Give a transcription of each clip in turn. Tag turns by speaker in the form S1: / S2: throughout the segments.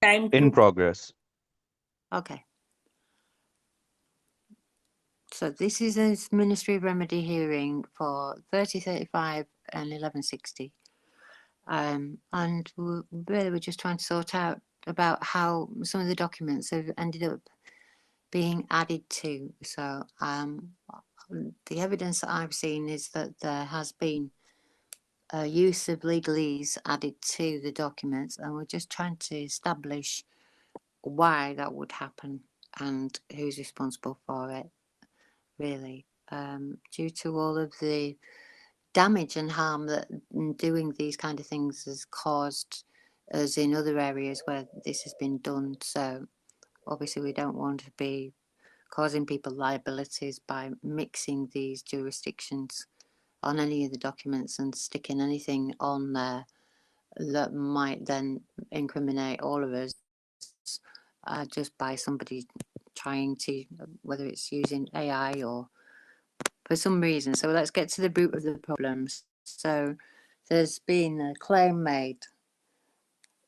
S1: time
S2: In
S1: to...
S2: progress.
S3: Okay. So this is a Ministry of Remedy hearing for 3035 and 1160. And really we're just trying to sort out about how some of the documents have ended up being added to. So the evidence that I've seen is that there has been a use of legalese added to the documents, and we're just trying to establish why that would happen and who's responsible for it, really, due to all of the damage and harm that doing these kind of things has caused us in other areas where this has been done. So obviously we don't want to be causing people liabilities by mixing these jurisdictions on any of the documents and sticking anything on there that might then incriminate all of us just by somebody trying to, whether it's using AI or for some reason. So let's get to the root of the problems. So there's been a claim made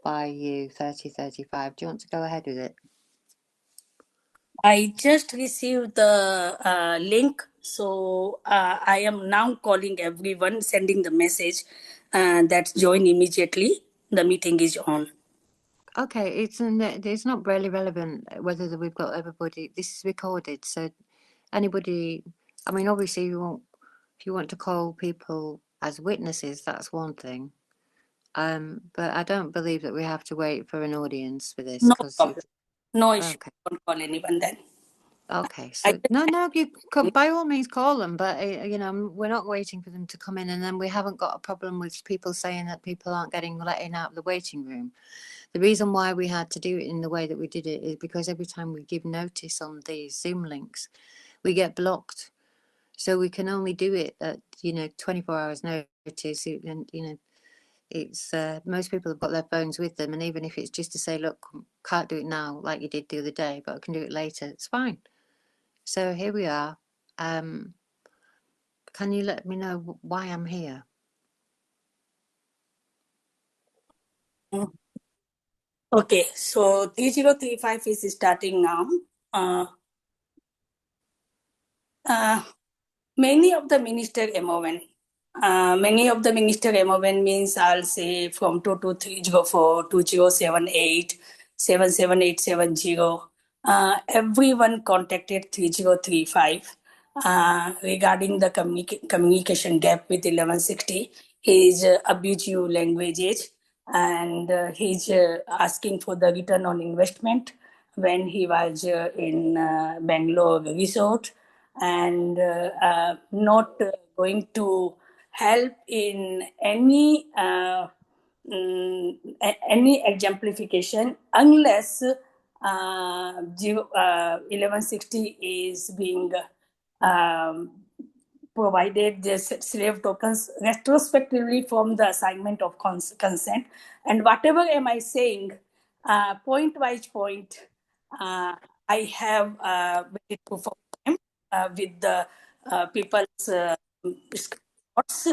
S3: by you, 3035. Do you want to go ahead with it?
S1: I just received the link, so I am now calling everyone, sending the message that join immediately. The meeting is on.
S3: Okay, it's not really relevant whether we've got everybody. This is recorded, so anybody. I mean, obviously, if you want to call people as witnesses, that's one thing. But I don't believe that we have to wait for an audience for this.
S1: No problem. No issue.
S3: Okay.
S1: Don't call anyone then.
S3: Okay, so no, you could, by all means call them, but we're not waiting for them to come in, and then we haven't got a problem with people saying that people aren't getting let in out of the waiting room. The reason why we had to do it in the way that we did it is because every time we give notice on these Zoom links, we get blocked. So we can only do it at 24 hours notice, and it's most people have got their phones with them, and even if it's just to say, look, can't do it now like you did the other day, but I can do it later, it's fine. So here we are. Can you let me know why I'm here?
S1: Okay, so 3035 is starting now. Many of the minister MON. Many of the minister MON means I'll say from 22304, 2078, 77870. Everyone contacted 3035 regarding the communication gap with 1160. He's abusive languages, and he's asking for the return on investment when he was in Bangalore resort, and not going to help in any exemplification unless 1160 is being provided the slave tokens retrospectively from the assignment of consent. And whatever am I saying, point by point, I have very proof of them with the people's shots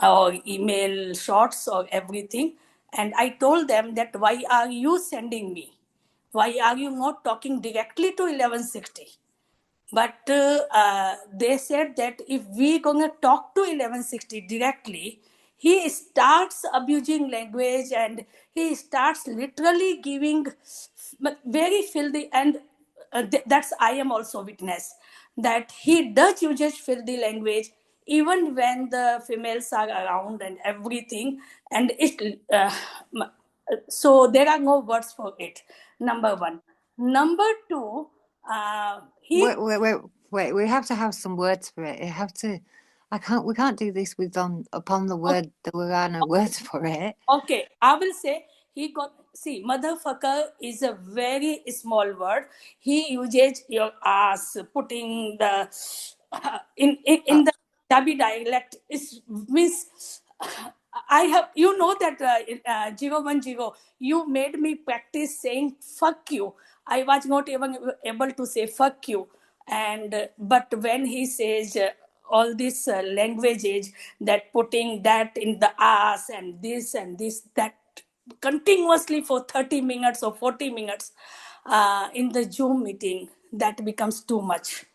S1: or email shots or everything. And I told them that why are you sending me? Why are you not talking directly to 1160? But they said that if we're going to talk to 1160 directly, he starts abusing language and he starts literally giving very filthy, and that's I am also witness that he does use filthy language even when the females are around and everything, and it so there are no words for it. Number one. Number two,
S3: Wait. We have to have some words for it. We can't do this with upon the word that there are no words for it.
S1: Okay, I will say motherfucker is a very small word. He uses your ass, putting the in the Tabi dialect is means. I have, that 010, you made me practice saying fuck you. I was not even able to say fuck you. And but when he says all this languages that putting that in the ass and this, that continuously for 30 minutes or 40 minutes in the Zoom meeting, that becomes too much.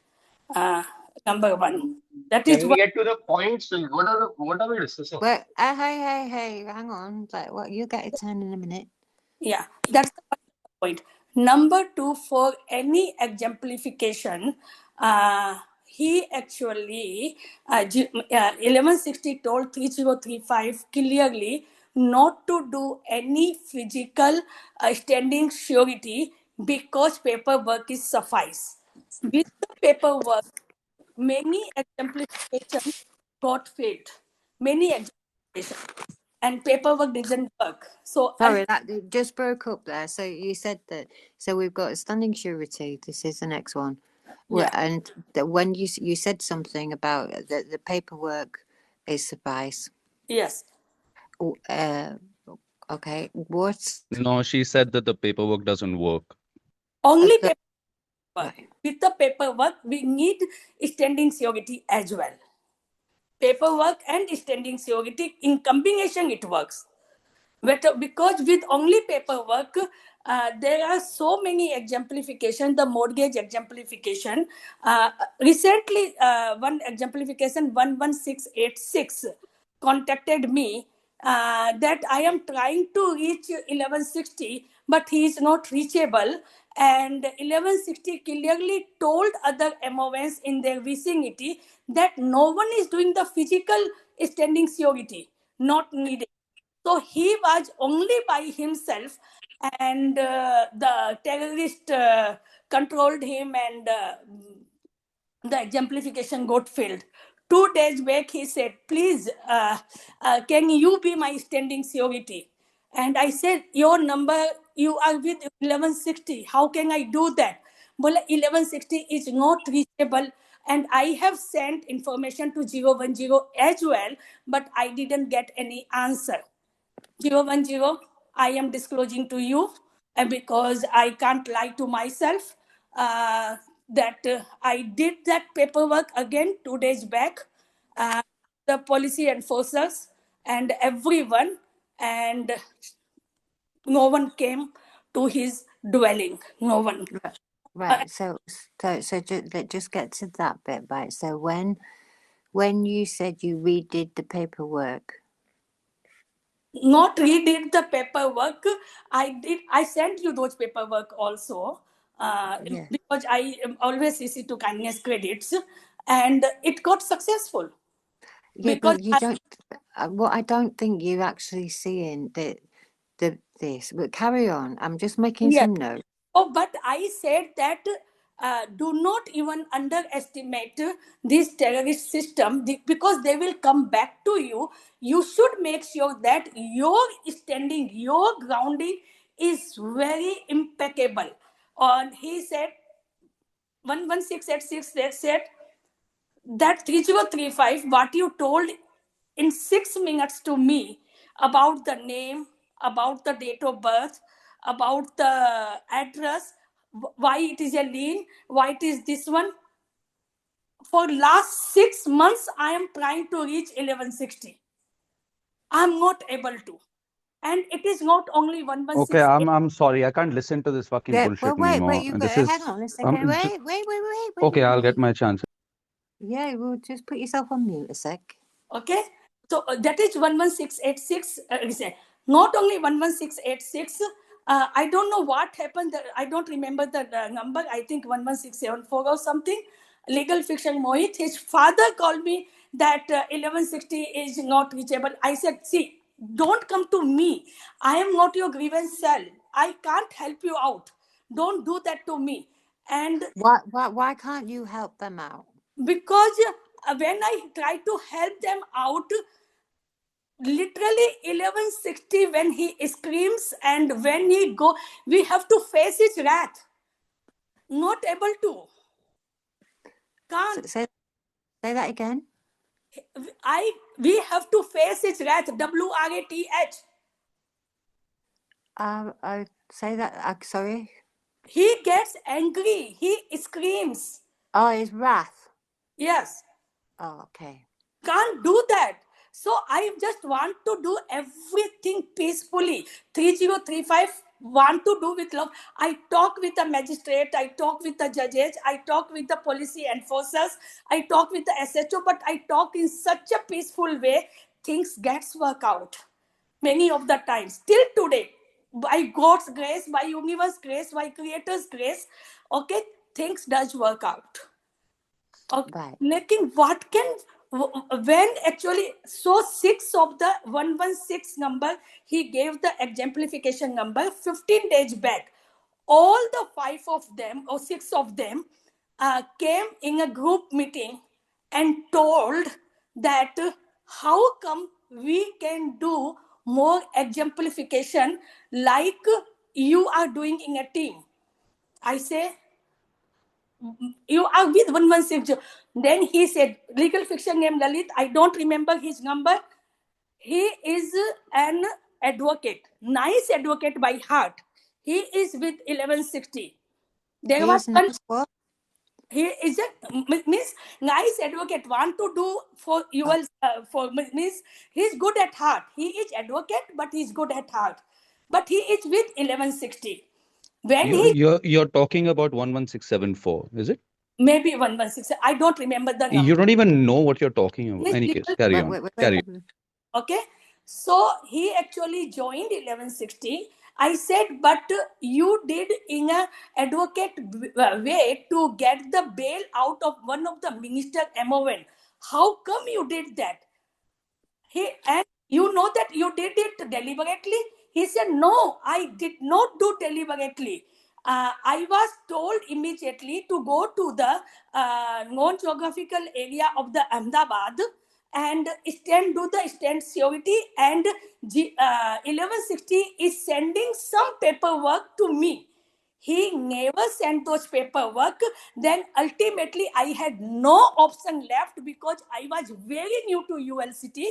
S1: Number one. That
S2: Can
S1: is
S2: we
S1: what.
S2: get to the points? What are we discussing?
S3: Well, hey, hang on. Like, what? You get a turn in a minute.
S1: Yeah, that's the point. Number two, for any exemplification, he actually, 1160 told 3035 clearly not to do any physical standing surety because paperwork is suffice. With the paperwork, many exemplifications got failed. Many exemplifications. And paperwork didn't work. So
S3: Sorry, that it just broke up there. So you said that. So we've got a standing surety. This is the next one.
S1: yeah,
S3: And when you said something about the paperwork is suffice.
S1: yes.
S3: Okay. What?
S4: No, she said that the paperwork doesn't work.
S1: Only
S3: The,
S1: paperwork.
S3: right.
S1: With the paperwork, we need standing surety as well. Paperwork and standing surety in combination, it works. But because with only paperwork, there are so many exemplification. The mortgage exemplification. Recently, one exemplification 11686 contacted me that I am trying to reach 1160, but he is not reachable. And 1160 clearly told other MONs in their vicinity that no one is doing the physical standing surety, not needed. So he was only by himself, and the terrorist controlled him, and the exemplification got failed. 2 days back, he said, "Please, can you be my standing surety?" And I said, "Your number, you are with 1160. How can I do that?" Well, 1160 is not reachable, and I have sent information to 010 as well, but I didn't get any answer. 010, I am disclosing to you, and because I can't lie to myself, that I did that paperwork again 2 days back. Uh, the policy enforcers and everyone, and no one came to his dwelling. No one.
S3: Right. So just get to that bit, right? So when you said you redid the paperwork.
S1: Not redid the paperwork. I sent you those paperwork also,
S3: Yeah.
S1: because I always receive to kindness credits, and it got successful.
S3: Yeah,
S1: Because
S3: but you don't. What I don't think you're actually seeing this. But carry on. I'm just making
S1: yes.
S3: some notes.
S1: Oh, but I said that do not even underestimate this terrorist system, because they will come back to you. You should make sure that your standing, your grounding is very impeccable. And he said, 11686, they said that 3035, what you told in 6 minutes to me about the name, about the date of birth, about the address, why it is a lien, why it is this one. For last 6 months, I am trying to reach 1160. I'm not able to. And it is not only
S4: Okay,
S1: 1168.
S4: I'm sorry. I can't listen to this fucking
S3: Yeah. Well,
S4: bullshit
S3: wait.
S4: anymore.
S3: You
S4: And
S3: got.
S4: this
S3: Hang
S4: is
S3: on a second. Wait.
S4: okay. I'll get my chance.
S3: Yeah. Well, just put yourself on mute a sec.
S1: Okay, so that is 11686. Not only 11686. I don't know what happened. I don't remember the number. I think 11674 or something. Legal fiction Mohit. His father called me that 1160 is not reachable. I said, "See, don't come to me. I am not your grievance cell. I can't help you out. Don't do that to me." And
S3: Why can't you help them out?
S1: because when I try to help them out, literally 1160, when he screams and when he go, we have to face his wrath. Not able to. Can't.
S3: Say that again.
S1: We have to face his wrath. WRATH.
S3: I say that. Sorry.
S1: He gets angry. He screams.
S3: Oh, it's wrath.
S1: Yes.
S3: Oh, okay.
S1: Can't do that. So I just want to do everything peacefully. 3035 want to do with love. I talk with the magistrate, I talk with the judges, I talk with the policy enforcers, I talk with the SHO, but I talk in such a peaceful way, things gets work out. Many of the times, till today, by God's grace, by universe grace, by creator's grace, okay, things does work out. Okay.
S3: Right.
S1: Lekin what can, when actually, so 6 of the 116 number, he gave the exemplification number 15 days back. All the 5 of them or 6 of them came in a group meeting and told that how come we can do more exemplification like you are doing in a team. I say, you are with 116. Then he said, legal fiction name Lalit, I don't remember his number. He is an advocate, nice advocate by heart. He is with 1160. There was
S3: He's
S1: one,
S3: nice what?
S1: he is a means nice advocate, want to do for you for means he's good at heart. He is advocate, but he's good at heart. But he is with 1160. When he
S4: You're talking about 11674, is it?
S1: maybe 116, I don't remember the number.
S4: You don't even know what you're talking about.
S1: His
S4: Any case,
S1: legal,
S4: carry on. Carry on.
S1: okay, so he actually joined 1160. I said, but you did in a advocate way to get the bail out of one of the minister MOR. How come you did that? And you know that you did it deliberately? He said, no, I did not do deliberately. I was told immediately to go to the non-geographical area of the Ahmedabad and do the stand security, and 1160 is sending some paperwork to me. He never sent those paperwork. Then ultimately I had no option left because I was very new to ULCT.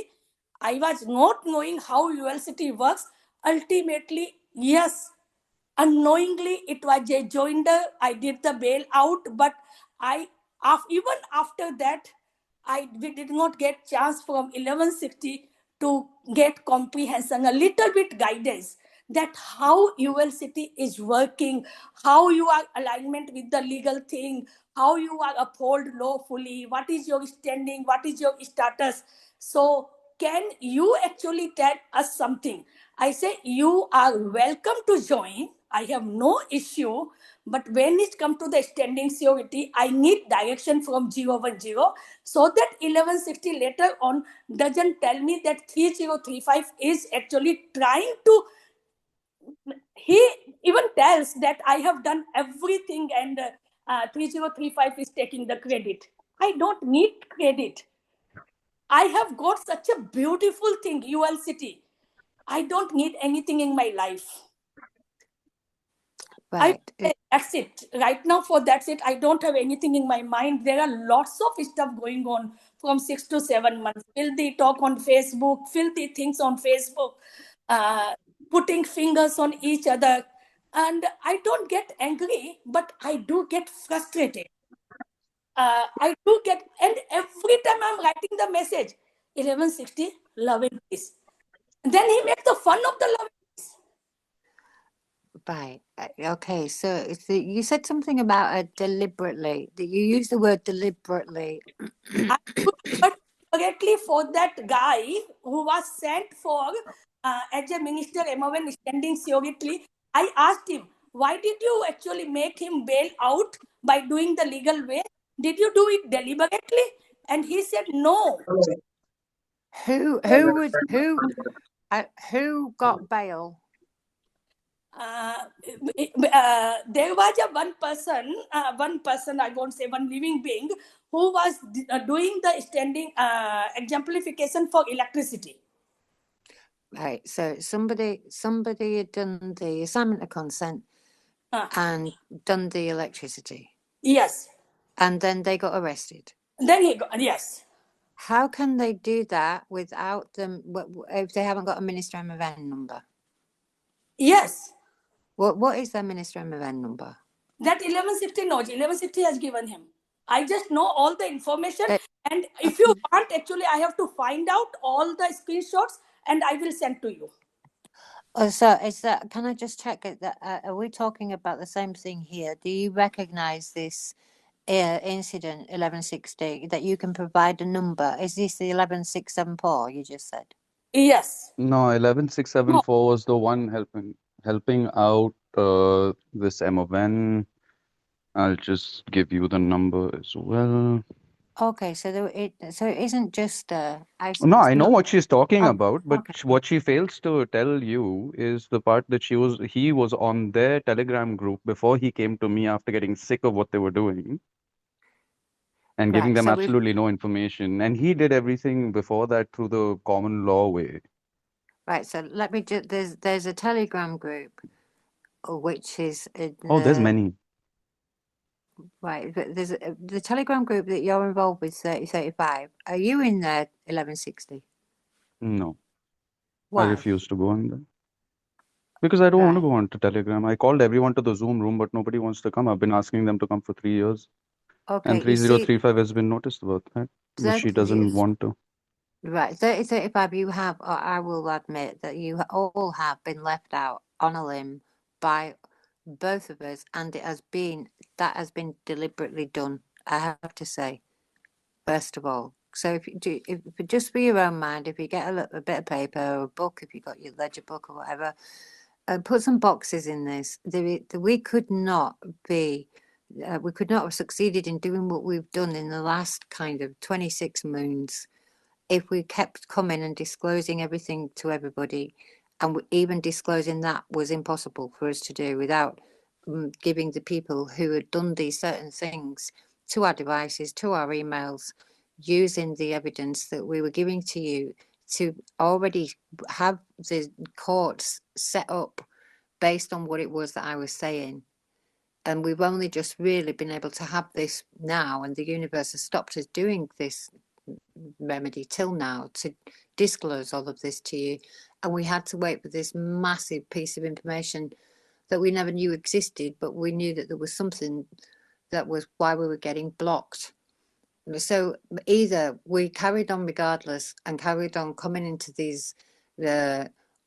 S1: I was not knowing how ULCT works. Ultimately, yes, unknowingly it was a joinder. I did the bailout, but even after that, we did not get chance from 1160 to get comprehension, a little bit guidance that how ULCT is working, how you are alignment with the legal thing, how you are uphold lawfully, what is your standing, what is your status. So can you actually tell us something? I say you are welcome to join. I have no issue. But when it comes to the standing security, I need direction from 010 so that 1160 later on doesn't tell me that 3035 is actually trying to. He even tells that I have done everything and 3035 is taking the credit. I don't need credit. I have got such a beautiful thing, ULCT. I don't need anything in my life.
S3: Right.
S1: That's it. Right now, that's it. I don't have anything in my mind. There are lots of stuff going on from 6 to 7 months. Filthy talk on Facebook, filthy things on Facebook, putting fingers on each other. And I don't get angry, but I do get frustrated. I do get, and every time I'm writing the message, 1160, love and peace. Then he makes the fun of the love and peace.
S3: Right. Okay. So you said something about deliberately. You used the word deliberately.
S1: I put directly for that guy who was sent for as a minister MON standing security. I asked him, why did you actually make him bail out by doing the legal way? Did you do it deliberately? And he said no.
S3: Who got bail?
S1: There was one person, I won't say one living being, who was doing the standing exemplification for electricity.
S3: Right. So somebody had done the assignment of consent and done the electricity.
S1: Yes.
S3: And then they got arrested.
S1: Then he got, yes.
S3: How can they do that without them if they haven't got a Minister MON number?
S1: Yes.
S3: What is their Minister MON number?
S1: That 1160 knows. 1160 has given him. I just know all the information. And if you want, actually, I have to find out all the screenshots and I will send to you.
S3: So is that, can I just check it, that are we talking about the same thing here? Do you recognize this incident 1160, that you can provide a number? Is this the 11674 you just said?
S1: Yes.
S4: No,
S1: No.
S4: 11674 was the one helping out this MON. I'll just give you the number as well.
S3: Okay, so it isn't just
S4: No, I know what she's talking
S3: Oh,
S4: about, but
S3: okay.
S4: what she fails to tell you is the part that he was on their Telegram group before he came to me after getting sick of what they were doing and giving
S3: Right,
S4: them
S3: so
S4: absolutely no information. And he did everything before that through the common law way.
S3: right, so let me just, there's a Telegram group which is
S4: Oh, there's many.
S3: right, but there's the Telegram group that you're involved with, 3035. Are you in there 1160?
S4: No, I
S3: Why?
S4: refuse to go on there. Because I don't want to
S3: Right.
S4: go on to Telegram. I called everyone to the Zoom room, but nobody wants to come. I've been asking them to come for 3 years. And
S3: Okay, you see,
S4: 3035 has been noticed about that, but she doesn't want to.
S3: right, 3035, you have, or I will admit that you all have been left out on a limb by both of us, and that has been deliberately done, I have to say, first of all. So if just for your own mind, if you get a bit of paper or a book, if you got your ledger book or whatever, put some boxes in this. We could not have succeeded in doing what we've done in the last kind of 26 moons if we kept coming and disclosing everything to everybody, and even disclosing that was impossible for us to do without giving the people who had done these certain things to our devices, to our emails, using the evidence that we were giving to you to already have the courts set up based on what it was that I was saying. And we've only just really been able to have this now, and the universe has stopped us doing this remedy till now to disclose all of this to you. And we had to wait for this massive piece of information that we never knew existed, but we knew that there was something that was why we were getting blocked. So either we carried on regardless and carried on coming into these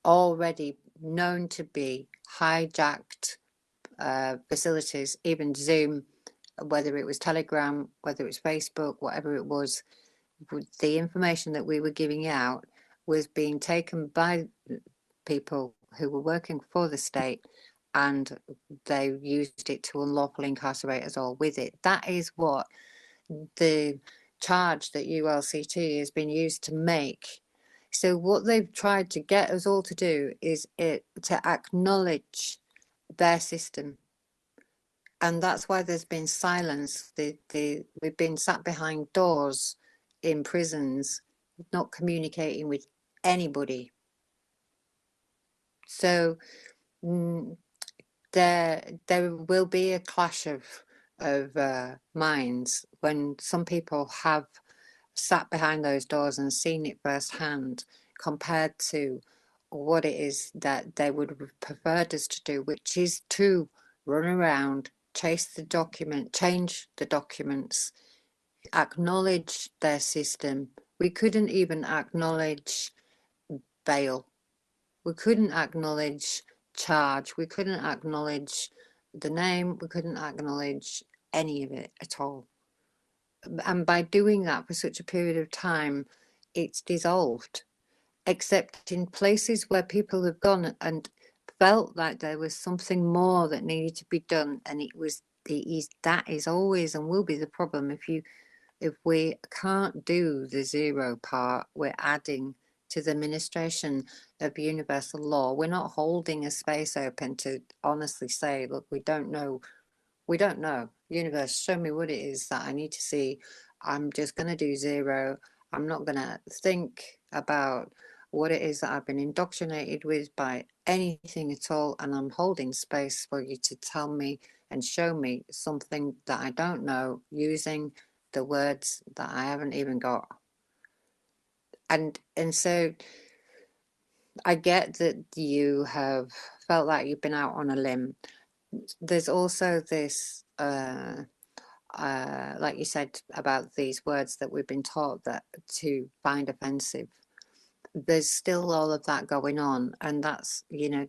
S3: already known to be hijacked facilities, even Zoom, whether it was Telegram, whether it was Facebook, whatever it was, the information that we were giving out was being taken by people who were working for the state, and they used it to unlawfully incarcerate us all with it. That is what the charge that ULCT has been used to make. So what they've tried to get us all to do is to acknowledge their system. And that's why there's been silence. We've been sat behind doors in prisons, not communicating with anybody. So there will be a clash of minds when some people have sat behind those doors and seen it firsthand, compared to what it is that they would have preferred us to do, which is to run around, chase the document, change the documents, acknowledge their system. We couldn't even acknowledge bail. We couldn't acknowledge charge. We couldn't acknowledge the name. We couldn't acknowledge any of it at all. And by doing that for such a period of time, it's dissolved. Except in places where people have gone and felt like there was something more that needed to be done, and that is always and will be the problem. If we can't do the zero part, we're adding to the administration of universal law. We're not holding a space open to honestly say, look, we don't know. Universe, show me what it is that I need to see. I'm just going to do zero. I'm not going to think about what it is that I've been indoctrinated with by anything at all. And I'm holding space for you to tell me and show me something that I don't know using the words that I haven't even got. And so I get that you have felt like you've been out on a limb. There's also this like you said about these words that we've been taught that to find offensive, there's still all of that going on, and that's, you know,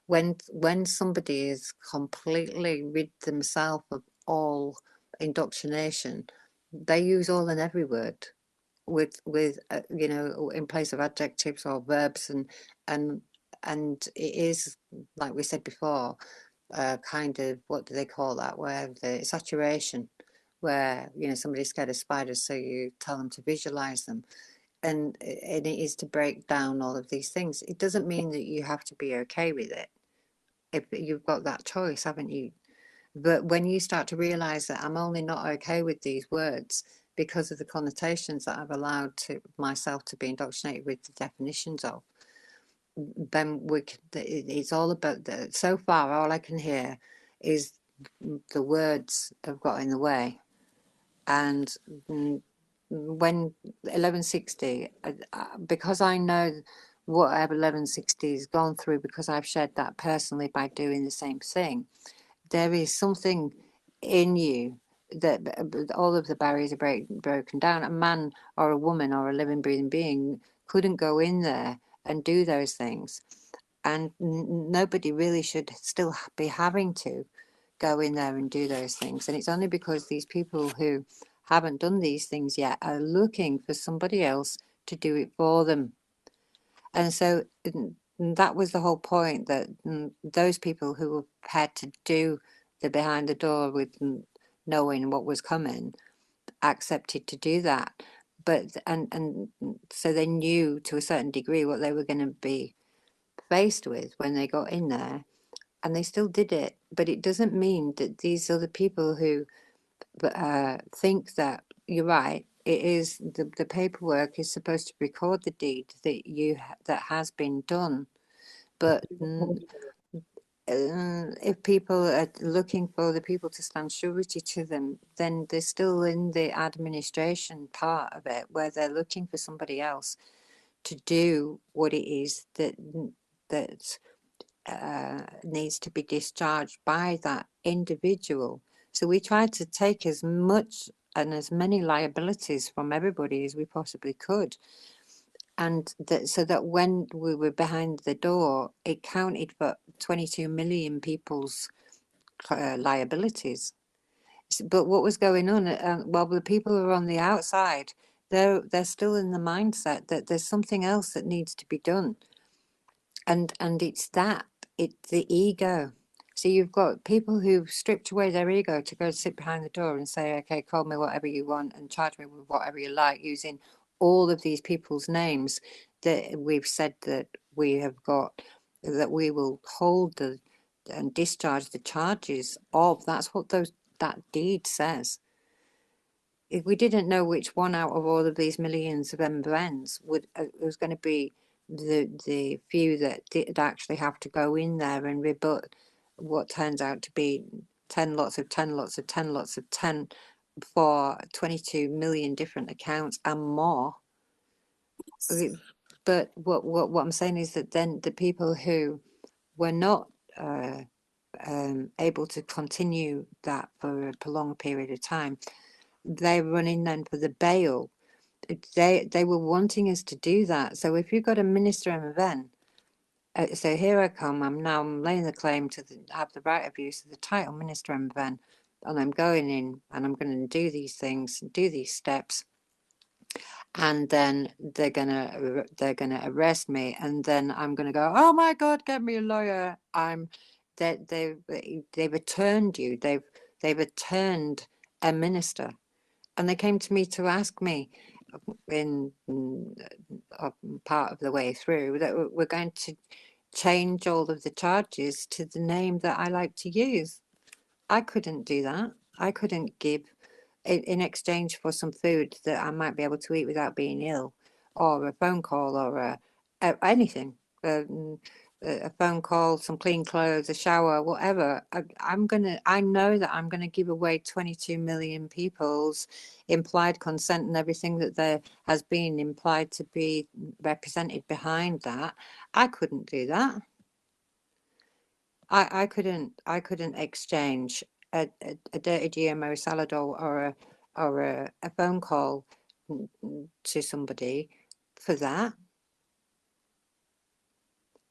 S3: when somebody is completely rid themselves of all indoctrination, they use all and every word with you know, in place of adjectives or verbs, and and it is, like we said before, kind of, what do they call that, where the saturation, where, you know, somebody's scared of spiders, so you tell them to visualize them, and it is to break down all of these things. It doesn't mean that you have to be okay with it. If you've got that choice, haven't you? But when you start to realize that I'm only not okay with these words because of the connotations that I've allowed to myself to be indoctrinated with the definitions of, then it's all about so far all I can hear is the words have got in the way. And when 1160, because I know what 1160 has gone through, because I've shared that personally by doing the same thing, there is something in you that all of the barriers are broken down. A man or a woman or a living, breathing being couldn't go in there and do those things. And nobody really should still be having to go in there and do those things. And it's only because these people who haven't done these things yet are looking for somebody else to do it for them. And so that was the whole point, that those people who were prepared to do the behind the door with knowing what was coming accepted to do that. But and so they knew to a certain degree what they were going to be faced with when they got in there, and they still did it. But it doesn't mean that these other people who think that, you're right, it is the paperwork is supposed to record the deed that that has been done. But if people are looking for the people to stand surety to them, then they're still in the administration part of it, where they're looking for somebody else to do what it is that needs to be discharged by that individual. So we tried to take as much and as many liabilities from everybody as we possibly could. And so that when we were behind the door, it counted for 22 million people's liabilities. But what was going on? Well, the people who are on the outside, they're still in the mindset that there's something else that needs to be done, and it's the ego. So you've got people who've stripped away their ego to go sit behind the door and say, okay, call me whatever you want and charge me with whatever you like, using all of these people's names that we've said that we have got, that we will hold and discharge the charges of. That's what that deed says. If we didn't know which one out of all of these millions of MBNs was going to be the few that did actually have to go in there and rebut what turns out to be 10 lots of 10 lots of 10 lots of 10 for 22 million different accounts and more. But what I'm saying is that then the people who were not able to continue that for a prolonged period of time, they were running then for the bail. They were wanting us to do that. So if you've got a minister MFN, so here I come, I'm laying the claim to have the right of use of the title Minister MFN, and I'm going in and I'm going to do these things, do these steps, and then they're gonna arrest me, and then I'm gonna go, oh my God, get me a lawyer. They've returned you. They've returned a minister, and they came to me to ask me in part of the way through that we're going to change all of the charges to the name that I like to use. I couldn't do that. I couldn't give in exchange for some food that I might be able to eat without being ill, or a phone call, or anything. A phone call, some clean clothes, a shower, whatever. I know that I'm gonna give away 22 million people's implied consent and everything that there has been implied to be represented behind that. I couldn't do that. I couldn't exchange a dirty GMO salad or a phone call to somebody for that,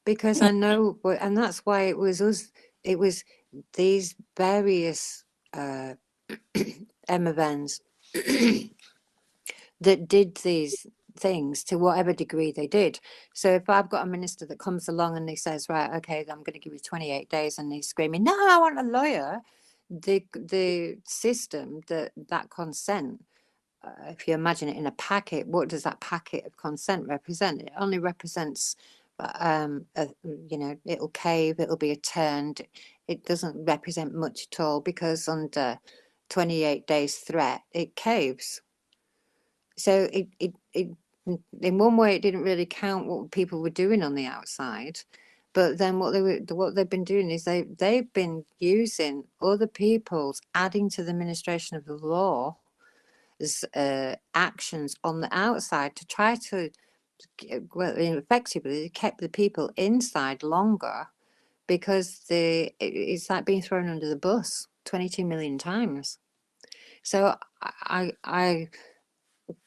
S3: because I know, and that's why it was us. It was these various MOVs that did these things to whatever degree they did. So if I've got a minister that comes along and he says, right, okay, I'm going to give you 28 days, and he's screaming, no, I want a lawyer, the system that consent, if you imagine it in a packet, what does that packet of consent represent? It only represents, you know, it'll cave, it'll be turned. It doesn't represent much at all, because under 28 days threat, it caves. So it in one way, it didn't really count what people were doing on the outside, but then what they've been doing is they've been using other people's adding to the administration of the law actions on the outside to try to, well, effectively kept the people inside longer, because it's like being thrown under the bus 22 million times. So I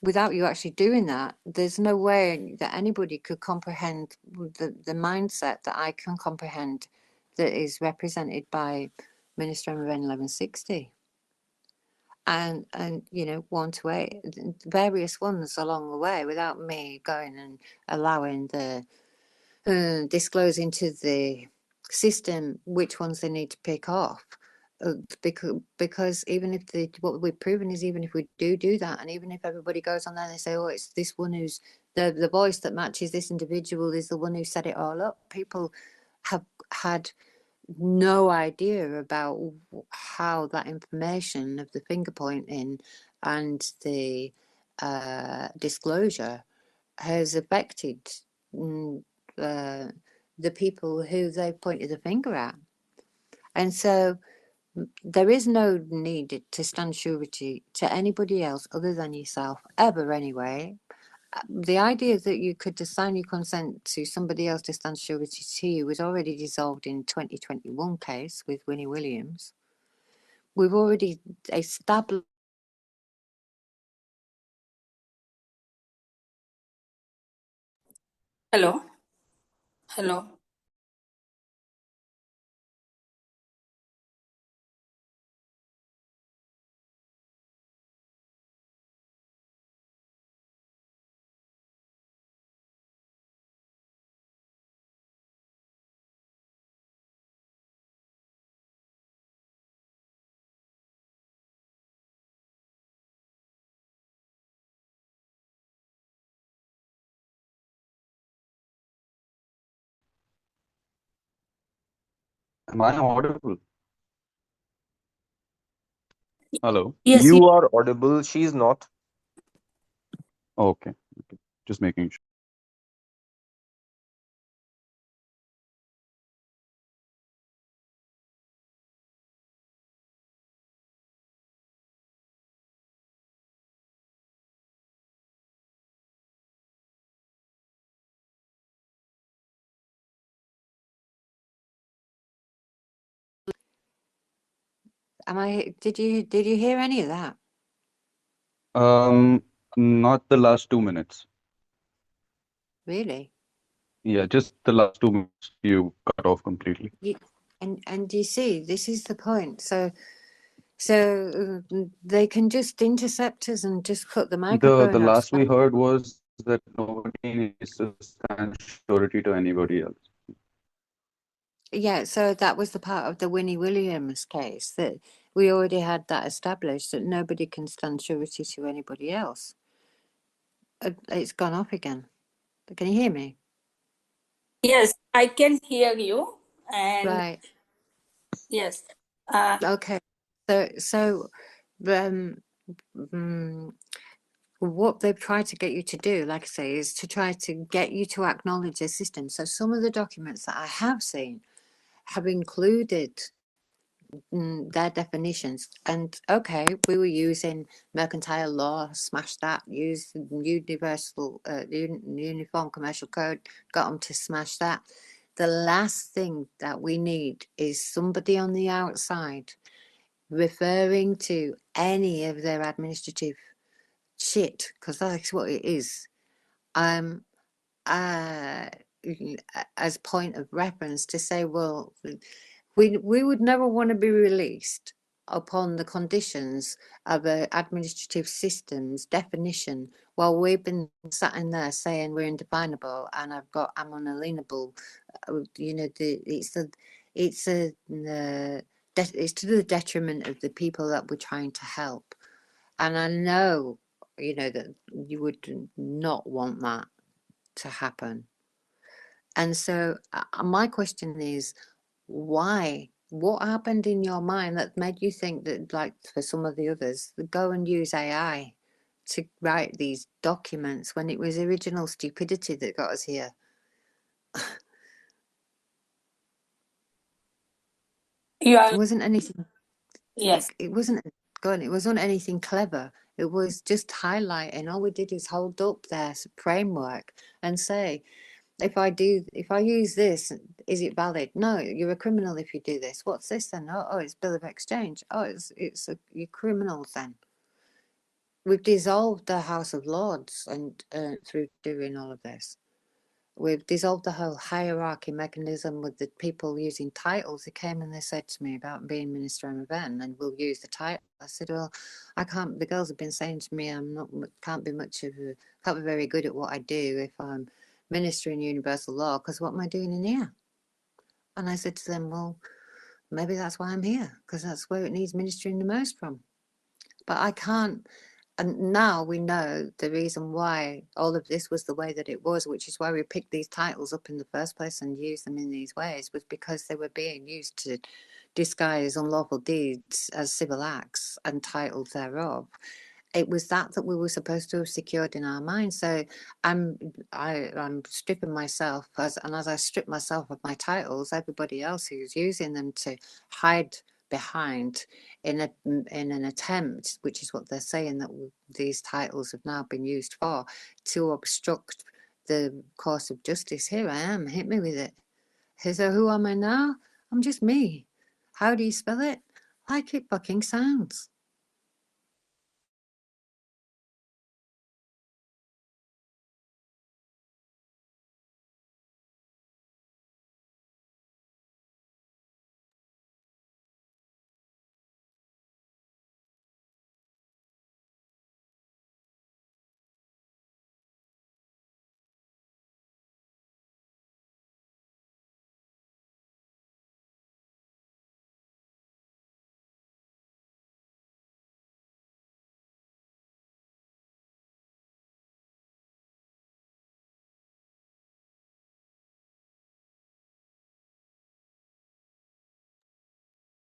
S3: without you actually doing that, there's no way that anybody could comprehend the mindset that I can comprehend that is represented by Minister MON 1160. And you know, 1 to 8, various ones along the way, without me going and allowing the disclosing to the system which ones they need to pick off, because even if what we've proven is, even if we do that, and even if everybody goes on there and they say, oh, it's this one who's the voice that matches this individual is the one who set it all up, people have had no idea about how that information of the finger pointing and the disclosure has affected the people who they pointed the finger at. And so there is no need to stand surety to anybody else other than yourself, ever anyway. The idea that you could assign your consent to somebody else to stand surety to you was already dissolved in 2021 case with Winnie Williams. We've already established.
S1: Hello. Hello.
S4: Am I audible? Hello.
S1: Yes,
S2: You are audible. She's not.
S4: Okay. Okay. Just making sure.
S3: Did you hear any of that?
S4: Not the last 2 minutes.
S3: Really?
S4: Yeah, just the last 2 minutes you cut off completely.
S3: And you see, this is the point. So they can just intercept us and just cut the
S4: The
S3: microphone off.
S4: last we heard was that nobody needs to stand surety to anybody else.
S3: Yeah, so that was the part of the Winnie Williams case, that we already had that established, that nobody can stand surety to anybody else. It's gone off again. Can you hear me?
S1: yes, I can hear you. And
S3: Right.
S1: yes,
S3: Okay. So what they've tried to get you to do, like I say, is to try to get you to acknowledge a system. So some of the documents that I have seen have included their definitions. And okay, we were using mercantile law, smashed that, used universal uniform commercial code, got them to smash that. The last thing that we need is somebody on the outside referring to any of their administrative shit, because that's what it is, as point of reference to say, well, we would never want to be released upon the conditions of an administrative system's definition, while we've been sat in there saying we're indefinable and I'm unalienable. You know, it's to the detriment of the people that we're trying to help. And I know, you know, that you would not want that to happen. And so my question is, why? What happened in your mind that made you think that, like for some of the others, go and use AI to write these documents when it was original stupidity that got us here?
S1: You are,
S3: It wasn't anything.
S1: yes.
S3: It wasn't anything clever. It was just highlighting. All we did is hold up their framework and say, if I use this, is it valid? No, you're a criminal if you do this. What's this then? Oh, it's bill of exchange. Oh, you're criminals then. We've dissolved the House of Lords and through doing all of this. We've dissolved the whole hierarchy mechanism with the people using titles. They came and they said to me about being Minister MFN and we'll use the title. I said, well, I can't. The girls have been saying to me, can't be very good at what I do if I'm Minister in Universal Law, because what am I doing in here? And I said to them, well, maybe that's why I'm here, because that's where it needs ministering the most from. But I can't. And now we know the reason why all of this was the way that it was, which is why we picked these titles up in the first place and used them in these ways, was because they were being used to disguise unlawful deeds as civil acts and titles thereof. It was that we were supposed to have secured in our minds. So I'm stripping myself, as I strip myself of my titles, everybody else who's using them to hide behind in an attempt, which is what they're saying that these titles have now been used for, to obstruct the course of justice. Here I am, hit me with it. So who am I now? I'm just me. How do you spell it? Like it fucking sounds.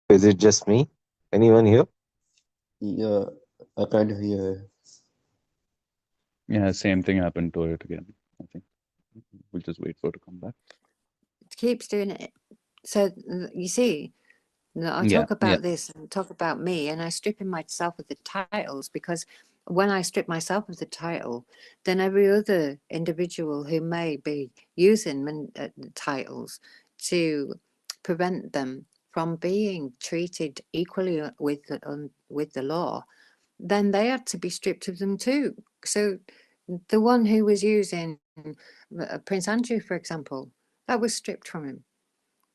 S2: Is it just me? Anyone here?
S5: Yeah, I kind of hear.
S4: Yeah, same thing happened to it again. I think we'll just wait for it to come back.
S3: It keeps doing it. So you see, I
S4: Yeah,
S3: talk about this and talk about me, and I strip myself of the titles, because when I strip myself of the title, then every other individual who may be using the titles to prevent them from being treated equally with the law, then they had to be stripped of them too. So the one who was using Prince Andrew, for example, that was stripped from him.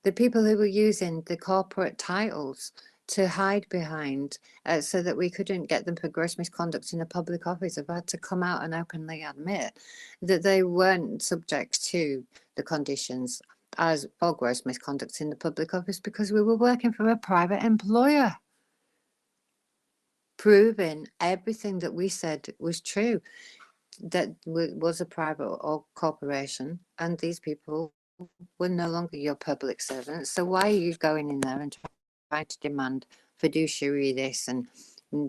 S3: The people who were using the corporate titles to hide behind so that we couldn't get them for gross misconduct in a public office have had to come out and openly admit that they weren't subject to the conditions as for gross misconduct in the public office because we were working for a private employer, proving everything that we said was true, that was a private or corporation, and these people were no longer your public servants. So why are you going in there and trying to demand fiduciary this and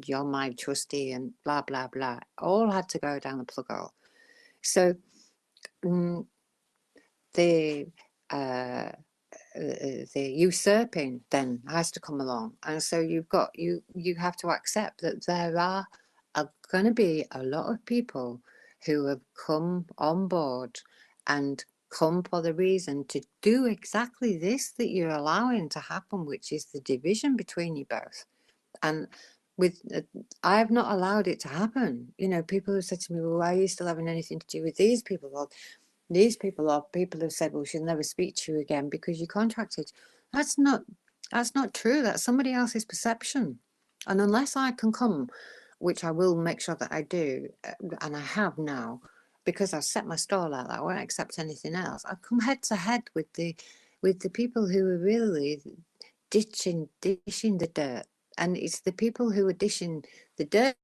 S3: you're my trustee and blah, blah, blah? All had to go down the plug hole. So the usurping then has to come along. And so you have to accept that there are going to be a lot of people who have come on board and come for the reason to do exactly this that you're allowing to happen, which is the division between you both. And with I have not allowed it to happen. You know, people have said to me, well, why are you still having anything to do with these people? Well, these people are people who've said, well, she'll never speak to you again because you contracted. That's not true. That's somebody else's perception. And unless I can come, which I will make sure that I do, and I have now, because I've set my stall out that I won't accept anything else. I've come head to head with the people who are really dishing the dirt. And it's the people who are dishing the dirt.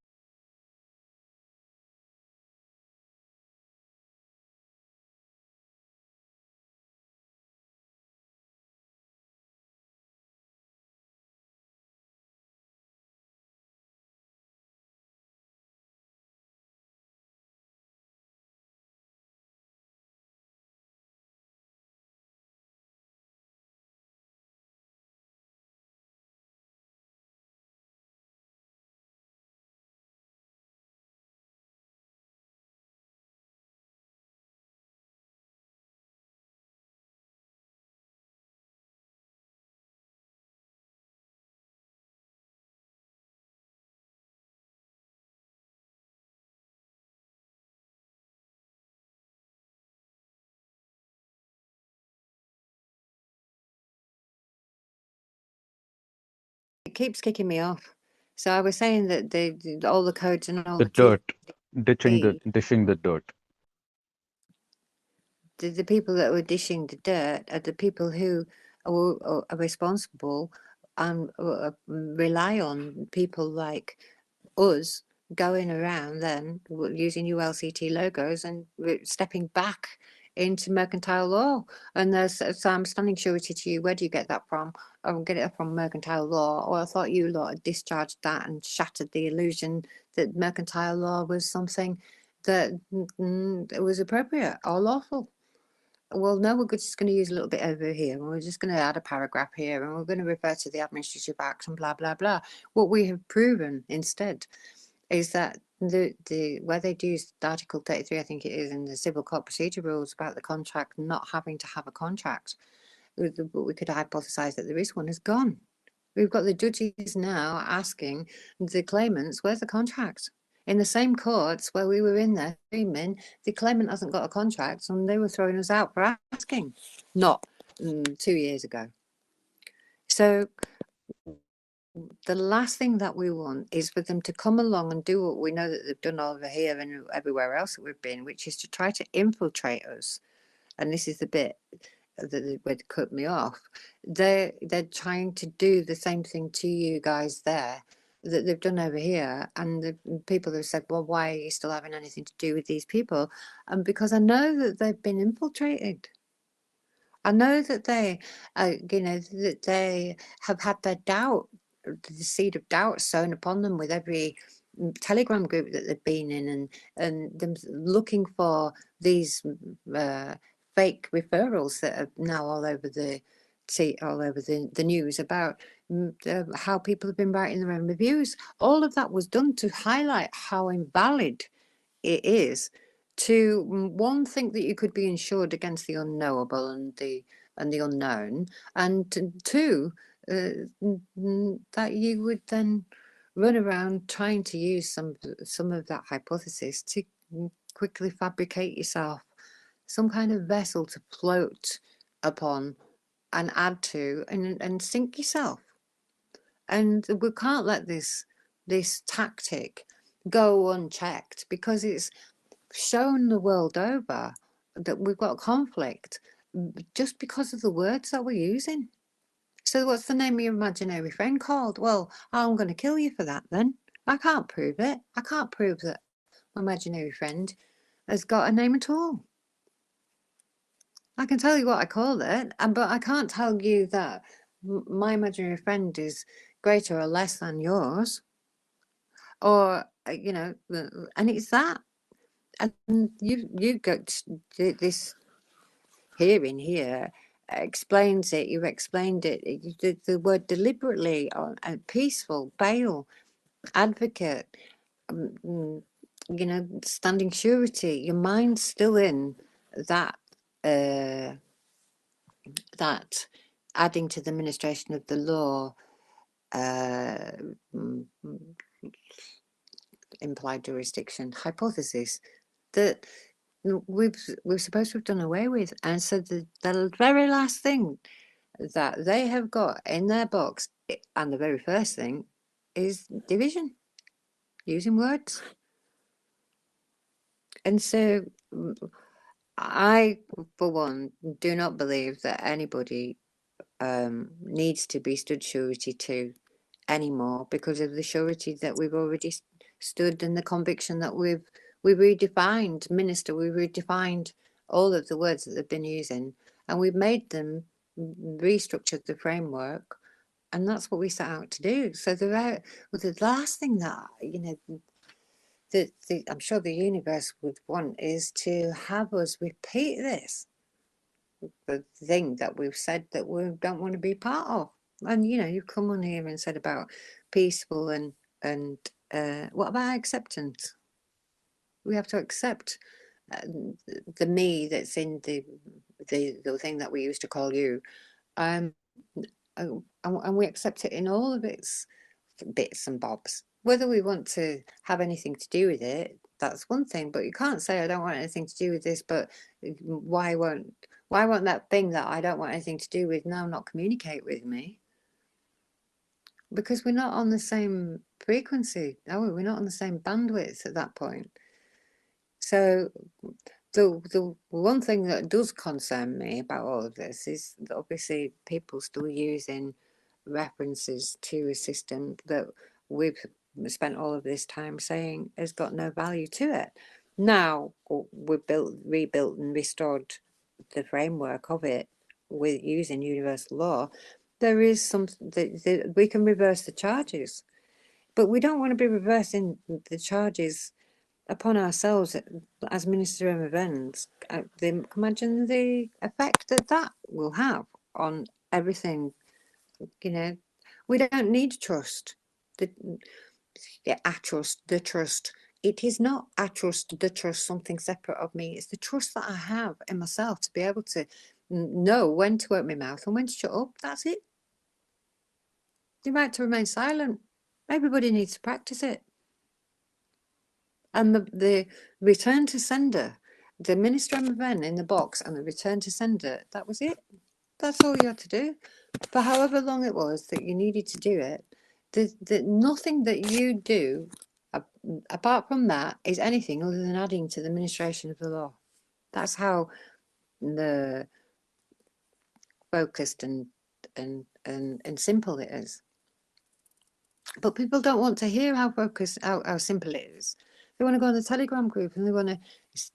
S3: It keeps kicking me off. So I was saying that all the codes and all
S4: The
S3: the
S4: dirt, dishing the dirt.
S3: The people that were dishing the dirt are the people who are responsible and rely on people like us going around then using ULCT logos and stepping back into mercantile law. And so I'm standing surety to you. Where do you get that from? I'll get it from mercantile law. Or I thought you lot had discharged that and shattered the illusion that mercantile law was something that was appropriate or lawful. Well, no, we're just going to use a little bit over here, and we're just going to add a paragraph here, and we're going to refer to the Administrative Act and blah, blah, blah. What we have proven instead is that where they do use Article 33, I think it is, in the Civil Court Procedure Rules about the contract not having to have a contract, but we could hypothesize that there is one, is gone. We've got the judges now asking the claimants, where's the contract? In the same courts where we were in there screaming, the claimant hasn't got a contract, and they were throwing us out for asking, not 2 years ago. So the last thing that we want is for them to come along and do what we know that they've done over here and everywhere else that we've been, which is to try to infiltrate us. And this is the bit that would cut me off. They're trying to do the same thing to you guys there that they've done over here, and the people have said, well, why are you still having anything to do with these people? And because I know that they've been infiltrated. I know that they that they have had their doubt, the seed of doubt sown upon them with every Telegram group that they've been in, and them looking for these fake referrals that are now all over the news about how people have been writing their own reviews. All of that was done to highlight how invalid it is to one, think that you could be insured against the unknowable and the unknown, and two, that you would then run around trying to use some of that hypothesis to quickly fabricate yourself some kind of vessel to float upon and add to and sink yourself. And we can't let this tactic go unchecked, because it's shown the world over that we've got conflict just because of the words that we're using. So what's the name of your imaginary friend called? Well, I'm going to kill you for that then. I can't prove it. I can't prove that my imaginary friend has got a name at all. I can tell you what I call it, but I can't tell you that my imaginary friend is greater or less than yours. Or, and it's that. And you got this hearing here explains it. You've explained it. The word deliberately, or peaceful, bail, advocate, standing surety. Your mind's still in that. That adding to the administration of the law implied jurisdiction hypothesis that we're supposed to have done away with. And so the very last thing that they have got in their box, and the very first thing, is division, using words. And so I, for one, do not believe that anybody needs to be stood surety to anymore because of the surety that we've already stood and the conviction that we redefined. Minister, we redefined all of the words that they've been using, and we've made them restructured the framework, and that's what we set out to do. So the last thing that I'm sure the universe would want is to have us repeat this, the thing that we've said that we don't want to be part of. And you've come on here and said about peaceful and what about acceptance? We have to accept the me that's in the thing that we used to call you, and we accept it in all of its bits and bobs. Whether we want to have anything to do with it, that's one thing, but you can't say I don't want anything to do with this, but why won't that thing that I don't want anything to do with now not communicate with me? Because we're not on the same frequency, are we? We're not on the same bandwidth at that point. So the one thing that does concern me about all of this is that obviously people still using references to a system that we've spent all of this time saying has got no value to it. Now we've rebuilt and restored the framework of it with using universal law. There is some that we can reverse the charges, but we don't want to be reversing the charges upon ourselves as Minister of Events. Imagine the effect that will have on everything. We don't need trust. I trust the trust. It is not I trust the trust, something separate of me. It's the trust that I have in myself to be able to know when to open my mouth and when to shut up. That's it. The right to remain silent. Everybody needs to practice it. And the return to sender, the Minister of Event in the box and the return to sender, that was it. That's all you had to do. For however long it was that you needed to do it, nothing that you do apart from that is anything other than adding to the administration of the law. That's how the focused and simple it is. But people don't want to hear how focused, how simple it is. They want to go on the Telegram group and they want to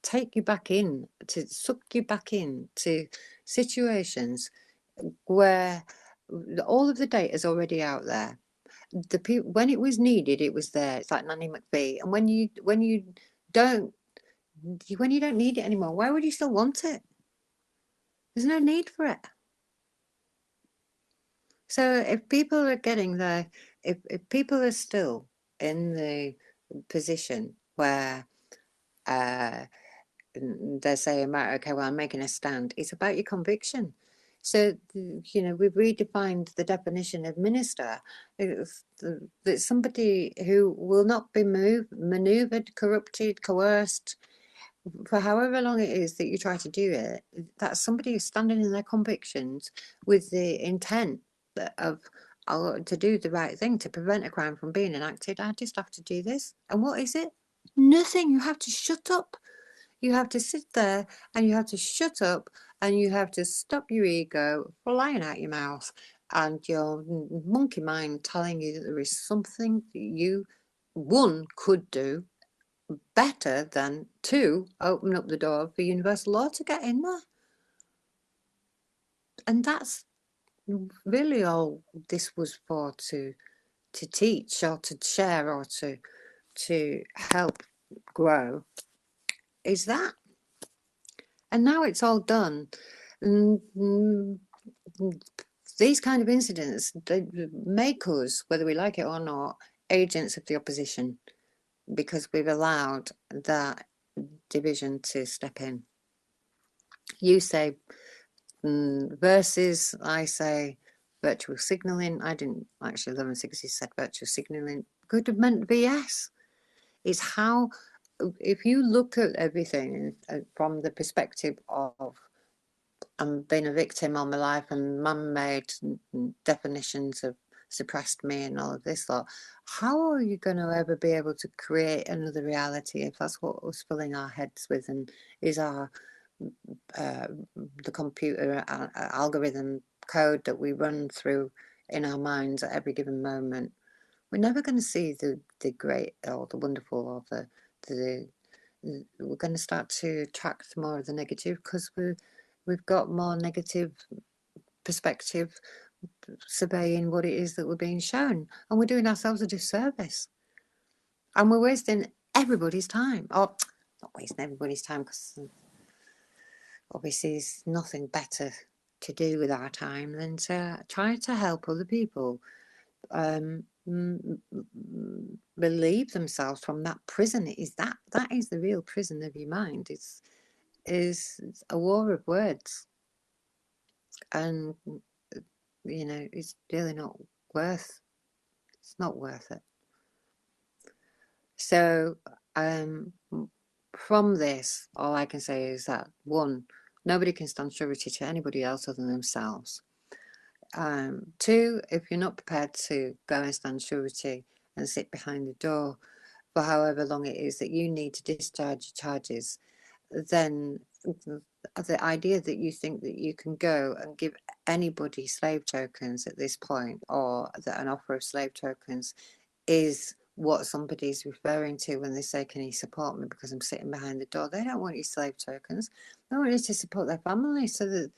S3: take you back in, to suck you back in to situations where all of the data is already out there. When it was needed, it was there. It's like Nanny McPhee. And when you don't need it anymore, why would you still want it? There's no need for it. So if people are getting if people are still in the position where they're saying, right, okay, well, I'm making a stand, it's about your conviction. So, we've redefined the definition of minister. That somebody who will not be maneuvered, corrupted, coerced, for however long it is that you try to do it. That's somebody who's standing in their convictions with the intent of to do the right thing, to prevent a crime from being enacted. I just have to do this. And what is it? Nothing. You have to shut up. You have to sit there and you have to shut up and you have to stop your ego flying out your mouth and your monkey mind telling you that there is something that you, one, could do better than, two, open up the door for universal law to get in there. And that's really all this was for, to teach or to share or to help grow, is that. And now it's all done. These kind of incidents, they make us, whether we like it or not, agents of the opposition, because we've allowed that division to step in. You say versus, I say virtual signalling. I didn't actually, 1160 said virtual signalling. Could have meant VS. It's how, if you look at everything from the perspective of I'm being a victim all my life and man-made definitions of suppressed me and all of this lot, how are you going to ever be able to create another reality if that's what we're filling our heads with and is our the computer algorithm code that we run through in our minds at every given moment? We're never going to see the great or the wonderful or the we're going to start to attract more of the negative because we've got more negative perspective surveying what it is that we're being shown, and we're doing ourselves a disservice, and we're wasting everybody's time, or not wasting everybody's time because obviously there's nothing better to do with our time than to try to help other people relieve themselves from that prison. It is that is the real prison of your mind. Is a war of words, and you know it's really not worth. It's not worth it. So from this, all I can say is that 1, nobody can stand surety to anybody else other than themselves. 2, if you're not prepared to go and stand surety and sit behind the door for however long it is that you need to discharge your charges, then the idea that you think that you can go and give anybody slave tokens at this point, or that an offer of slave tokens is what somebody's referring to when they say, can you support me because I'm sitting behind the door? They don't want your slave tokens. They want you to support their family so that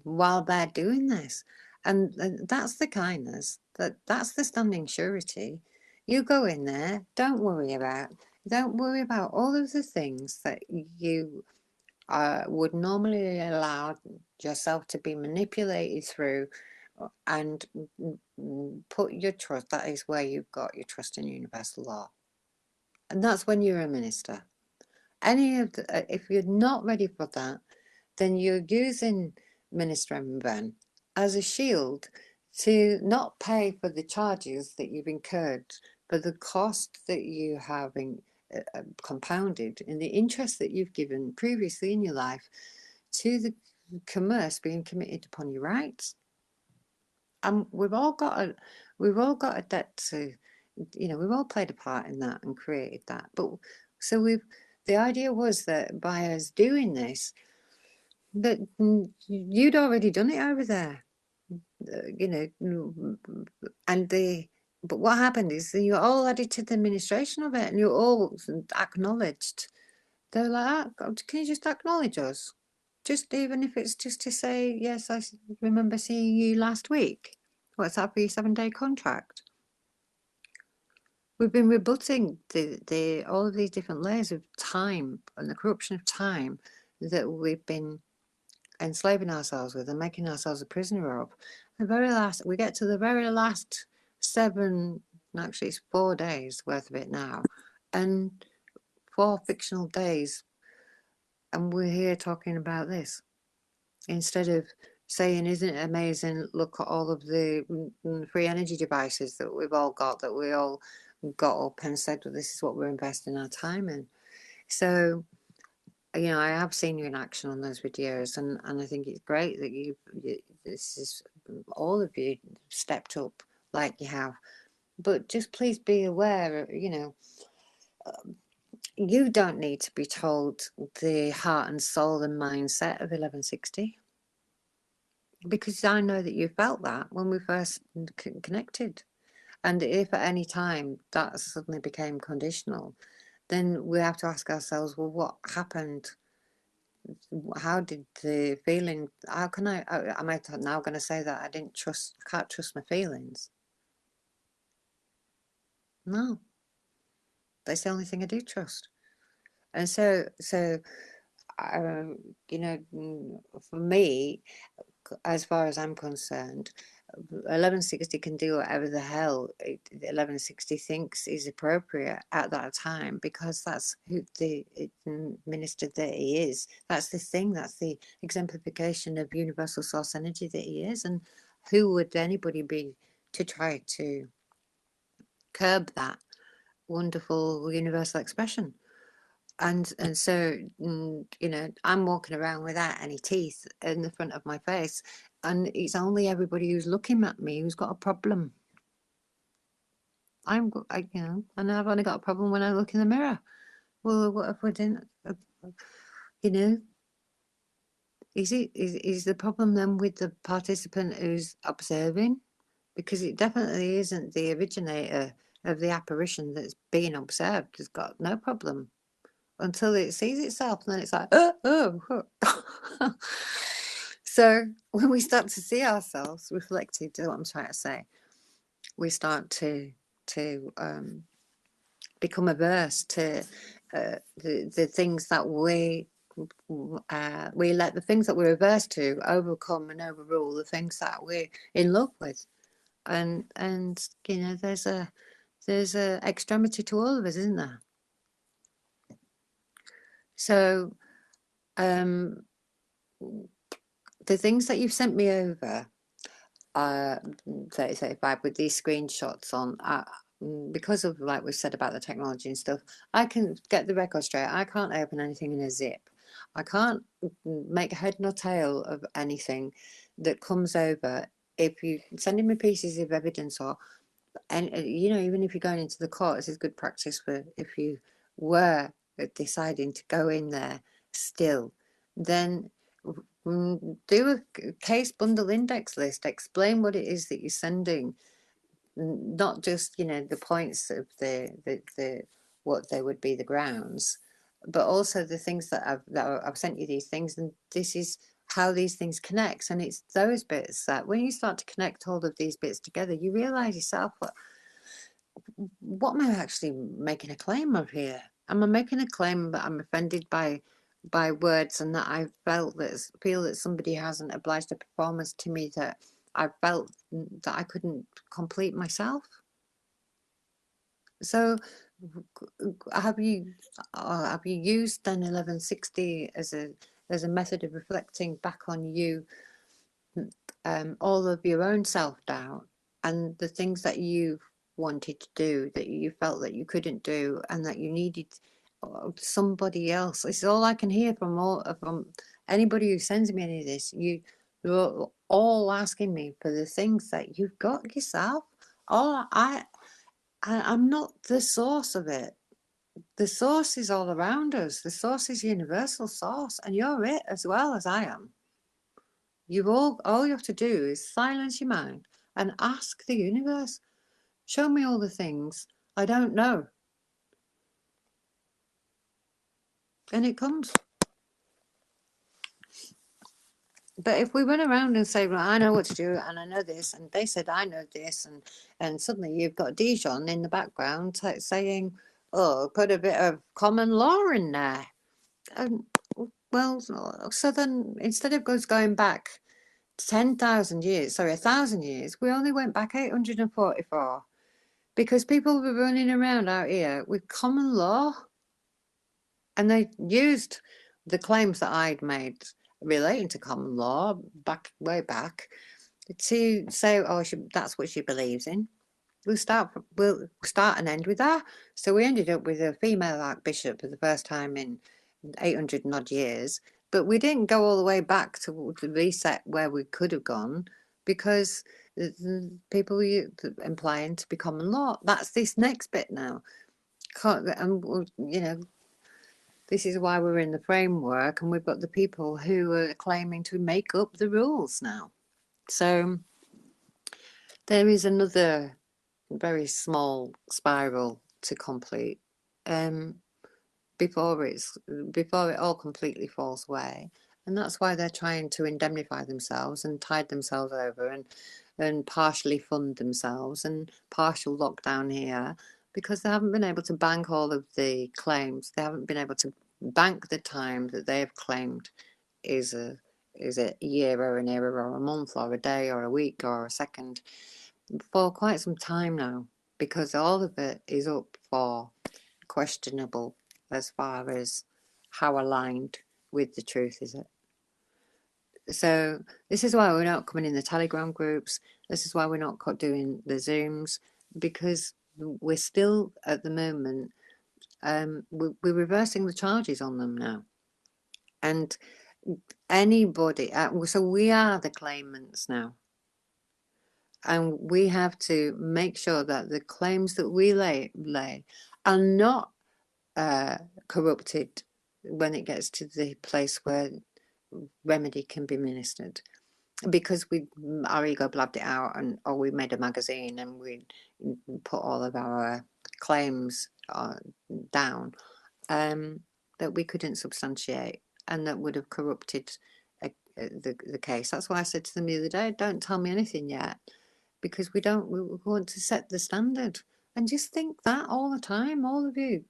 S3: while they're doing this. And that's the kindness, that's the standing surety. You go in there, don't worry about all of the things that you would normally allow yourself to be manipulated through, and put your trust. That is where you've got your trust in universal law, and that's when you're a minister. If you're not ready for that, then you're using Minister Ben as a shield to not pay for the charges that you've incurred, for the cost that you have compounded in the interest that you've given previously in your life to the commerce being committed upon your rights. And we've all got a debt to, we've all played a part in that and created that. But so the idea was that by us doing this, that you'd already done it over there, but what happened is that you all added to the administration of it, and you all acknowledged. They're like, can you just acknowledge us? Just even if it's just to say, yes, I remember seeing you last week. What's that for your 7-day contract? We've been rebutting all of these different layers of time and the corruption of time that we've been enslaving ourselves with and making ourselves a prisoner of. We get to the very last 7, actually it's 4 days worth of it now, and 4 fictional days, and we're here talking about this instead of saying, isn't it amazing, look at all of the free energy devices that we've all got, that we all got up and said, well, this is what we're investing our time in. So I have seen you in action on those videos, and I think it's great that this is all of you stepped up like you have. But just please be aware, you don't need to be told the heart and soul and mindset of 1160, because I know that you felt that when we first connected. And if at any time that suddenly became conditional, then we have to ask ourselves, well, what happened? How did the feeling, how can am I now going to say that I can't trust my feelings? No, that's the only thing I do trust. And so for me, as far as I'm concerned, 1160 can do whatever the hell 1160 thinks is appropriate at that time, because that's who the minister that he is. That's the thing, that's the exemplification of universal source energy that he is. And who would anybody be to try to curb that wonderful universal expression. And so, you know, I'm walking around without any teeth in the front of my face, and it's only everybody who's looking at me who's got a problem. You know, and I've only got a problem when I look in the mirror. Well, what if we didn't? You know, is the problem then with the participant who's observing? Because it definitely isn't the originator of the apparition that's being observed has got no problem until it sees itself, and then it's like, oh. So when we start to see ourselves reflected, is what I'm trying to say, we start to become averse to the things that we let the things that we're averse to overcome and overrule the things that we're in love with, and you know, there's a extremity to all of us, isn't there? So the things that you've sent me over, 3035, with these screenshots on, because of, like we said about the technology and stuff, I can get the record straight. I can't open anything in a zip. I can't make head nor tail of anything that comes over. If you sending me pieces of evidence, or, and you know, even if you're going into the court, this is good practice for if you were deciding to go in there still, then do a case bundle index list. Explain what it is that you're sending, not just, you know, the points of the what they would be the grounds, but also the things that I've sent you these things, and this is how these things connect. And it's those bits that when you start to connect all of these bits together, you realize yourself, what am I actually making a claim of here? Am I making a claim that I'm offended by words, and that I feel that somebody hasn't obliged a performance to me that I felt that I couldn't complete myself? So have you used then 1160 as a method of reflecting back on you, all of your own self-doubt and the things that you wanted to do that you felt that you couldn't do, and that you needed somebody else? This is all I can hear from anybody who sends me any of this. You're all asking me for the things that you've got yourself. I'm not the source of it. The source is all around us. The source is universal source, and you're it as well as I am. All you have to do is silence your mind and ask the universe, show me all the things I don't know. And it comes. But if we run around and say, well, I know what to do, and I know this, and they said I know this, and suddenly you've got Dijon in the background saying, oh, put a bit of common law in there. Well, so then instead of going back 1,000 years, we only went back 844, because people were running around out here with common law, and they used the claims that I'd made relating to common law way back to say, oh, that's what she believes in. We'll start and end with that. So we ended up with a female archbishop for the first time in 800 and odd years, but we didn't go all the way back to the reset where we could have gone, because people were implying to be common law. That's this next bit now. And you know, this is why we're in the framework, and we've got the people who are claiming to make up the rules now. So there is another very small spiral to complete before it all completely falls away. And that's why they're trying to indemnify themselves and tide themselves over and partially fund themselves and partial lockdown here, because they haven't been able to bank all of the claims. They haven't been able to bank the time that they have claimed is a year or an era or a month or a day or a week or a second for quite some time now, because all of it is up for questionable as far as how aligned with the truth is it. So this is why we're not coming in the Telegram groups. This is why we're not doing the Zooms, because we're still at the moment, we're reversing the charges on them now. And anybody, so we are the claimants now. And we have to make sure that the claims that we lay are not corrupted when it gets to the place where remedy can be ministered. Because our ego blabbed it out, or we made a magazine and we put all of our claims down that we couldn't substantiate, and that would have corrupted the case. That's why I said to them the other day, don't tell me anything yet, because we want to set the standard. And just think that all the time, all of you.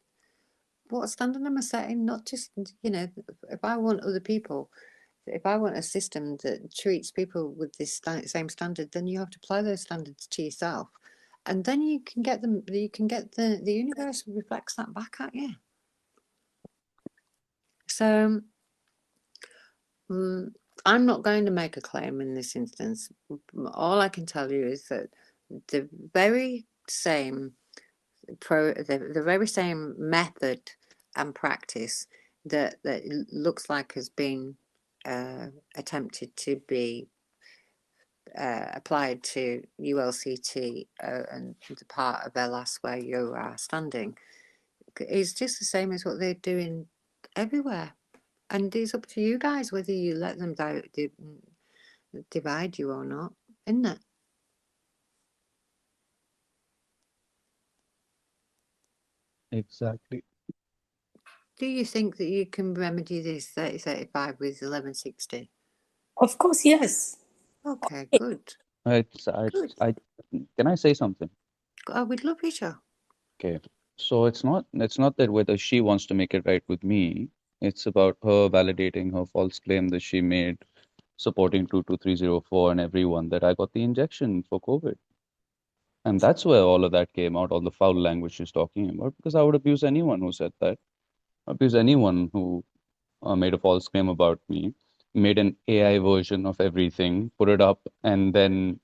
S3: What standard am I setting? Not just, if I want other people, if I want a system that treats people with this same standard, then you have to apply those standards to yourself. And then you can get them, the universe reflects that back at you. So I'm not going to make a claim in this instance. All I can tell you is that the very same the very same method and practice that looks like has been attempted to be applied to ULCT and the part of LS where you are standing is just the same as what they're doing everywhere. And it's up to you guys whether you let them divide you or not, isn't it?
S4: Exactly.
S3: Do you think that you can remedy this 3035 with 1160?
S1: Of course, yes.
S3: Okay, good.
S4: Good. Can I say something?
S3: We'd love you to.
S4: Okay. So it's not that whether she wants to make it right with me. It's about her validating her false claim that she made supporting 22304 and everyone that I got the injection for COVID. And that's where all of that came out, all the foul language she's talking about, because I would abuse anyone who said that, abuse anyone who made a false claim about me, made an AI version of everything, put it up, and then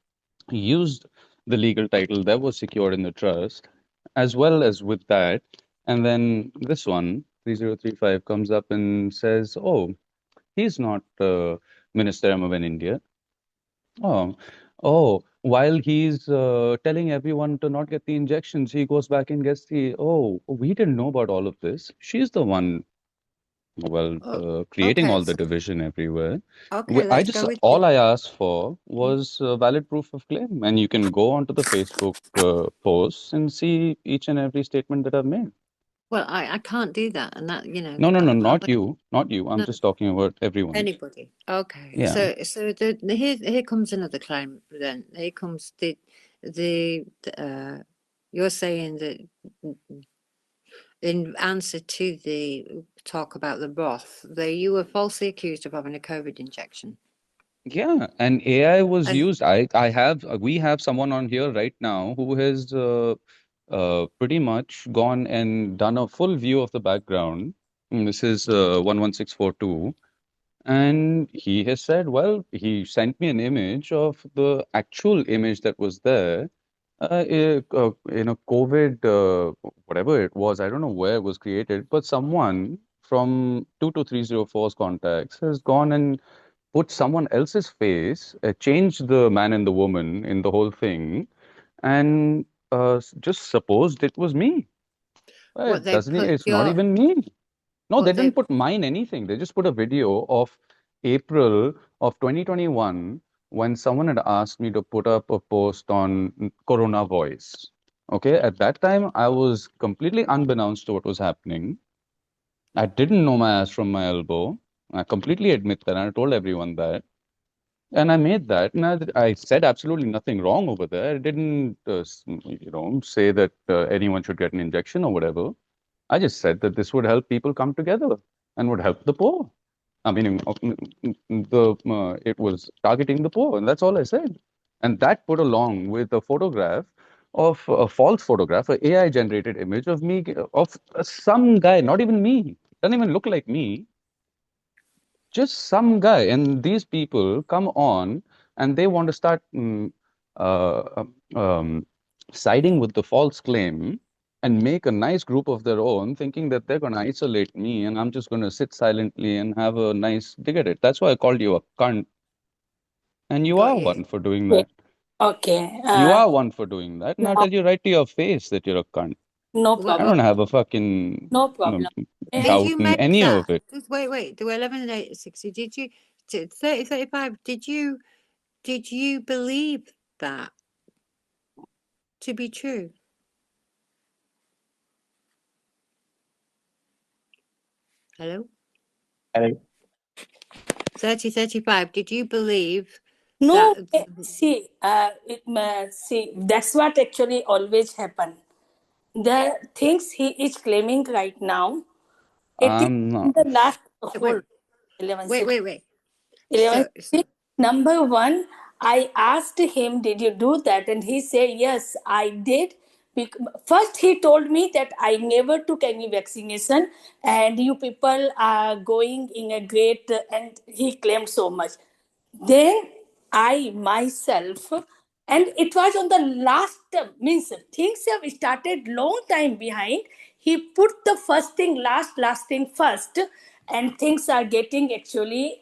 S4: used the legal title that was secured in the trust, as well as with that. And then this one, 3035, comes up and says, oh, he's not Minister MOR in India. While he's telling everyone to not get the injections, he goes back and gets we didn't know about all of this. She's the one, creating
S3: okay,
S4: all the division everywhere.
S3: Okay, let's go with
S4: all I asked for was valid proof of claim, and you can go onto the Facebook posts and see each and every statement that I've made.
S3: Well, I can't do that, and that
S4: No, not you, not you. I'm just talking about everyone.
S3: Anybody. Okay.
S4: Yeah.
S3: So here comes another claim. Then here comes the you're saying that in answer to the talk about the broth, you were falsely accused of having a COVID injection.
S4: Yeah, and AI was used. We have someone on here right now who has pretty much gone and done a full view of the background. This is 11642. And he has said, well, he sent me an image of the actual image that was there in a COVID, whatever it was. I don't know where it was created, but someone from 22304's contacts has gone and put someone else's face, changed the man and the woman in the whole thing, and just supposed it was me. It's not even me. No, they didn't put mine anything. They just put a video of April of 2021 when someone had asked me to put up a post on Corona Voice. Okay, at that time, I was completely unbeknownst to what was happening. I didn't know my ass from my elbow. I completely admit that, and I told everyone that. And I made that, and I said absolutely nothing wrong over there. I didn't, say that anyone should get an injection or whatever. I just said that this would help people come together and would help the poor. I mean, it was targeting the poor, and that's all I said. And that put along with a photograph of a false photograph, an AI-generated image of me, of some guy, not even me, doesn't even look like me, just some guy. And these people come on and they want to start siding with the false claim and make a nice group of their own, thinking that they're going to isolate me and I'm just going to sit silently and have a nice dig at it. That's why I called you a cunt. And you
S3: Got
S4: are
S3: you.
S4: one for doing
S1: Yeah.
S4: that.
S1: Okay.
S4: You are one for doing that. And I'll
S1: No,
S4: tell you right to your face that you're a cunt.
S1: no
S3: What,
S4: I
S1: problem.
S4: don't have a fucking
S1: No problem.
S3: did
S4: doubt
S3: you
S4: in
S3: make
S4: any
S3: that?
S4: of it.
S3: Just wait. There were 11 and 8, 60. Did you, 30, 35, did you believe that to be true? Hello?
S2: Hello.
S3: 30, 35, did you believe
S1: No,
S3: that?
S1: see, see, that's what actually always happen. The things he is claiming right now, it is
S4: I'm
S1: in
S4: not.
S1: the last whole
S3: Wait,
S1: 11
S3: wait.
S1: 11
S3: So
S1: Number one, I asked him, did you do that? And he said, yes, I did. First, he told me that I never took any vaccination and you people are going in a great, and he claimed so much. Then I myself, and it was on the last, means things have started long time behind. He put the first thing last thing first, and things are getting actually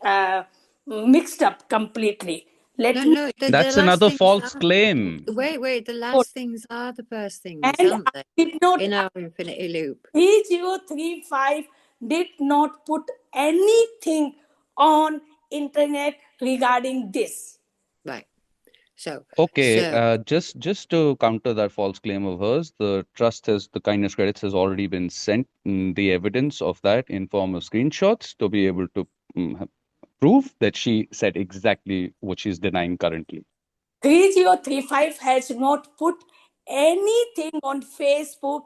S1: mixed up completely. Let me
S3: no, the
S4: That's
S3: last
S4: another
S3: things
S4: false
S3: are,
S4: claim.
S3: wait, the last things are the first things,
S1: and
S3: aren't
S1: I
S3: they?
S1: did not,
S3: In our infinity loop.
S1: 3035 did not put anything on internet regarding this.
S3: Right. So
S4: Okay, just to counter that false claim of hers, the kindness credits has already been sent, the evidence of that in form of screenshots to be able to prove that she said exactly what she's denying currently.
S1: 3035 has not put anything on Facebook.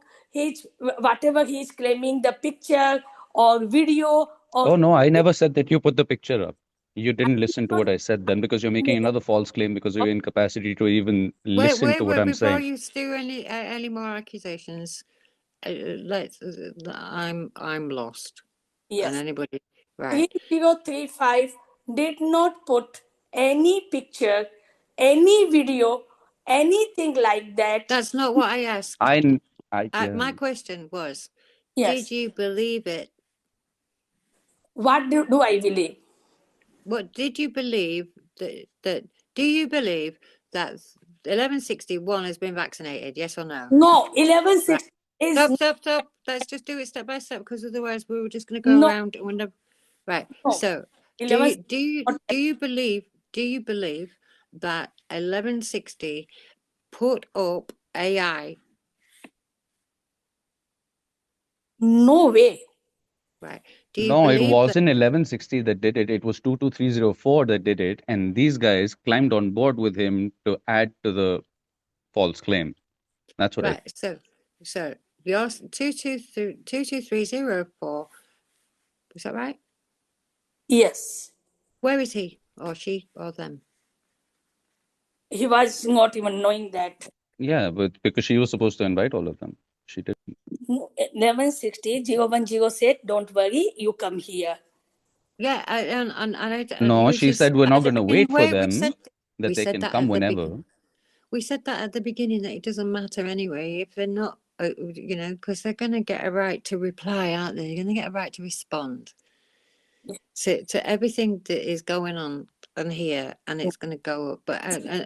S1: Whatever he's claiming, the picture or video or
S4: Oh no, I never said that you put the picture up. You
S1: I
S4: didn't
S1: did
S4: listen to
S1: not
S4: what I said then because you're making another false claim because of your incapacity to even listen to what I'm
S3: before
S4: saying.
S3: you do any more accusations, let's. I'm lost. And
S1: yes.
S3: anybody, right?
S1: 3035 did not put any picture, any video, anything like that.
S3: That's not what I asked.
S4: Yeah.
S3: My question was, did
S1: Yes.
S3: you believe it?
S1: What do I believe?
S3: What did you believe that? Do you believe that 1161 has been vaccinated? Yes or no?
S1: No,
S3: Right.
S1: 1160 is
S3: Stop. Let's just do it step by step because otherwise we were just going to go
S1: no,
S3: around and wonder. Right.
S1: no.
S3: So,
S1: 11
S3: do you believe that 1160 put up AI?
S1: no way.
S3: Right. Do you
S4: No, it
S3: believe that?
S4: wasn't 1160 that did it. It was 22304 that did it. And these guys climbed on board with him to add to the false claim. That's what
S3: Right. So your 22304. Is that right?
S1: Yes.
S3: Where is he or she or them?
S1: He was not even knowing that.
S4: Yeah, but because she was supposed to invite all of them. She did.
S1: 1160 01 said, don't worry, you come here.
S3: Yeah,
S4: No,
S3: which
S4: she
S3: is
S4: said we're not
S3: at the
S4: going to
S3: beginning.
S4: wait for
S3: Wait,
S4: them, that
S3: we
S4: they
S3: said
S4: can
S3: that
S4: come
S3: at the
S4: whenever.
S3: beginning. We said that at the beginning that it doesn't matter anyway if they're not, because they're going to get a right to reply, aren't they? They're going to get a right to respond to everything that is going on here, and it's going to go up. But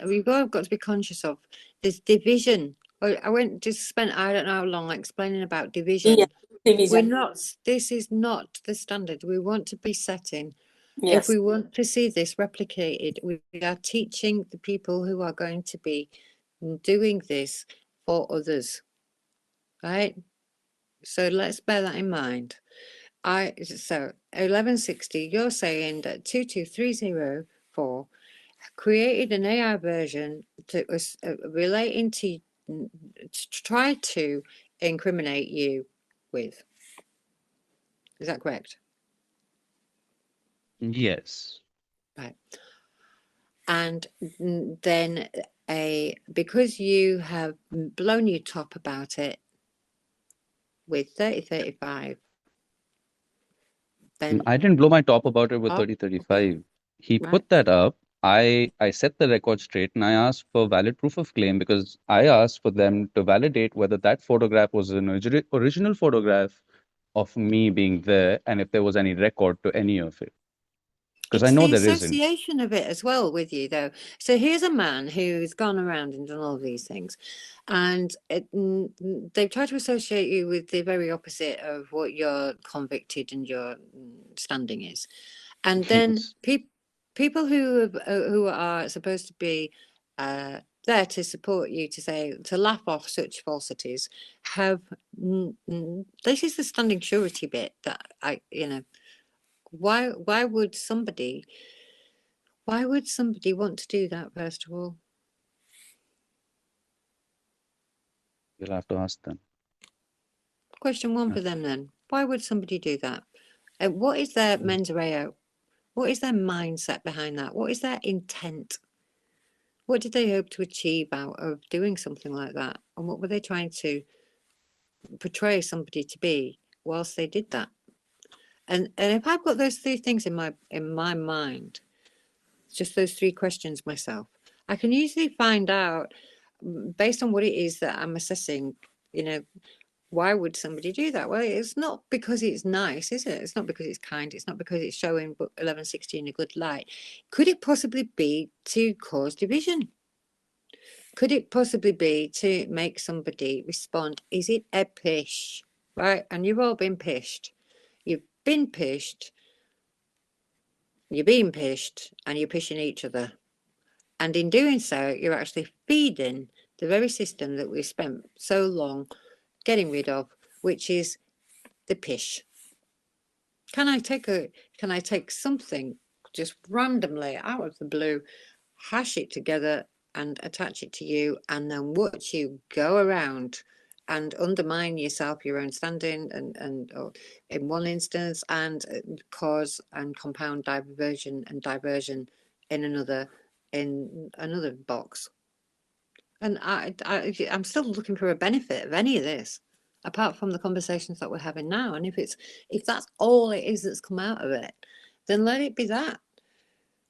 S3: we've got to be conscious of this division. I went just spent I don't know how long explaining about division.
S1: Yeah, division.
S3: We're not. This is not the standard we want to be setting.
S1: Yes.
S3: If we want to see this replicated, we are teaching the people who are going to be doing this for others, right? So let's bear that in mind. So 1160, you're saying that 22304 created an AI version that was relating to try to incriminate you with. Is that correct?
S4: Yes.
S3: Right. And then because you have blown your top about it with 3035, then
S4: I didn't blow my top about it with
S3: Oh,
S4: 3035. He
S3: right.
S4: put that up I set the record straight and I asked for valid proof of claim because I asked for them to validate whether that photograph was an original photograph of me being there and if there was any record to any of it. Because I know there isn't.
S3: It's the association of it as well with you, though. So here's a man who's gone around and done all these things, and they've tried to associate you with the very opposite of what your convicted and your standing is. And then people who are supposed to be there to support you, to laugh off such falsities, have this is the standing surety bit that why would somebody want to do that, first of all?
S4: You'll have to ask them.
S3: Question one for them then. Why would somebody do that? And what is their mens rea? What is their mindset behind that? What is their intent? What did they hope to achieve out of doing something like that? And what were they trying to portray somebody to be whilst they did that? And if I've got those three things in my mind, just those three questions myself, I can usually find out, based on what it is that I'm assessing, why would somebody do that? Well, it's not because it's nice, is it? It's not because it's kind. It's not because it's showing book 1160 in a good light. Could it possibly be to cause division? Could it possibly be to make somebody respond? Is it a pish? Right? And you've all been pished. You've been pished. You're being pished, and you're pishing each other. And in doing so, you're actually feeding the very system that we've spent so long getting rid of, which is the pish. Can I take something just randomly out of the blue, hash it together and attach it to you, and then watch you go around and undermine yourself, your own standing, and in one instance, and cause and compound diversion in another box? And I'm still looking for a benefit of any of this, apart from the conversations that we're having now. And if that's all it is that's come out of it, then let it be that.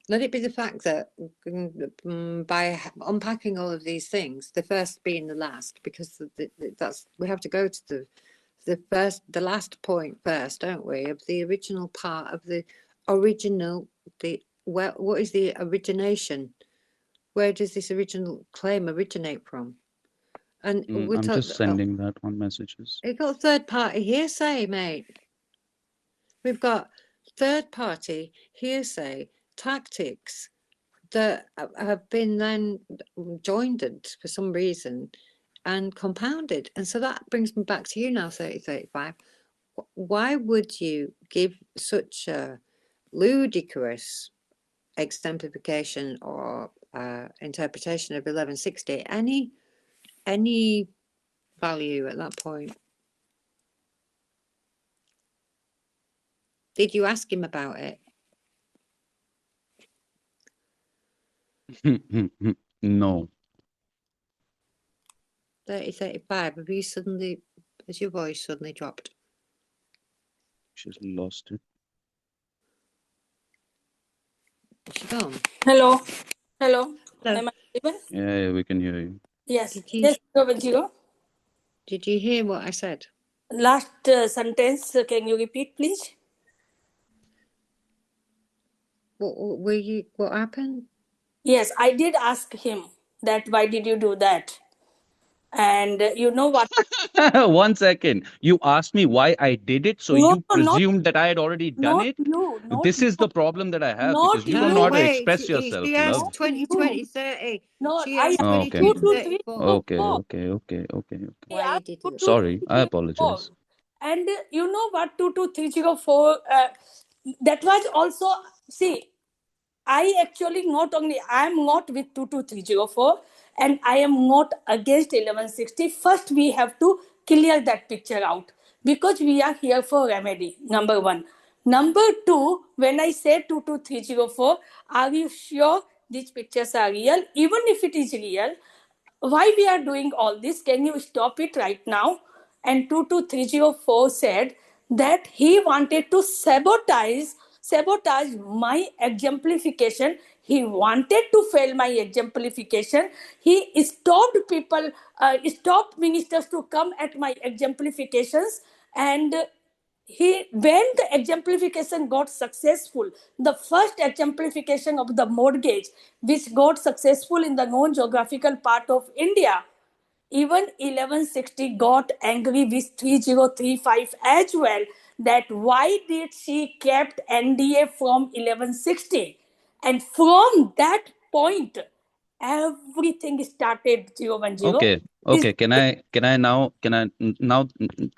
S3: Let it be the fact that by unpacking all of these things, the first being the last, because we have to go to the last point first, don't we? Of the original part of the original, what is the origination? Where does this original claim originate from? And
S4: I'm just sending that on messages.
S3: We've got third-party hearsay, mate. We've got third-party hearsay tactics that have been then joined for some reason and compounded. And so that brings me back to you now, 3035. Why would you give such a ludicrous exemplification or interpretation of 1160 any value at that point? Did you ask him about it?
S4: No.
S3: 3035, has your voice suddenly dropped?
S4: She's lost it.
S3: She's gone.
S1: Hello. Am I audible?
S4: Yeah, we can hear you.
S1: Yes. Yes, Zero.
S3: Did you hear what I said?
S1: Last sentence, can you repeat, please?
S3: What happened?
S1: Yes, I did ask him that why did you do that? And you know what?
S4: 1 second. You asked me why I did it, so you presumed that I had already done it? This is the problem that I have, because you don't know how to express yourself.
S3: She asked 20, 20, 30.
S1: No,
S3: she asked 22, 34.
S4: Okay.
S3: Why did you?
S4: Sorry, I apologize.
S1: And you know what 22304, that was also, see, I actually I am not with 22304 and I am not against 1160. First, we have to clear that picture out because we are here for remedy, number one. Number two, when I say 22304, are you sure these pictures are real? Even if it is real, why we are doing all this? Can you stop it right now? And 22304 said that he wanted to sabotage my exemplification. He wanted to fail my exemplification. He stopped people, stopped ministers to come at my exemplifications. And when the exemplification got successful, the first exemplification of the mortgage, which got successful in the non-geographical part of India, even 1160 got angry with 3035 as well, that why did she kept NDA from 1160? And from that point, everything started 010.
S4: Okay, okay. Can I now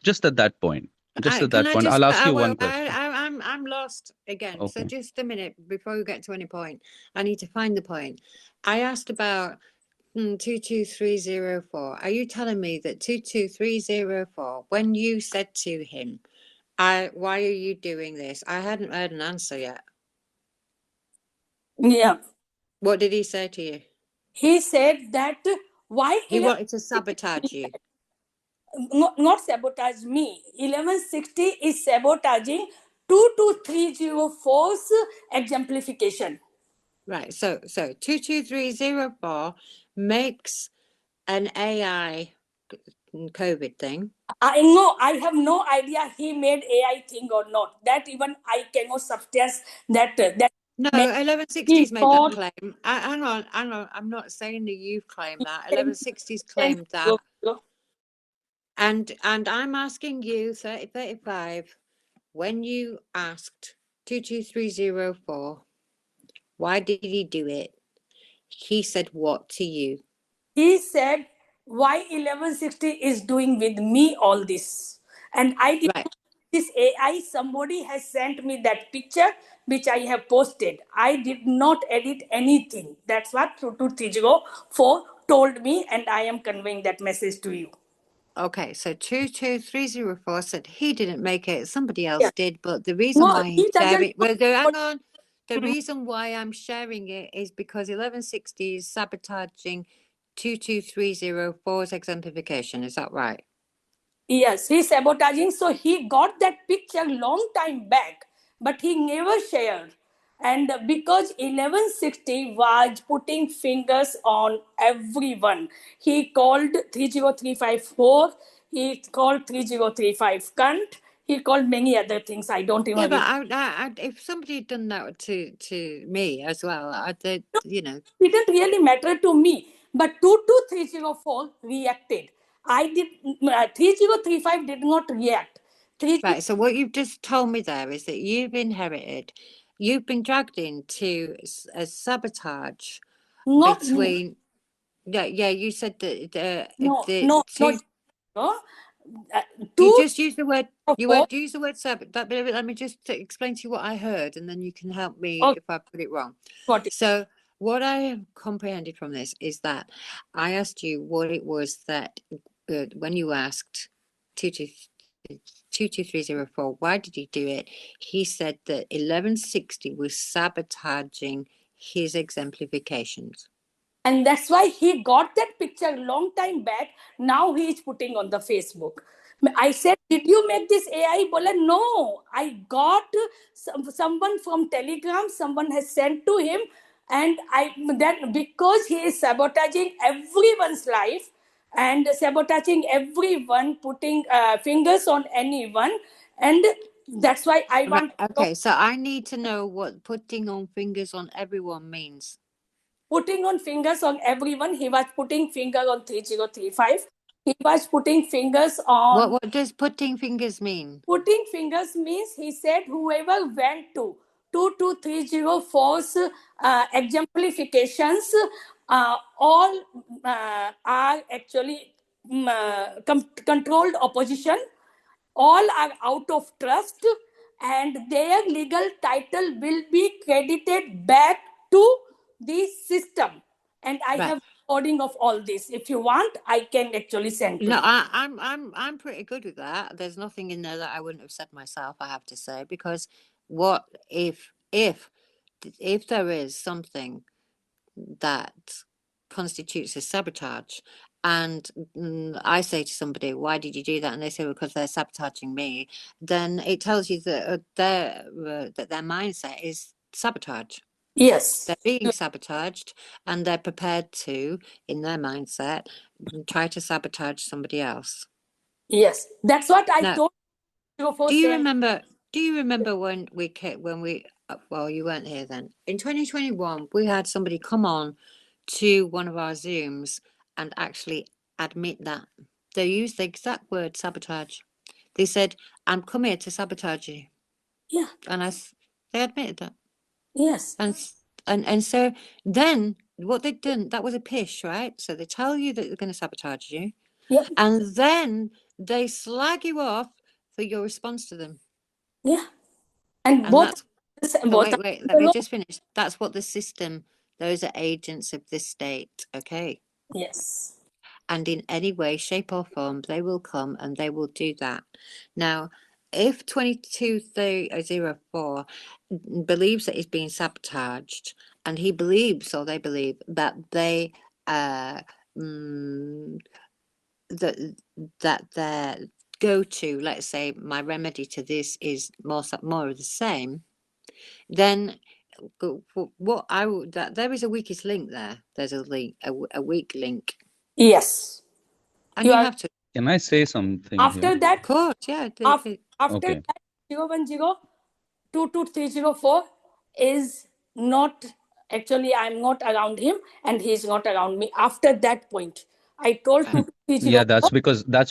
S4: just at that point, I'll ask you one question.
S3: I'm lost again. So
S4: Okay.
S3: just a minute before we get to any point, I need to find the point. I asked about 22304. Are you telling me that 22304, when you said to him, why are you doing this? I hadn't heard an answer yet.
S1: Yeah.
S3: What did he say to you?
S1: He said that why
S3: He wanted to sabotage you.
S1: Not sabotage me. 1160 is sabotaging 22304's exemplification.
S3: Right. So 22304 makes an AI COVID thing.
S1: I know, I have no idea he made AI thing or not. That even I cannot substance that.
S3: No, 1160's made
S1: thought,
S3: that claim. Hang on. I'm not saying that you've claimed that. 1160's claimed that. And I'm asking you, 3035, when you asked 22304, why did he do it? He said what to you?
S1: He said, why 1160 is doing with me all this? And I did
S3: Right.
S1: this AI, somebody has sent me that picture which I have posted. I did not edit anything. That's what 22304 told me, and I am conveying that message to you.
S3: Okay, so 22304 said he didn't make it, somebody else did, but the reason
S1: No,
S3: why
S1: he
S3: he's
S1: doesn't.
S3: sharing, well, hang on. The reason why I'm sharing it is because 1160 is sabotaging 22304's exemplification. Is that right?
S1: Yes, he's sabotaging. So he got that picture long time back, but he never shared. And because 1160 was putting fingers on everyone, he called 30354, he called 3035 cunt, he called many other things. I don't even.
S3: Yeah, but if somebody had done that to me as well, you know.
S1: It didn't really matter to me. But 22304 reacted. I did 3035 did not react.
S3: Right, so what you've just told me there is that you've been dragged into a sabotage
S1: Not
S3: between. Yeah, you said that
S1: no,
S3: the
S1: no,
S3: two.
S1: no.
S3: You
S1: Two
S3: just used the word. You
S1: four.
S3: use the word sabotage. Let me just explain to you what I heard, and then you can help me
S1: Okay,
S3: if I put it wrong.
S1: got it.
S3: So what I have comprehended from this is that I asked you what it was that when you asked 22304, why did he do it? He said that 1160 was sabotaging his exemplifications.
S1: And that's why he got that picture long time back. Now he is putting on the Facebook. I said, did you make this AI? Bola, no, I got someone from Telegram, someone has sent to him. And then because he is sabotaging everyone's life and sabotaging everyone, putting fingers on anyone. And that's why I want to
S3: Okay, so I need to know what putting on fingers on everyone means.
S1: putting on fingers on everyone. He was putting finger on 3035. He was putting fingers on.
S3: What does putting fingers mean?
S1: Putting fingers means he said whoever went to 22304's exemplifications, all are actually controlled opposition. All are out of trust, and their legal title will be credited back to the system. And I have recording of all this. If you want, I can actually send to you.
S3: I'm pretty good with that. There's nothing in there that I wouldn't have said myself, I have to say, because what if there is something that constitutes a sabotage, and I say to somebody, why did you do that? And they say, well, because they're sabotaging me. Then it tells you that their mindset is sabotage.
S1: Yes.
S3: They're being sabotaged, and they're prepared to, in their mindset, try to sabotage somebody else.
S1: Yes. That's what I
S3: Now,
S1: told you for
S3: do you
S1: saying.
S3: remember? Do you remember when we well, you weren't here then. In 2021, we had somebody come on to one of our Zooms and actually admit that they used the exact word sabotage. They said, "I'm come here to sabotage you,"
S1: Yeah.
S3: and they admitted that.
S1: Yes.
S3: And so then what they'd done, that was a pish, right? So they tell you that they're going to sabotage you,
S1: Yep.
S3: and then they slag you off for your response to them.
S1: Yeah. And
S3: And
S1: both.
S3: wait, let me just finish. That's what the system, those are agents of this state, okay?
S1: Yes.
S3: And in any way, shape, or form, they will come and they will do that. Now, if 2204 believes that he's being sabotaged, and he believes, or they believe, that they that their go-to, let's say, my remedy to this is more of the same, then what I would, that there is a weakest link there. There's a link, a weak link.
S1: Yes.
S3: And you have to.
S4: Can I say something
S1: After
S4: here?
S1: that,
S3: Of course, yeah.
S1: after
S4: Okay.
S1: that, 010-22304 is not, actually, I'm not around him and he's not around me. After that point, I told 22304.
S4: Yeah, that's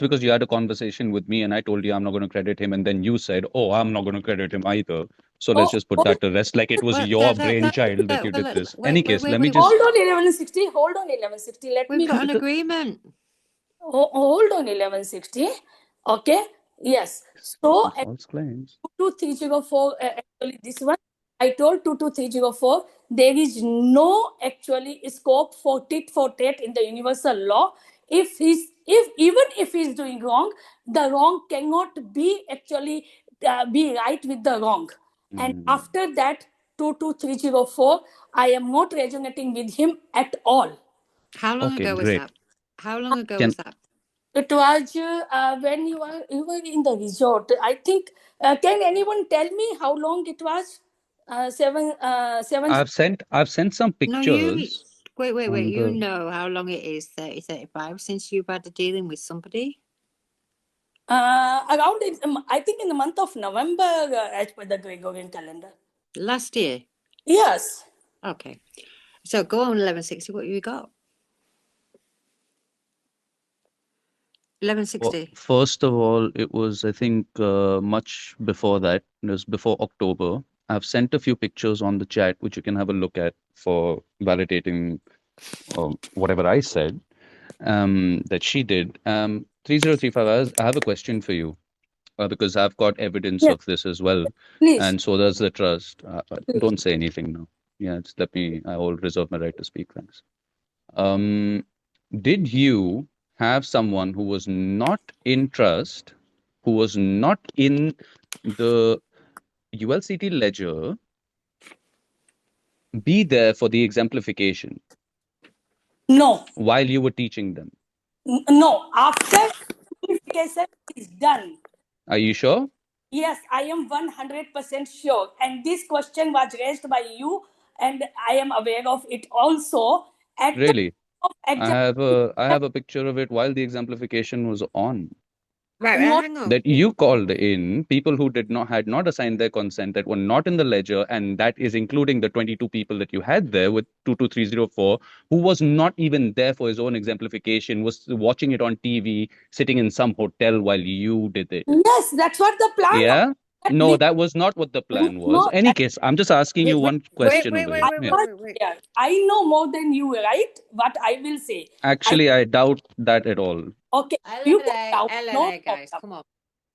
S4: because you had a conversation with me and I told you I'm not going to credit him, and then you said, "Oh, I'm not going to credit him either." So let's just put that to rest, like it was your brainchild that you did this. Any case, let me just
S1: Hold on 1160. Hold on 1160. Let me.
S3: We've got an agreement.
S1: Hold on 1160. Okay. Yes. So
S4: false claims.
S1: 22304, actually this one, I told 22304, there is no actually scope for tit for tat in the universal law. If even if he's doing wrong, the wrong cannot be actually be right with the wrong. And after that 22304, I am not resonating with him at all.
S3: How long
S4: Okay,
S3: ago was
S4: great.
S3: that? How long ago was that?
S1: It was when you were in the resort. I think. Can anyone tell me how long it was? 7.
S4: I've sent some
S3: No, you
S4: pictures.
S3: wait.
S4: on
S3: You
S4: the-
S3: know how long it is, 30, 35, since you've had a dealing with somebody?
S1: Around, I think in the month of November, as per the Gregorian calendar.
S3: Last year?
S1: Yes.
S3: Okay. So go on 1160, what you got? 1160.
S4: Well, first of all, it was, I think, much before that. It was before October. I've sent a few pictures on the chat, which you can have a look at for validating whatever I said that she did. 3035, I have a question for you because I've got evidence
S1: Yes.
S4: of this as well.
S1: Please.
S4: And so does the trust. Don't say anything now. Yeah, just let me, I will reserve my right to speak. Thanks. Did you have someone who was not in trust, who was not in the ULCT ledger, be there for the exemplification?
S1: No.
S4: While you were teaching them?
S1: No. After exemplification is done.
S4: Are you sure?
S1: Yes, I am 100% sure. And this question was raised by you, and I am aware of it also. At
S4: Really?
S1: the
S4: I have a picture of it while the exemplification was on.
S3: Right,
S1: not,
S3: hang on.
S4: That you called in people who had not assigned their consent, that were not in the ledger, and that is including the 22 people that you had there with 22304, who was not even there for his own exemplification, was watching it on TV, sitting in some hotel while you did it.
S1: Yes, that's what the plan was.
S4: Yeah? No, that was not what the plan was.
S1: No,
S4: Any case, I'm just asking you one question over here. Yeah.
S1: I know more than you, right? But I will say.
S4: Actually, I doubt that at all.
S1: Okay, you can doubt. No
S3: LLA, guys,
S1: problem.
S3: come on.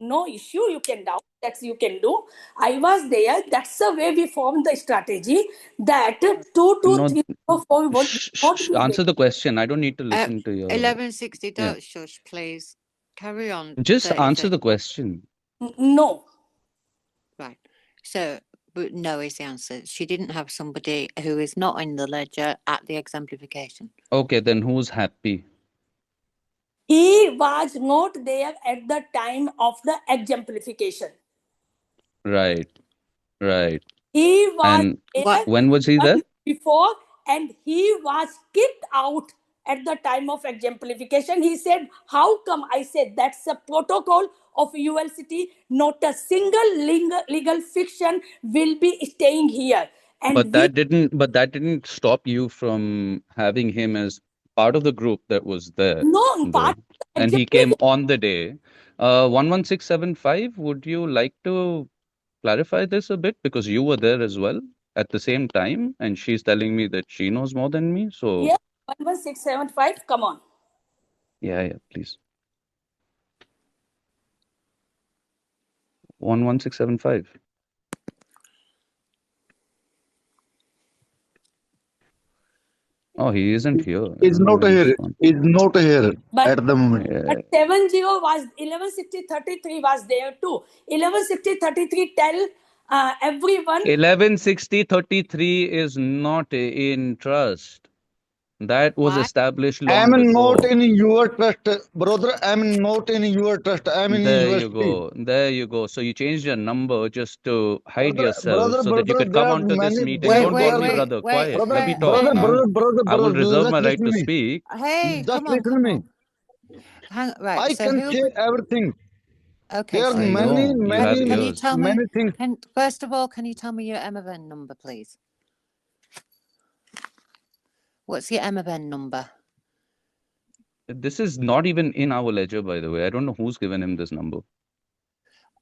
S1: No issue, you can doubt. That's you can do. I was there. That's the way we formed the strategy that 22304 will not be
S4: Answer the question. I don't need to listen to your...
S3: 1160,
S4: Yeah.
S3: don't shush, please. Carry on.
S4: Just answer the question.
S1: No.
S3: Right. So, but no is the answer. She didn't have somebody who is not in the ledger at the exemplification.
S4: Okay, then who's happy?
S1: He was not there at the time of the exemplification.
S4: Right.
S1: He was
S4: And
S1: there
S4: when was he there?
S1: before, and he was kicked out at the time of exemplification. He said, how come? I said, that's a protocol of ULCT. Not a single legal fiction will be staying here. And
S4: But that didn't stop you from having him as part of the group that was there,
S1: no
S4: though.
S1: part
S4: And he came on the day. 11675, would you like to clarify this a bit? Because you were there as well at the same time, and she's telling me that she knows more than me. So
S1: yeah, 11675, come on.
S4: yeah, please. 11675. Oh, he isn't here. I
S6: Is
S4: don't know
S6: not
S4: where he's
S6: here.
S4: gone.
S6: Is not here
S1: But
S6: at the moment.
S1: But 70 was 116033 was there too. 116033 tell everyone.
S4: 116033 is not in trust. That was
S3: Why?
S4: established
S6: I
S4: long
S6: am not
S4: before.
S6: in your trust, brother. I am not in your trust. I am in
S4: There you
S6: university.
S4: go. There you go. So you changed your number just to hide yourself
S6: Brother,
S4: so that you could
S6: there
S4: come
S6: are
S4: onto this
S6: many.
S4: meeting.
S3: Wait,
S4: Don't call
S3: wait,
S4: me
S3: wait,
S4: brother.
S3: wait,
S4: Quiet. Let me
S3: wait.
S4: talk
S3: Hang
S4: now.
S3: on.
S4: I will reserve my
S6: Just
S4: right
S6: listen
S4: to
S6: me.
S4: speak.
S3: Hey,
S6: Just
S3: come on,
S6: listen
S3: come
S6: me.
S3: on. Right.
S6: I
S3: So
S6: can
S3: who?
S6: say everything.
S3: Okay.
S6: There are
S3: So
S4: I
S3: who?
S6: many,
S4: know you have
S6: many,
S3: Can you
S4: ears.
S3: tell me?
S6: many things.
S3: First of all, can you tell me your MON number, please? What's your MON number?
S4: This is not even in our ledger, by the way. I don't know who's given him this number.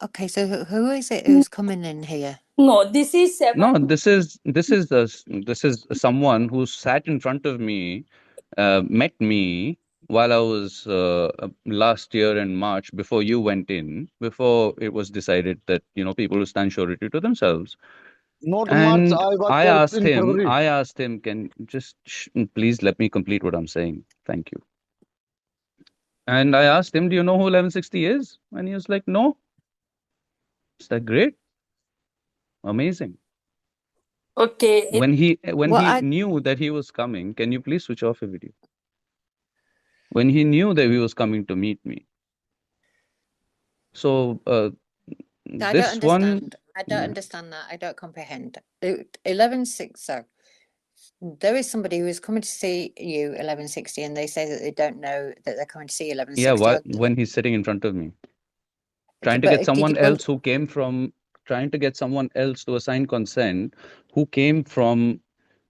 S3: Okay, so who is it who's coming in here?
S1: No, this is 7.
S4: No, this is someone who sat in front of me, met me while I was last year in March, before you went in, before it was decided that people will stand surety to themselves.
S6: Not much.
S4: And
S6: I was
S4: I
S6: called
S4: asked
S6: in
S4: him,
S6: February.
S4: can just please let me complete what I'm saying. Thank you. And I asked him, do you know who 1160 is? And he was like, no. Is that great? Amazing.
S1: Okay.
S4: When he
S3: Well,
S4: knew that he was coming, can you please switch off your video? When he knew that he was coming to meet me. So
S3: I
S4: this
S3: don't
S4: one,
S3: understand. I don't understand that. I don't comprehend. 11.6. So there is somebody who is coming to see you 11.60, and they say that they don't know that they're coming to see 11.60.
S4: yeah, when he's sitting in front of me, trying to
S3: But
S4: get
S3: did
S4: someone
S3: you
S4: else who came from, trying to get someone else to assign consent, who came from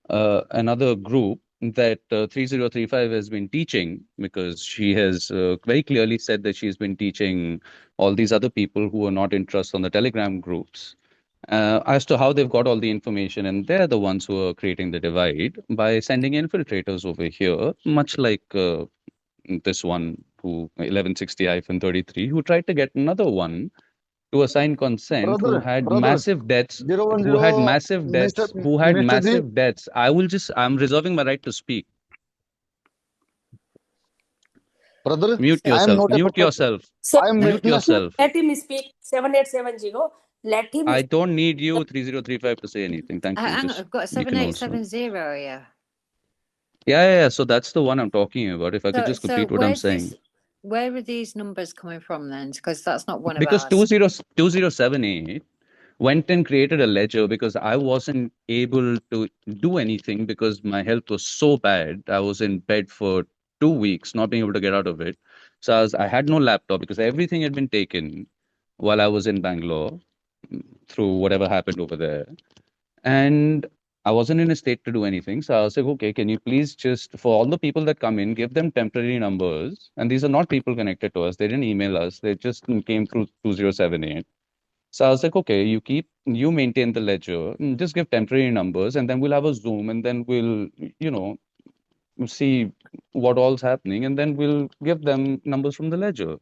S4: another group that 3035 has been teaching, because she has very clearly said that she's been teaching all these other people who are not in trust on the Telegram groups as to how they've got all the information, and they're the ones who are creating the divide by sending infiltrators over here, much like this one who 1160-33, who tried to get another one to assign consent, who had
S6: Brother,
S4: massive debts,
S6: 010,
S4: who had massive debts, who had
S6: Mr. Ji.
S4: massive debts. I'm reserving my right to speak.
S6: Brother,
S4: Mute
S6: I am
S4: yourself.
S6: not a
S4: Mute
S6: professor.
S4: yourself.
S1: So
S6: I am
S4: Mute
S6: witness.
S4: yourself.
S1: let him speak. 7870. Let him
S4: I
S1: speak.
S4: don't need you 3035 to say anything. Thank you.
S3: hang on, I've got
S4: You can also.
S3: 7870 here.
S4: Yeah. So that's the one I'm talking about. If I could just complete what I'm saying.
S3: Where are these numbers coming from then? Because that's not one of
S4: Because
S3: ours.
S4: 2078 went and created a ledger, because I wasn't able to do anything because my health was so bad. I was in bed for 2 weeks, not being able to get out of it. So I had no laptop because everything had been taken while I was in Bangalore through whatever happened over there. And I wasn't in a state to do anything. So I was like, okay, can you please just, for all the people that come in, give them temporary numbers. And these are not people connected to us. They didn't email us. They just came through 2078. So I was like, okay, you maintain the ledger, just give temporary numbers, and then we'll have a Zoom, and then we'll, see what all's happening, and then we'll give them numbers from the ledger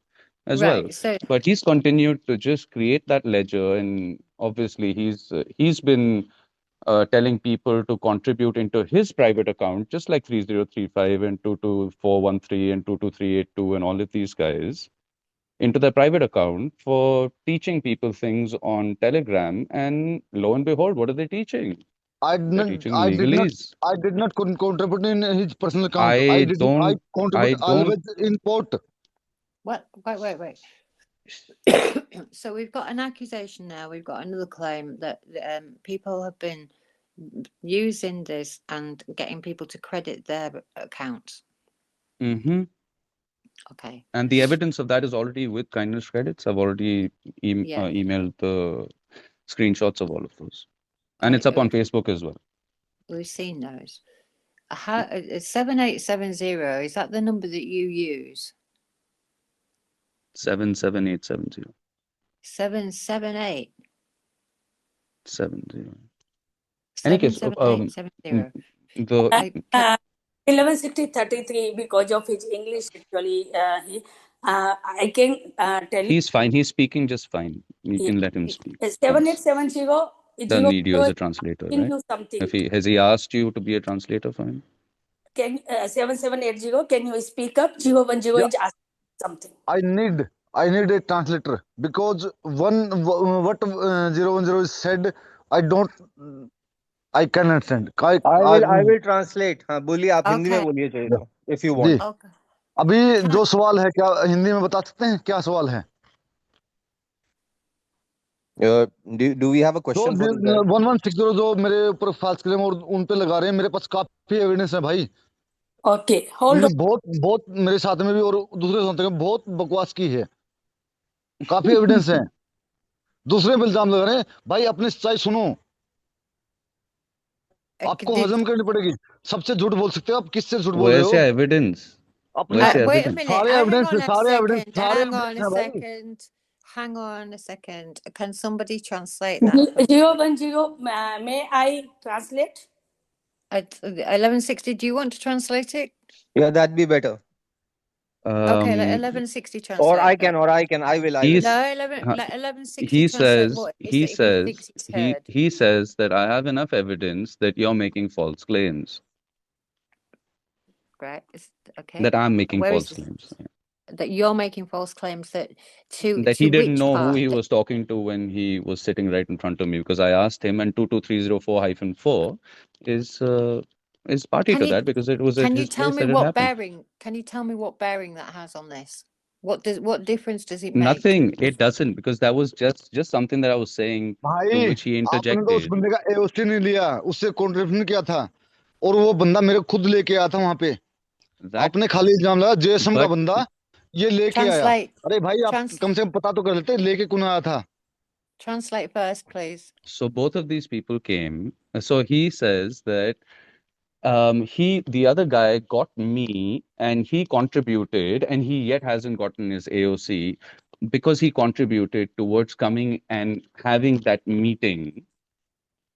S4: as well. But he's continued to just create that ledger, and obviously he's been telling people to contribute into his private account, just like 3035 and 22413 and 22382 and all of these guys, into their private account for teaching people things on Telegram. And lo and behold, what are they teaching? They're teaching legalese.
S6: I did not contribute in his personal account.
S4: I
S6: I contribute always in port.
S3: What? Wait. So we've got an accusation now. We've got another claim that people have been using this and getting people to credit their accounts.
S4: Mm-hmm.
S3: Okay.
S4: And the evidence of that is already with kindness credits. I've already emailed the screenshots of all of those. And it's up on Facebook as well.
S3: We've seen those. 7870, is that the number that you use?
S4: 77870.
S3: 778.
S4: 70. Any case,
S3: 77870.
S4: the
S1: 1160-33, because of his English, actually, I can tell you.
S4: He's fine. He's speaking just fine. You can let him speak.
S1: 7870.
S4: Doesn't need you as a translator, right?
S1: Something.
S4: Has he asked you to be a translator for him?
S1: Can 7780? Can you speak up? 010 is asking something.
S6: I need a translator because what 010 is said, I can understand.
S7: I will translate. हाँ बोलिए आप हिंदी में बोलिए चाहिए तो if you want.
S3: Okay.
S6: अभी जो सवाल है क्या हिंदी में बता सकते हैं क्या सवाल है?
S7: Do we have a question for this guy?
S6: 1160 जो मेरे ऊपर फाल्स क्लेम और उन पे लगा रहे हैं, मेरे पास काफी एविडेंस है भाई.
S1: Okay, hold on.
S6: बहुत मेरे साथ में भी और दूसरे साथ में बहुत बकवास की है. काफी एविडेंस है. दूसरे पे इल्जाम लगा रहे हैं. भाई अपनी सच्चाई सुनो. आपको हजम करनी पड़ेगी. सबसे झूठ बोल सकते हो आप. किससे झूठ बोल रहे हो?
S4: Where's your evidence?
S3: Wait a minute. Hang on a second. Can somebody translate that?
S1: 010, may I translate?
S3: At 1160, do you want to translate it?
S7: Yeah, that'd be better.
S3: Okay, let 1160 translate.
S7: Or I can. I will.
S3: No, 1160
S4: he
S3: translate
S4: says,
S3: what it is
S4: he
S3: that
S4: says,
S3: thinks he's heard.
S4: he says that I have enough evidence that you're making false claims.
S3: Right. Okay.
S4: That I'm making false claims.
S3: That you're making false claims that
S4: he didn't know who he was talking to when he was sitting right in front of me, because I asked him, and 22304-4 is party to that, because it was at his place that it happened.
S3: Can you tell me what bearing that has on this? What difference does it make?
S4: Nothing. It doesn't, because that was just something that I was saying, to which he interjected.
S6: आपने तो उस बंदे का AOC नहीं लिया, उससे contribution किया था, और वो बंदा मेरे खुद लेके आया था वहां पे. आपने खाली इल्जाम लगा जेएसएम का बंदा ये लेके आया. अरे भाई आप कम से कम पता तो कर लेते लेके कौन आया था.
S3: Translate first, please.
S4: So both of these people came. So he says that the other guy got me and he contributed, and he yet hasn't gotten his AOC because he contributed towards coming and having that meeting.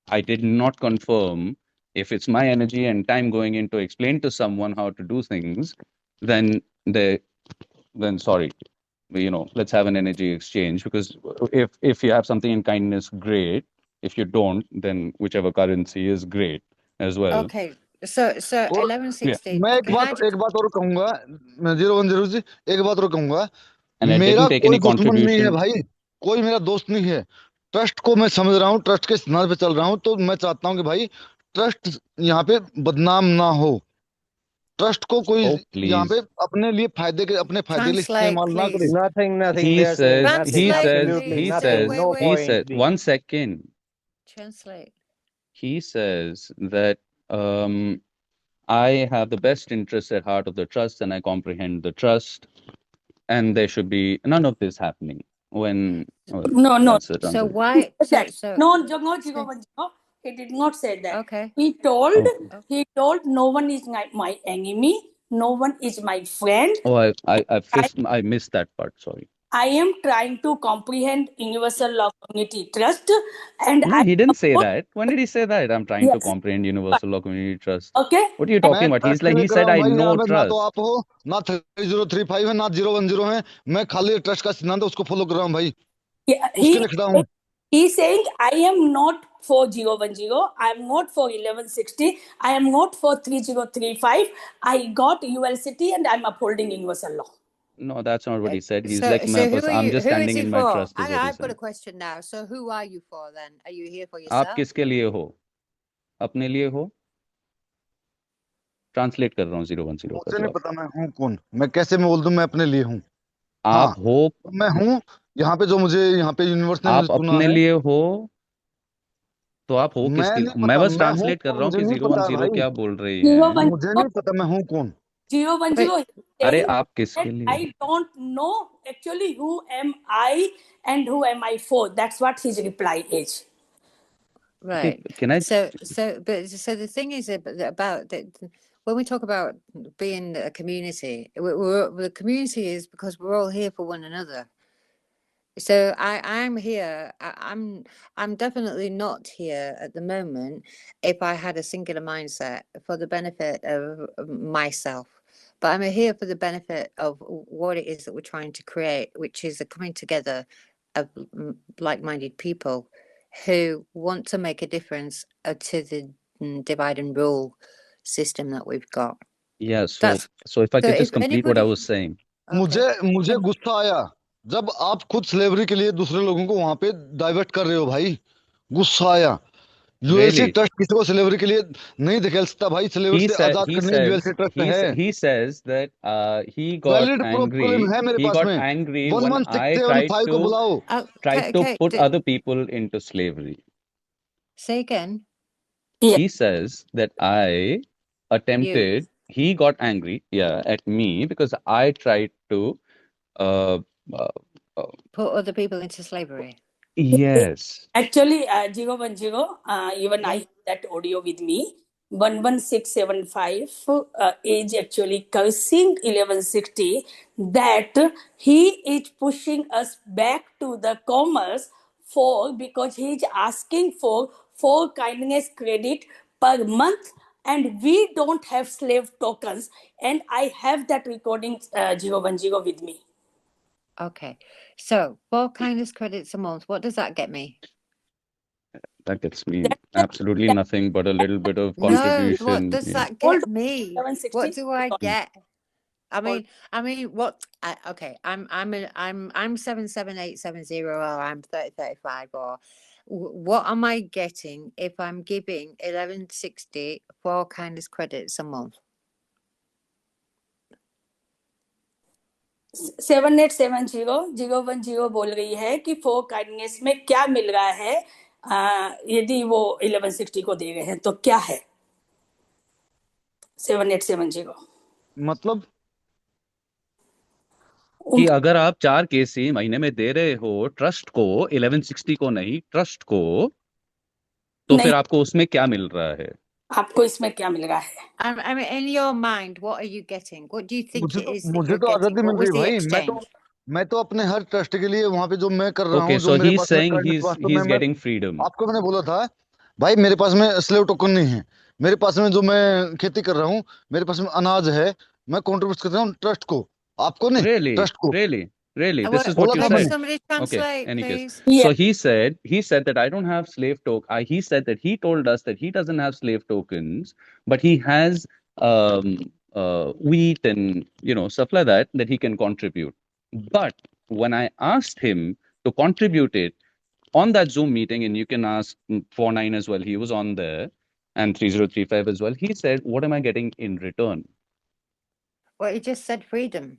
S4: I did not confirm. If it's my energy and time going in to explain to someone how to do things, then sorry, let's have an energy exchange, because if you have something in kindness, great. If you don't, then whichever currency is great as well.
S3: Okay. So 1160.
S6: मैं एक बात और कहूंगा, 010 जी, एक बात और कहूंगा.
S4: And I didn't take any contribution.
S6: नहीं है भाई, कोई मेरा दोस्त नहीं है. ट्रस्ट को मैं समझ रहा हूँ, ट्रस्ट के सिद्धांत पे चल रहा हूँ, तो मैं चाहता हूँ कि भाई ट्रस्ट यहाँ पे बदनाम ना हो. ट्रस्ट को कोई यहाँ पे अपने लिए फायदे के इस्तेमाल ना करे.
S7: Nothing.
S4: He says, 1 second.
S3: Translate.
S4: He says that I have the best interest at heart of the trust, and I comprehend the trust, and there should be none of this happening.
S1: No.
S3: So why?
S1: No, he did not say that.
S3: Okay.
S1: He told no one is my enemy, no one is my friend.
S4: Oh, I missed that part. Sorry.
S1: I am trying to comprehend universal law community trust, and
S4: no, he didn't say that. When did he say that? I'm trying to comprehend universal law community trust.
S1: Okay.
S4: What are you talking about? He said I know trust.
S6: ना तो आप हो, ना 3035 है, ना 010 है. मैं खाली ट्रस्ट का सिद्धांत उसको फॉलो कर रहा हूँ भाई. उसके लिए खड़ा हूँ.
S1: He's saying I am not for 010, I am not for 1160, I am not for 3035. I got ULCT and I'm upholding universal law.
S4: No, that's not what he said. He's I'm just standing in my trust.
S3: I've got a question now. So who are you for then? Are you here for yourself?
S4: आप किसके लिए हो? अपने लिए हो? Translate कर रहा हूँ 010.
S6: मुझे नहीं पता मैं हूँ कौन. मैं कैसे बोल दूं मैं अपने लिए हूँ.
S4: आप हो.
S6: मैं हूँ यहाँ पे जो मुझे यहाँ पे यूनिवर्स ने मुझे
S4: आप
S6: चुना
S4: अपने
S6: है,
S4: लिए हो तो आप हो
S6: मैं
S4: किसके लिए?
S6: नहीं
S4: मैं
S6: पता
S4: बस
S6: मैं हूँ
S4: ट्रांसलेट कर
S6: कौन,
S4: रहा हूँ
S6: मुझे
S4: कि
S6: नहीं पता है
S4: 010
S6: भाई,
S4: क्या बोल रही
S1: Zero
S4: हैं।
S1: one
S6: मुझे
S1: zero
S6: नहीं पता मैं हूँ कौन।
S1: 010
S4: अरे
S1: saying
S4: आप किसके
S1: that
S4: लिए?
S1: I don't know actually who am I and who am I for. That's what his reply is.
S4: Okay,
S3: Right.
S4: can I?
S3: So the thing is about that when we talk about being a community, the community is because we're all here for one another. So I'm here. I'm definitely not here at the moment if I had a singular mindset for the benefit of myself. But I'm here for the benefit of what it is that we're trying to create, which is a coming together of like-minded people who want to make a difference to the divide and rule system that we've got.
S4: Yeah, so if I could just complete what I was saying.
S6: मुझे गुस्सा आया जब आप खुद slavery के लिए दूसरे लोगों को वहां पे डाइवर्ट कर रहे हो भाई, गुस्सा आया। ULC
S4: Really?
S6: ट्रस्ट किसी को स्लेवरी के लिए नहीं धकेल सकता भाई, स्लेवरी से आजाद करने यूएलसी ट्रस्ट है।
S4: He says that he got
S6: valid proof
S4: angry.
S6: है मेरे
S4: He
S6: पास
S4: got
S6: में।
S4: angry when I
S6: 11675 को बुलाओ।
S4: tried to put other people into slavery.
S3: Say again.
S1: Yeah.
S4: He says that I attempted. He got angry, yeah, at me because I tried to uh,
S3: put other people into slavery.
S4: Yes.
S1: Actually, 010, even I have that audio with me. 11675 is actually cursing 1160 that he is pushing us back to the commerce for because he is asking for 4 kindness credit per month and we don't have slave tokens and I have that recording 010 with me.
S3: Okay, so 4 kindness credits a month. What does that get me?
S4: That gets me absolutely nothing but a little bit of
S3: No,
S4: contribution.
S3: what does that get me?
S1: 760
S3: What do I get? I mean, what? Okay, I'm 77870, or I'm 3035, or what am I getting if I'm giving 1160 4 kindness credits a month?
S1: 7870 बोल रही है कि 4 kindness में क्या मिल रहा है यदि वो 1160 को दे रहे हैं तो क्या है 7870
S6: मतलब
S4: कि अगर आप 4 केसी महीने में दे रहे हो ट्रस्ट को 1160 को नहीं ट्रस्ट को तो फिर आपको उसमें क्या मिल रहा है
S1: आपको इसमें क्या मिल रहा है
S3: I mean, in your mind, what are you getting? What do you think it is that
S6: मुझे
S3: you're
S6: तो
S3: getting?
S6: आजादी
S3: What
S6: मिल
S3: was
S6: रही
S3: the
S6: भाई।
S3: exchange?
S6: मैं तो अपने हर ट्रस्ट के लिए वहां पे जो मैं कर रहा
S4: Okay,
S6: हूँ, जो
S4: so
S6: मेरे
S4: he's
S6: पास में
S4: saying
S6: वास्तव में
S4: he's
S6: मैं
S4: getting freedom.
S6: आपको मैंने बोला था भाई, मेरे पास में स्लेव टोकन नहीं है, मेरे पास में जो मैं खेती कर रहा हूँ, मेरे पास में अनाज है, मैं कंट्रीब्यूट कर रहा हूँ ट्रस्ट को, आपको नहीं, ट्रस्ट को।
S4: Really, this is what you
S3: Can
S4: said.
S3: somebody translate,
S4: Any case.
S3: please?
S4: So he said that I don't have slave token. He said that he told us that he doesn't have slave tokens, but he has wheat and stuff like that he can contribute. But when I asked him to contribute it on that Zoom meeting, and you can ask 49 as well, he was on there, and 3035 as well, he said, what am I getting in return?
S3: Well, he just said freedom.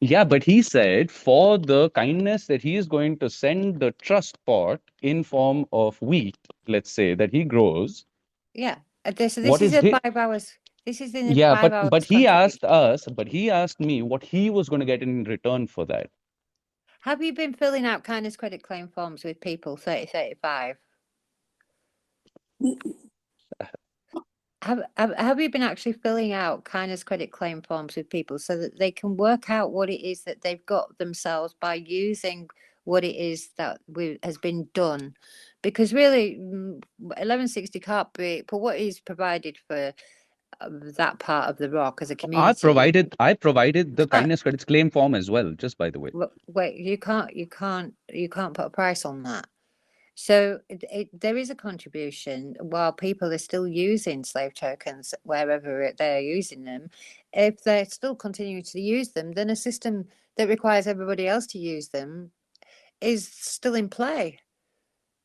S4: Yeah, but he said for the kindness that he is going to send the trust pot in form of wheat, let's say, that he grows.
S3: Yeah. This
S4: What
S3: is
S4: is
S3: in
S4: his-
S3: 5 hours. This is in 5
S4: Yeah,
S3: hours.
S4: but he asked us, but he asked me what he was going to get in return for that.
S3: Have you been filling out kindness credit claim forms with people 3035? Have you been actually filling out kindness credit claim forms with people so that they can work out what it is that they've got themselves by using what it is that has been done? Because really, 1160 can't be, but what is provided for that part of the rock as a community.
S4: I provided the kindness credits claim form as well, just by the way.
S3: Wait, you can't put a price on that. So there is a contribution while people are still using slave tokens wherever they're using them. If they're still continuing to use them, then a system that requires everybody else to use them is still in play.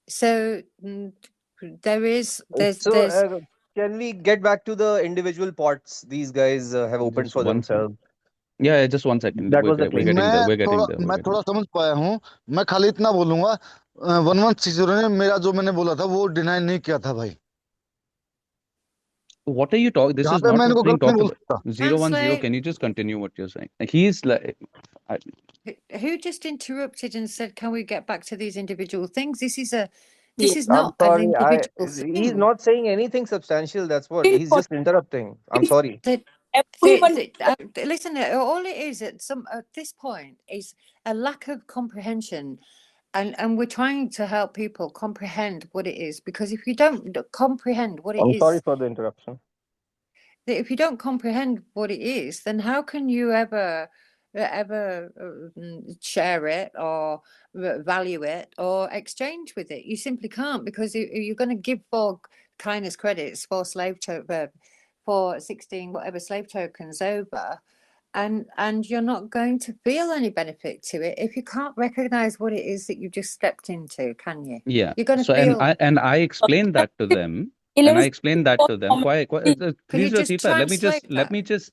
S3: So there's
S7: can we get back to the individual pots these guys have opened
S4: Just
S7: for
S4: one
S7: themselves?
S4: Yeah, just 1 second.
S7: That was the
S4: We're
S7: claim.
S4: getting there. We're getting
S6: थोड़ा
S4: there. We're
S6: मैं
S4: getting
S6: थोड़ा समझ पाया हूँ। मैं खाली इतना बोलूंगा, 1160 ने मेरा जो मैंने बोला था वो डिनाई नहीं किया था भाई।
S4: there. What are you talking? This
S6: यहाँ
S4: is
S6: पे
S4: not
S6: मैं
S4: what's
S6: इनको
S4: being
S6: गलत नहीं
S4: talked
S6: बोल
S4: about.
S6: सकता।
S4: 010,
S3: Translate.
S4: can you just continue what you're saying? He's like,
S3: Who just interrupted and said, "Can we get back to these individual things?" This is
S1: Yeah.
S3: not
S7: I'm
S3: an
S7: sorry.
S3: individual
S7: He's
S3: thing.
S7: not saying anything substantial. That's what. He's just interrupting. I'm sorry.
S1: Everyone,
S3: Listen, all it is at this point is a lack of comprehension, and we're trying to help people comprehend what it is, because if you don't comprehend what it
S7: I'm
S3: is,
S7: sorry for the interruption.
S3: if you don't comprehend what it is, then how can you ever share it or value it or exchange with it? You simply can't, because you're going to give for kindness credits for for 16 whatever slave tokens over, and you're not going to feel any benefit to it if you can't recognize what it is that you just stepped into, can you?
S4: yeah.
S3: You're going to
S4: So,
S3: feel.
S4: and I explained that to them. And I explained that to them. Why?
S3: Can
S4: Please,
S3: you just
S4: Rasifa, let me
S3: translate
S4: just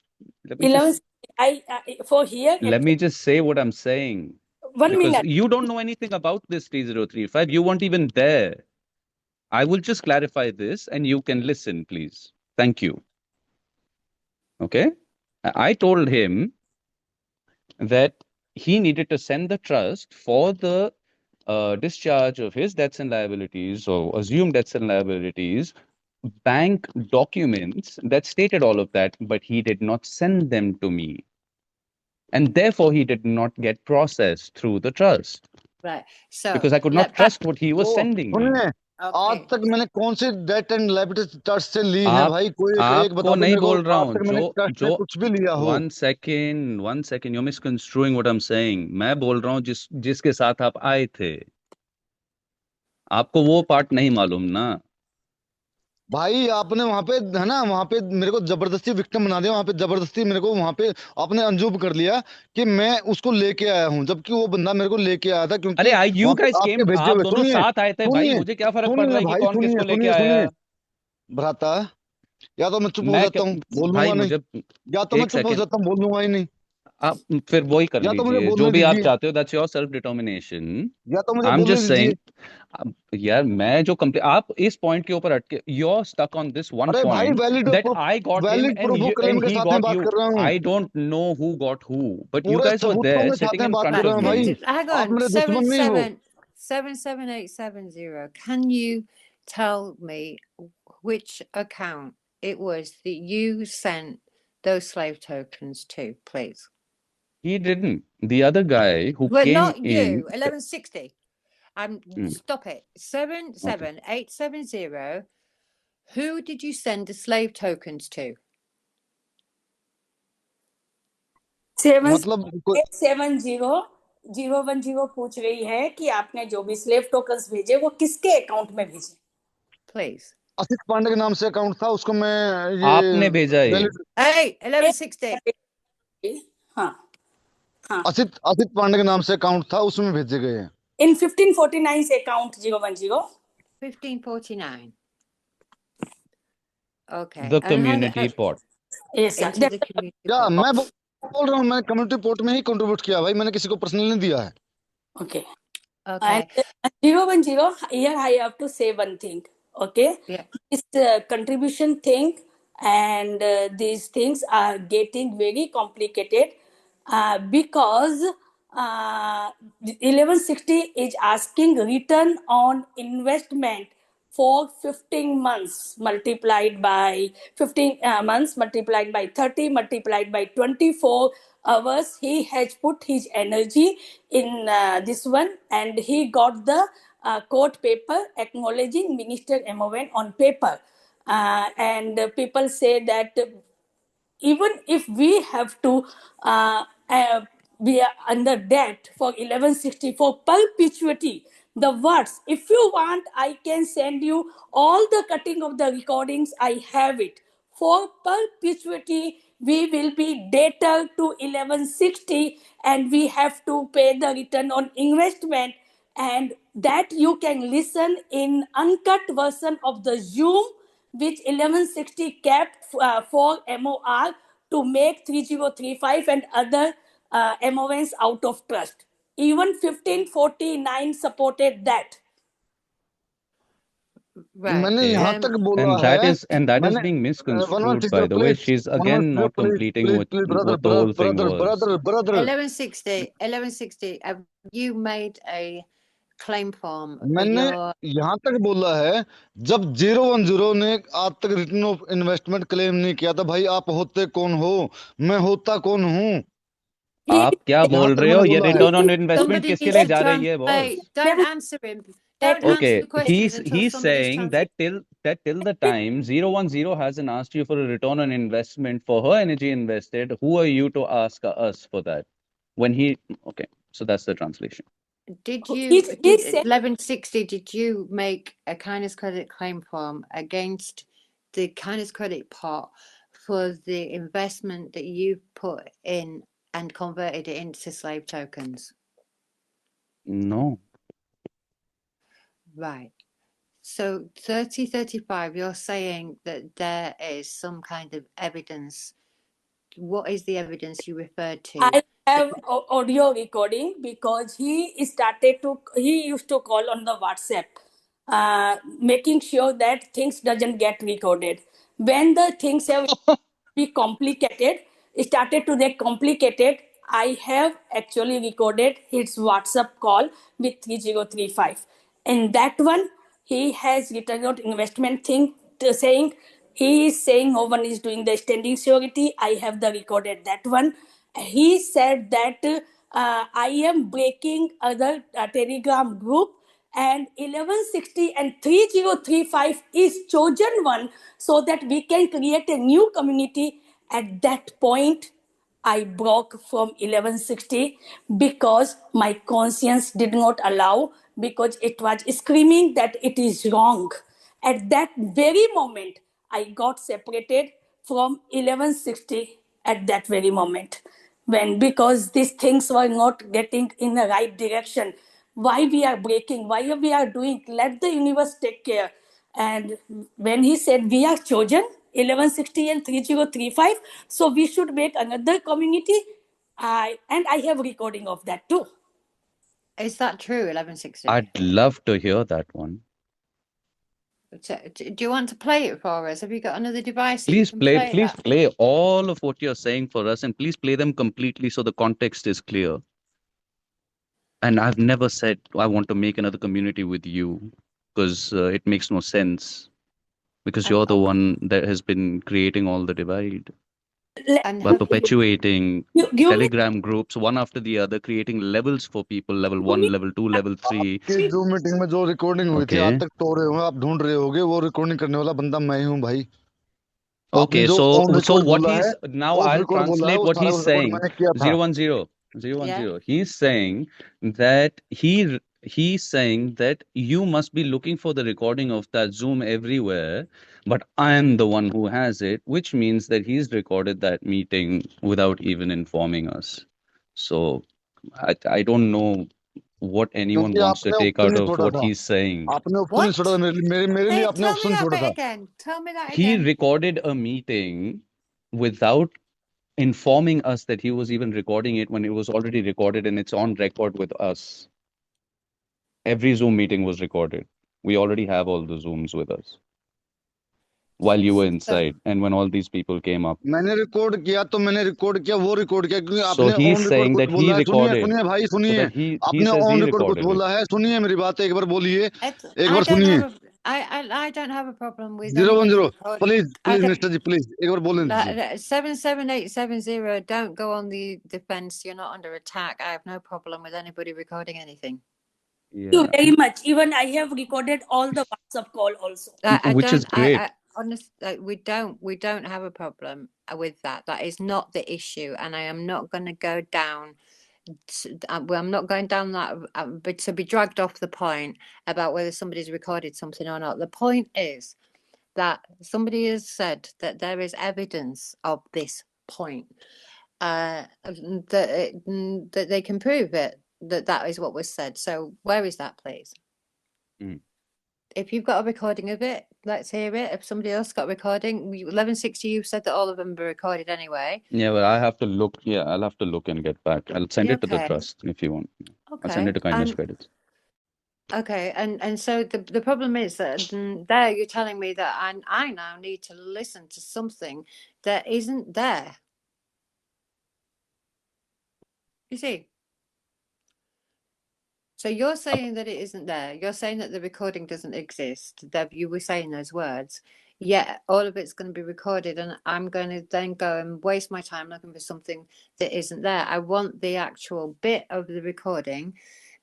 S1: for here.
S4: let me just say what I'm saying.
S1: 1
S4: Because
S1: minute.
S4: you don't know anything about this T035. You weren't even there. I will just clarify this and you can listen, please. Thank you. Okay? I told him that he needed to send the trust for the discharge of his debts and liabilities, or assumed debts and liabilities, bank documents that stated all of that, but he did not send them to me. And therefore, he did not get processed through the trust.
S3: Right. So
S4: Because I could not trust what he was
S6: तो
S4: sending me.
S6: सुनिए, आज
S3: Okay.
S6: तक मैंने कौन सी date and liability trust से ली है भाई? कोई एक
S4: आपको
S6: बता दो
S4: नहीं
S6: मेरे को,
S4: बोल रहा
S6: आज
S4: हूँ
S6: तक मैंने ट्रस्ट में कुछ भी लिया हो?
S4: 1 second, you're misconstruing what I'm saying. मैं बोल रहा हूँ जिसके साथ आप आए थे, आपको वो पार्ट नहीं मालूम ना?
S6: भाई आपने वहां पे, है ना, वहां पे मेरे को जबरदस्ती विक्टिम बना दिया। वहां पे जबरदस्ती मेरे को वहां पे आपने अंजुम कर लिया कि मैं उसको लेके आया हूं, जबकि वो बंदा मेरे को लेके आया था, क्योंकि
S4: अरे यू
S6: वहां पे
S4: गाइस
S6: आपके
S4: केम,
S6: भेजे
S4: आप
S6: हुए।
S4: दोनों
S6: सुनिए
S4: साथ आए थे भाई,
S6: सुनिए
S4: मुझे क्या फर्क पड़ रहा
S6: सुनिए
S4: है कि
S6: भाई,
S4: कौन किसको
S6: सुनिए
S4: लेके
S6: सुनिए
S4: आया?
S6: सुनिए भ्राता, या तो मैं चुप हो
S4: मैं
S6: जाता हूँ,
S4: भाई
S6: बोलूंगा नहीं,
S4: मुझे
S6: या तो मैं
S4: एक
S6: चुप हो
S4: सेकंड,
S6: जाता हूँ, बोलूंगा ही नहीं,
S4: आप फिर वही कर
S6: या तो मुझे
S4: लीजिए जो
S6: बोलने
S4: भी आप
S6: दीजिए,
S4: चाहते हो, दैट्स योर सेल्फ डिटर्मिनेशन।
S6: या तो मुझे
S4: आई एम
S6: बोलने
S4: जस्ट
S6: दीजिए।
S4: सेइंग यार, मैं जो कंप्लेन, आप इस पॉइंट के ऊपर अटके, you are stuck on this one
S6: अरे भाई
S4: point that I got him
S6: valid proof claim
S4: and
S6: के
S4: ही
S6: साथ में
S4: गॉट
S6: बात
S4: यू।
S6: कर रहा हूँ,
S4: I don't know who got who, but you
S6: पूरे
S4: गाइस वर
S6: सबूतों
S4: देयर
S6: के साथ
S4: सिटिंग
S6: में
S4: इन
S6: बात
S4: फ्रंट
S6: कर रहा
S4: ऑफ
S6: हूँ
S4: मी।
S6: भाई।
S3: Hang
S6: आप
S3: on.
S6: मेरे दुश्मन नहीं हो।
S3: 77870. Can you tell me which account it was that you sent those slave tokens to, please?
S4: He didn't. The other guy who
S3: Well,
S4: came
S3: not you.
S4: in.
S3: 1160. Stop it.
S4: Okay.
S3: 77870. Who did you send the slave tokens to?
S1: 770 पूछ रही है कि आपने जो भी slave tokens भेजे वो किसके अकाउंट में भेजे?
S3: Please.
S6: असित पांडे के नाम से अकाउंट था, उसको मैं ये
S4: आपने भेजा ये?
S3: Hey, 1160.
S1: हाँ हाँ,
S6: असित पांडे के नाम से अकाउंट था, उसमें भेजे गए हैं।
S1: in 1549 account 010.
S3: 1549. Okay.
S4: The community pot.
S1: Yes, sir.
S3: Into the community
S6: क्या
S3: pot.
S6: मैं बोल रहा हूँ, मैं कम्युनिटी पोर्ट में ही कंट्रीब्यूट किया भाई, मैंने किसी को पर्सनली नहीं दिया है।
S1: Okay.
S3: Okay.
S1: And 010, here I have to say one thing. Okay.
S3: Yeah.
S1: This contribution thing and these things are getting very complicated because 1160 is asking return on investment for 15 months multiplied by 15 months multiplied by 30 multiplied by 24 hours. He has put his energy in this one, and he got the court paper acknowledging Minister MON on paper. And people say that even if we have to be under debt for 1160 for perpetuity, the words, if you want, I can send you all the cutting of the recordings. I have it. For perpetuity, we will be debtor to 1160 and we have to pay the return on investment, and that you can listen in uncut version of the Zoom which 1160 kept for MOR to make 3035 and other MONs out of trust. Even 1549 supported that.
S3: Right.
S6: मैंने
S4: Okay.
S6: यहाँ तक बोला
S4: And
S6: है
S4: that is
S6: मैंने
S4: being
S6: one
S4: misconstrued,
S6: teacher,
S4: by the way.
S6: please,
S4: She's
S6: one
S4: again
S6: teacher,
S4: not
S6: please,
S4: completing
S6: please,
S4: what
S6: please, brother,
S4: the whole thing was.
S6: brother.
S3: 1160. Have you made a claim form for
S6: मैंने
S3: your
S6: यहाँ तक बोला है जब 010 ने आज तक return of investment claim नहीं किया था भाई आप होते कौन हो मैं होता कौन हूँ
S1: He
S4: आप क्या
S6: यहाँ
S4: बोल
S6: तक
S4: रहे हो?
S6: मैंने
S4: ये
S6: बोला है
S4: return on
S1: is
S4: investment
S3: somebody
S4: किसके लिए
S3: should
S4: जा रही है,
S3: translate?
S4: Boss?
S3: Don't answer him. Don't
S1: that
S3: answer
S4: Okay,
S3: the questions until
S4: he's
S3: somebody's
S4: saying
S3: translated.
S4: that till the time 010 hasn't asked you for a return on investment for her energy invested, who are you to ask us for that? When he okay, so that's the translation.
S3: Did
S1: he said
S3: 1160? Did you make a kindness credit claim form against the kindness credit pot for the investment that you put in and converted it into slave tokens?
S4: No.
S3: Right. So 3035, you're saying that there is some kind of evidence. What is the evidence you referred to?
S1: I have audio recording because he used to call on the WhatsApp, making sure that things doesn't get recorded. When the things have be complicated, started to get complicated, I have actually recorded his WhatsApp call with 3035. In that one, he has written out investment thing saying he is saying no one is doing the standing surety. I have the recorded that one. He said that I am breaking other Telegram group and 1160 and 3035 is chosen one so that we can create a new community. At that point, I broke from 1160 because my conscience did not allow, because it was screaming that it is wrong. At that very moment, I got separated from 1160 at that very moment. When, because these things were not getting in the right direction. Why we are breaking, why we are doing, let the universe take care. And when he said we are chosen 1160 and 3035, so we should make another community. And I have recording of that too.
S3: Is that true, 1160?
S4: I'd love to hear that one.
S3: Do you want to play it for us? Have you got another device that
S4: Please
S3: you can play
S4: play all of what you're saying for us, and please play them completely so the context is clear. And I've never said I want to make another community with you, because it makes no sense, because you're the one that has been creating all the divide
S3: And
S4: by perpetuating
S1: Give me,
S4: Telegram groups one after the other, creating levels for people, level 1, level 2, level 3.
S6: आपकी जो meeting में जो recording हुई थी आज
S4: Okay.
S6: तक तो रहे हो आप ढूंढ रहे होगे वो रिकॉर्डिंग करने वाला बंदा मैं ही हूँ भाई आपने
S4: Okay,
S6: जो
S4: so
S6: ऑन रिकॉर्ड
S4: what
S6: बोला है
S4: now
S6: ऑफ
S4: I'll
S6: रिकॉर्ड बोला है
S4: translate
S6: वो
S4: what
S6: सारा
S4: he's
S6: रिकॉर्ड
S4: saying.
S6: मैंने किया था
S4: 010. He's saying that he's saying that you must be looking for the recording of that Zoom everywhere, but I'm the one who has it, which means that he's recorded that meeting without even informing us. So I don't know what anyone
S6: क्योंकि
S4: wants to
S6: आपने
S4: take
S6: option
S4: out
S6: नहीं
S4: of
S6: छोड़ा
S4: what
S6: था
S4: he's saying.
S6: आपने option नहीं
S3: What?
S6: छोड़ा मेरे लिए आपने
S3: Tell me
S6: ऑप्शन
S3: that
S6: छोड़ा
S3: bit
S6: था
S3: again. Tell me that
S4: He
S3: again.
S4: recorded a meeting without informing us that he was even recording it when it was already recorded and it's on record with us. Every Zoom meeting was recorded. We already have all the Zooms with us while you were inside and when all these people came up.
S6: मैंने record किया तो मैंने record किया वो record किया क्योंकि
S4: So
S6: आपने
S4: he's
S6: on record
S4: saying
S6: कुछ
S4: that he
S6: बोला है सुनिए
S4: recorded.
S6: सुनिए भाई
S4: So
S6: सुनिए
S4: that he
S6: आपने
S4: says
S6: ऑन
S4: he
S6: रिकॉर्ड कुछ
S4: recorded it.
S6: बोला है सुनिए मेरी बात एक बार बोलिए एक
S3: I
S6: बार
S3: don't
S6: सुनिए
S3: have I don't have a problem with
S6: 010
S3: anybody.
S6: Please
S3: I
S6: please
S3: don't.
S6: Mister ji please एक बार बोलने दीजिए
S3: 77870. Don't go on the defense. You're not under attack. I have no problem with anybody recording anything.
S1: Thank you
S4: Yeah.
S1: very much. Even I have recorded all the WhatsApp call also.
S4: Which is great.
S3: I honestly, we don't have a problem with that. That is not the issue, and I am not going to go down. I'm not going down that, but to be dragged off the point about whether somebody's recorded something or not. The point is that somebody has said that there is evidence of this point, that they can prove it, that is what was said. So where is that, please?
S4: Mm.
S3: If you've got a recording of it, let's hear it. If somebody else got a recording, 1160, you said that all of them were recorded anyway.
S4: Yeah, but I have to look. Yeah, I'll have to look and get back. I'll send it to the
S3: Okay.
S4: trust if you want. I'll send
S3: Okay.
S4: it to kindness
S3: And
S4: credits.
S3: okay, and so the problem is that there you're telling me that I now need to listen to something that isn't there. You see? So you're saying that it isn't there. You're saying that the recording doesn't exist. That you were saying those words. Yeah, all of it's going to be recorded, and I'm going to then go and waste my time looking for something that isn't there. I want the actual bit of the recording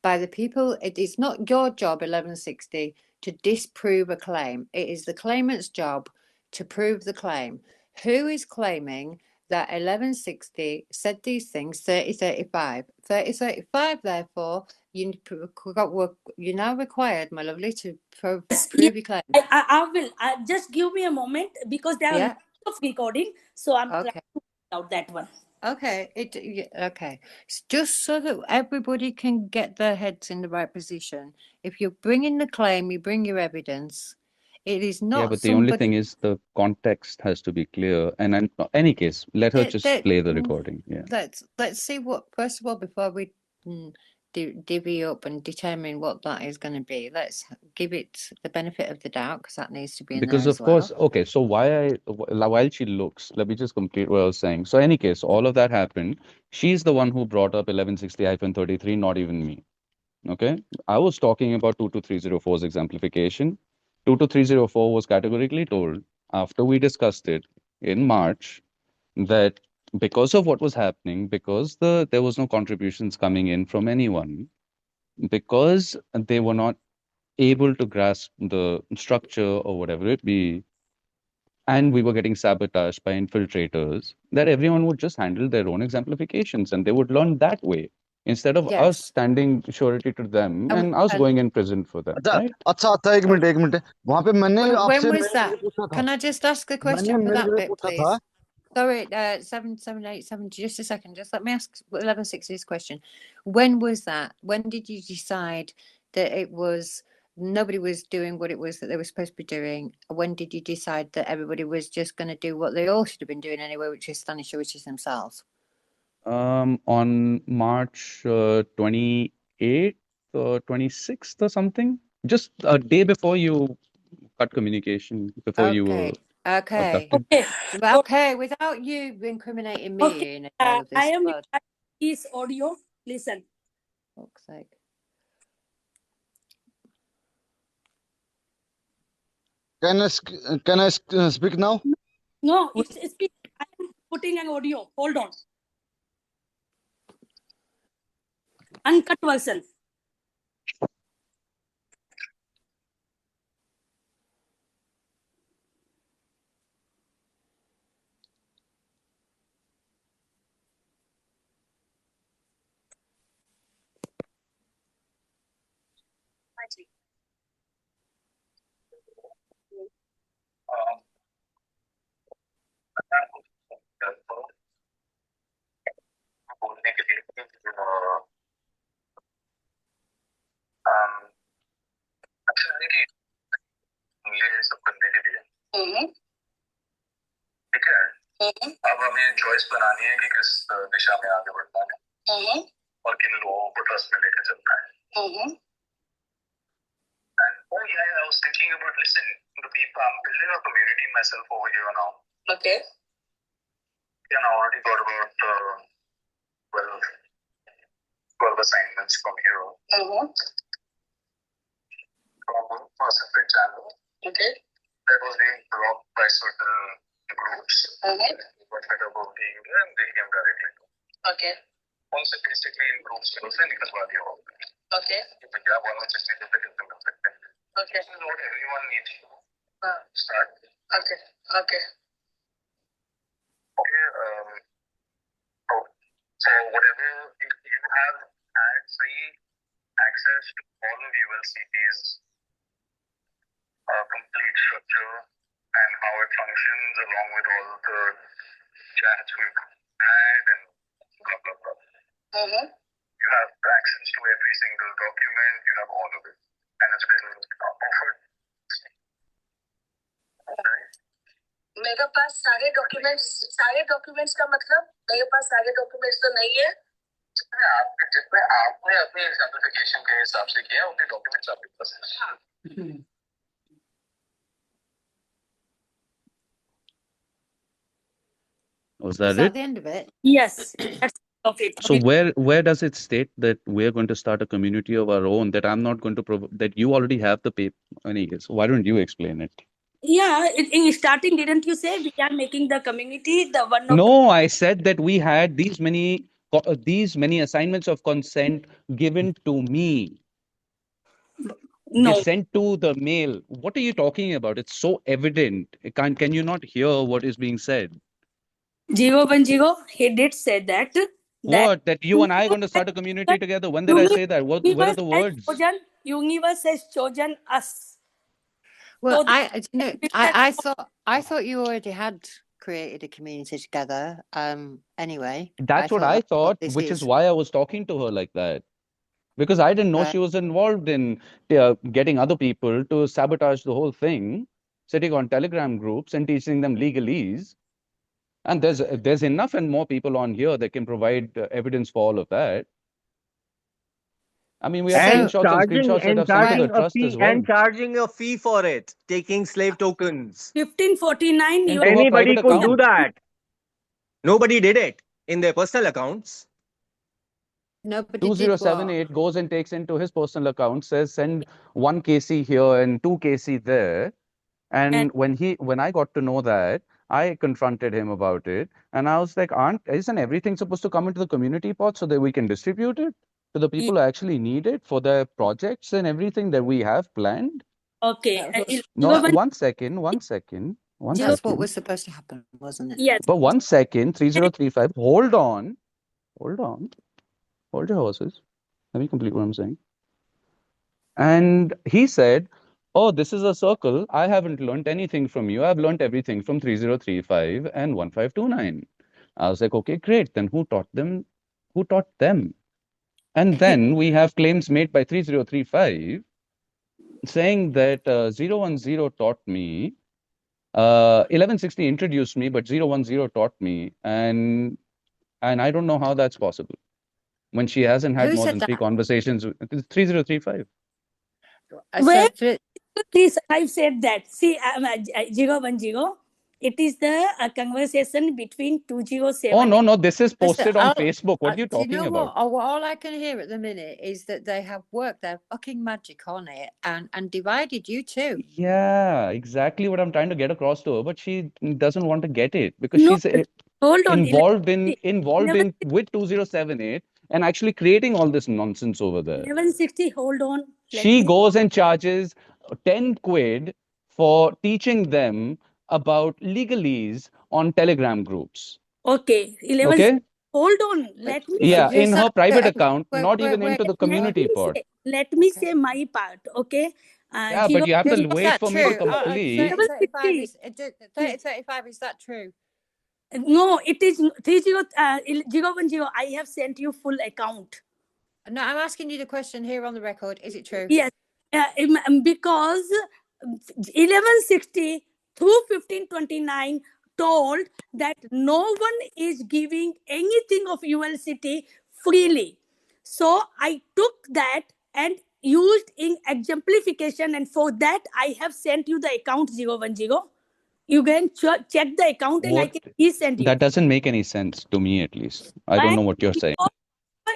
S3: by the people. It is not your job, 1160, to disprove a claim. It is the claimant's job to prove the claim. Who is claiming that 1160 said these things? 3035. 3035, therefore, you're now required, my lovely, to prove
S1: Yeah,
S3: your claim.
S1: I will. Just give me a moment because there are
S3: Yeah.
S1: lots of recording, so I'm trying
S3: Okay.
S1: to figure out that one.
S3: Okay. Okay. Just so that everybody can get their heads in the right position. If you're bringing the claim, you bring your evidence. It is
S4: Yeah,
S3: not
S4: but the only thing
S3: somebody
S4: is the context has to be clear. And in any case, let her just
S3: that
S4: play the recording. Yeah.
S3: let's see what, first of all, before we divvy up and determine what that is going to be, let's give it the benefit of the doubt, because that needs to be in there
S4: Because
S3: as
S4: of course,
S3: well.
S4: okay, so while she looks, let me just complete what I was saying. So any case, all of that happened. She's the one who brought up 1160-33, not even me. Okay. I was talking about 22304's exemplification. 22304 was categorically told after we discussed it in March that because of what was happening, because there was no contributions coming in from anyone, because they were not able to grasp the structure or whatever it be, and we were getting sabotaged by infiltrators, that everyone would just handle their own exemplifications and they would learn that way instead of us
S3: Yes.
S4: standing surety to them and us
S3: And
S4: going in prison for them,
S6: अच्छा
S4: right?
S6: अच्छा अच्छा एक minute वहां पे मैंने
S3: when
S6: आपसे
S3: was
S6: मेरे
S3: that?
S6: लिए पूछा था
S3: Can I just ask a
S6: मैंने
S3: question for
S6: मेरे
S3: that
S6: लिए
S3: bit,
S6: पूछा था
S3: please? Sorry, 7787, just a second. Just let me ask 1160's question. When was that? When did you decide that it was nobody was doing what it was that they were supposed to be doing? When did you decide that everybody was just going to do what they all should have been doing anyway, which is standing sureties themselves?
S4: On March 28th or 26th or something, just a day before you cut communication, before you were
S3: Okay.
S4: abducted.
S1: Okay.
S3: Okay, without you incriminating me
S1: Okay.
S3: in all of
S1: I
S3: this.
S1: am
S3: Well,
S1: his audio. Listen.
S3: fuck's sake.
S6: can I speak now?
S1: No, it's I am putting an audio. Hold on. Uncut version. बोलने के लिए अच्छा है कि ये सब करने के लिए ठीक है अब हमें चॉइस बनानी है कि किस दिशा में आगे बढ़ना है और किन लोगों को ट्रस्ट में लेकर चलना है and oh yeah, I was thinking about listening to people. I'm building a community myself over here now. Okay. Yeah, and I already got about 12 assignments from here. From a separate channel. Okay. That was being blocked by certain groups. Got fed up of being there and they came directly to. Okay. Also basically in groups में उसे निकलवा दिया होगा. Okay. कि भैया बोलना चाहिए तो फिर कर सकते हैं. Okay. This is what everyone needs to start. Okay. Okay. Okay. So whatever you have had free access to all of ULCP's complete structure and how it functions along with all the chats we've had and blah blah blah. You have access to every single document. You have all of it, and it's been offered
S8: मेरे पास सारे documents का मतलब मेरे पास सारे documents तो नहीं है। जितने आपने अपने एग्जामिफिकेशन के हिसाब से किया उनके डॉक्यूमेंट्स आपके पास हैं।
S4: Was
S3: Is
S4: that
S3: that
S4: it?
S3: the end of it?
S1: Yes, that's of it.
S4: So where does it state that we're going to start a community of our own, that I'm not going to that you already have the paper? Anyways, why don't you explain it?
S1: Yeah, in starting, didn't you say we are making the community the one of?
S4: No, I said that we had these many assignments of consent given to me.
S1: No.
S4: Sent to the mail. What are you talking about? It's so evident. Can you not hear what is being said?
S1: 010, he did say that.
S4: What? That you and I are going to start a community together? When did I say that? Where are the words?
S1: Universe has chosen us.
S3: Well,
S1: So
S3: I thought you already had created a community together. Anyway,
S4: That's what I thought,
S3: this
S4: which is
S3: is.
S4: why I was talking to her like that. Because I didn't know she was involved in getting other people to sabotage the whole thing, sitting on Telegram groups and teaching them legalese. And there's enough and more people on here that can provide evidence for all of that. I mean, we have screenshots and screenshots that I've sent to the trust as well.
S7: And charging a fee for it, taking slave tokens.
S1: 1549.
S4: Into her
S7: Anybody
S4: private
S7: could do
S4: account.
S7: that. Nobody did it in their personal accounts.
S3: Nobody
S4: 2078 goes and takes into his personal account, says send 1 KC here and 2 KC there. And when I got to know that, I confronted him about it. And I was like, isn't everything supposed to come into the community pot so that we can distribute it to the people who actually need it for their projects and everything that we have planned?
S1: Okay.
S4: No, one second.
S3: That's what was supposed to happen, wasn't it?
S1: Yes.
S4: But 1 second, 3035, hold on. Hold your horses. Let me complete what I'm saying. And he said, oh, this is a circle. I haven't learned anything from you. I've learned everything from 3035 and 1529. I was like, okay, great. Then who taught them? Who taught them? And then we have claims made by 3035 saying that 010 taught me, 1160 introduced me, but 010 taught me. And I don't know how that's possible when she hasn't had more than 3 conversations with 3035.
S1: Where 335 said that? See, 010. It is the conversation between 207.
S4: Oh, no. This is posted on Facebook. What are you talking
S3: know
S4: about?
S3: What? All I can hear at the minute is that they have worked their fucking magic on it and divided you two.
S4: Yeah, exactly what I'm trying to get across to her, but she doesn't want to get it because she's involved in with 2078 and actually creating all this nonsense over there.
S1: 1160, hold on.
S4: She goes and charges 10 quid for teaching them about legalese on Telegram groups.
S1: Okay. 11.
S4: Okay?
S1: Hold on. Let me
S4: say. In her private account, not even into the community part.
S1: Let me say my part, okay?
S4: Yeah, but you have to wait for me to complete.
S3: 3035, is that true?
S1: No, it is 010. I have sent you full account.
S3: No, I'm asking you the question here on the record. Is it true?
S1: Yes, because 1160 through 1529 told that no one is giving anything of ULCT freely. So I took that and used in exemplification, and for that I have sent you the account 010. You can check the account and I can resend you.
S4: That doesn't make any sense to me, at least. I don't know what you're saying.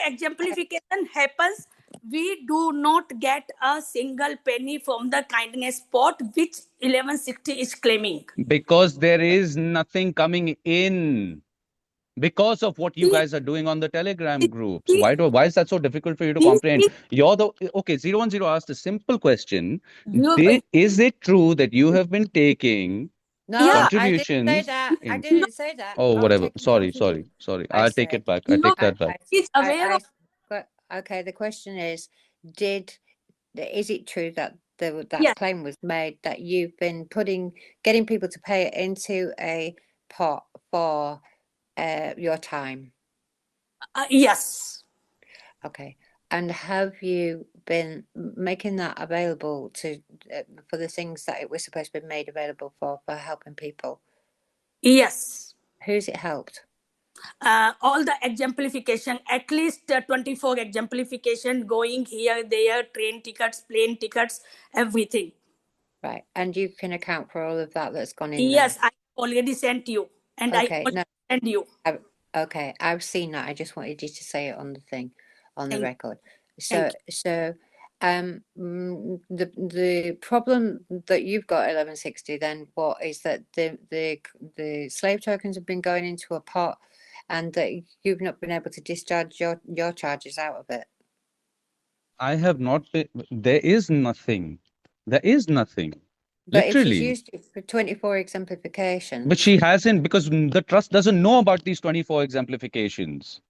S1: Exemplification happens, we do not get a single penny from the kindness pot which 1160 is claiming.
S4: Because there is nothing coming in. Because of what you guys are doing on the Telegram groups. Why is that so difficult for you to comprehend? You're the okay. 010 asked a simple question. Is it true that you have been taking contributions?
S3: I didn't say that.
S4: Oh, whatever. Sorry. I'll take it back. I take that back.
S3: Okay, the question is, is it true that claim was made that you've been getting people to pay it into a pot for your time?
S1: Yes.
S3: Okay. And have you been making that available for the things that it was supposed to be made available for helping people?
S1: Yes.
S3: Who's it helped?
S1: All the exemplification, at least 24 exemplification going here, there, train tickets, plane tickets, everything.
S3: Right. And you can account for all of that that's gone in
S1: Yes,
S3: there?
S1: I already sent you. And
S3: Okay,
S1: I already sent you.
S3: Okay, I've seen that. I just wanted you to say it on the thing, on the record.
S1: Thank
S3: So, the problem that you've got 1160 then what is that the slave tokens have been going into a pot and that you've not been able to discharge your charges out of it.
S4: I have not been, there is nothing. There is nothing.
S3: But
S4: Literally.
S3: if she's used it for 24 exemplifications.
S4: But she hasn't, because the trust doesn't know about these 24 exemplifications.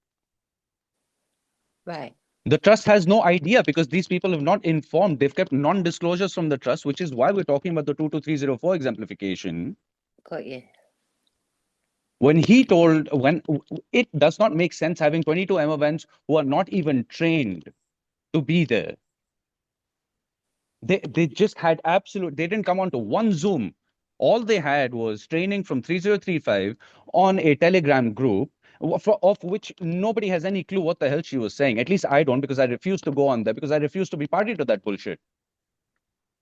S3: Right.
S4: The trust has no idea because these people have not informed. They've kept non-disclosures from the trust, which is why we're talking about the 22304 exemplification.
S3: Got you.
S4: When it does not make sense having 22 M events who are not even trained to be there. They just had they didn't come onto one Zoom. All they had was training from 3035 on a Telegram group, of which nobody has any clue what the hell she was saying. At least I don't, because I refuse to go on there, because I refuse to be party to that bullshit.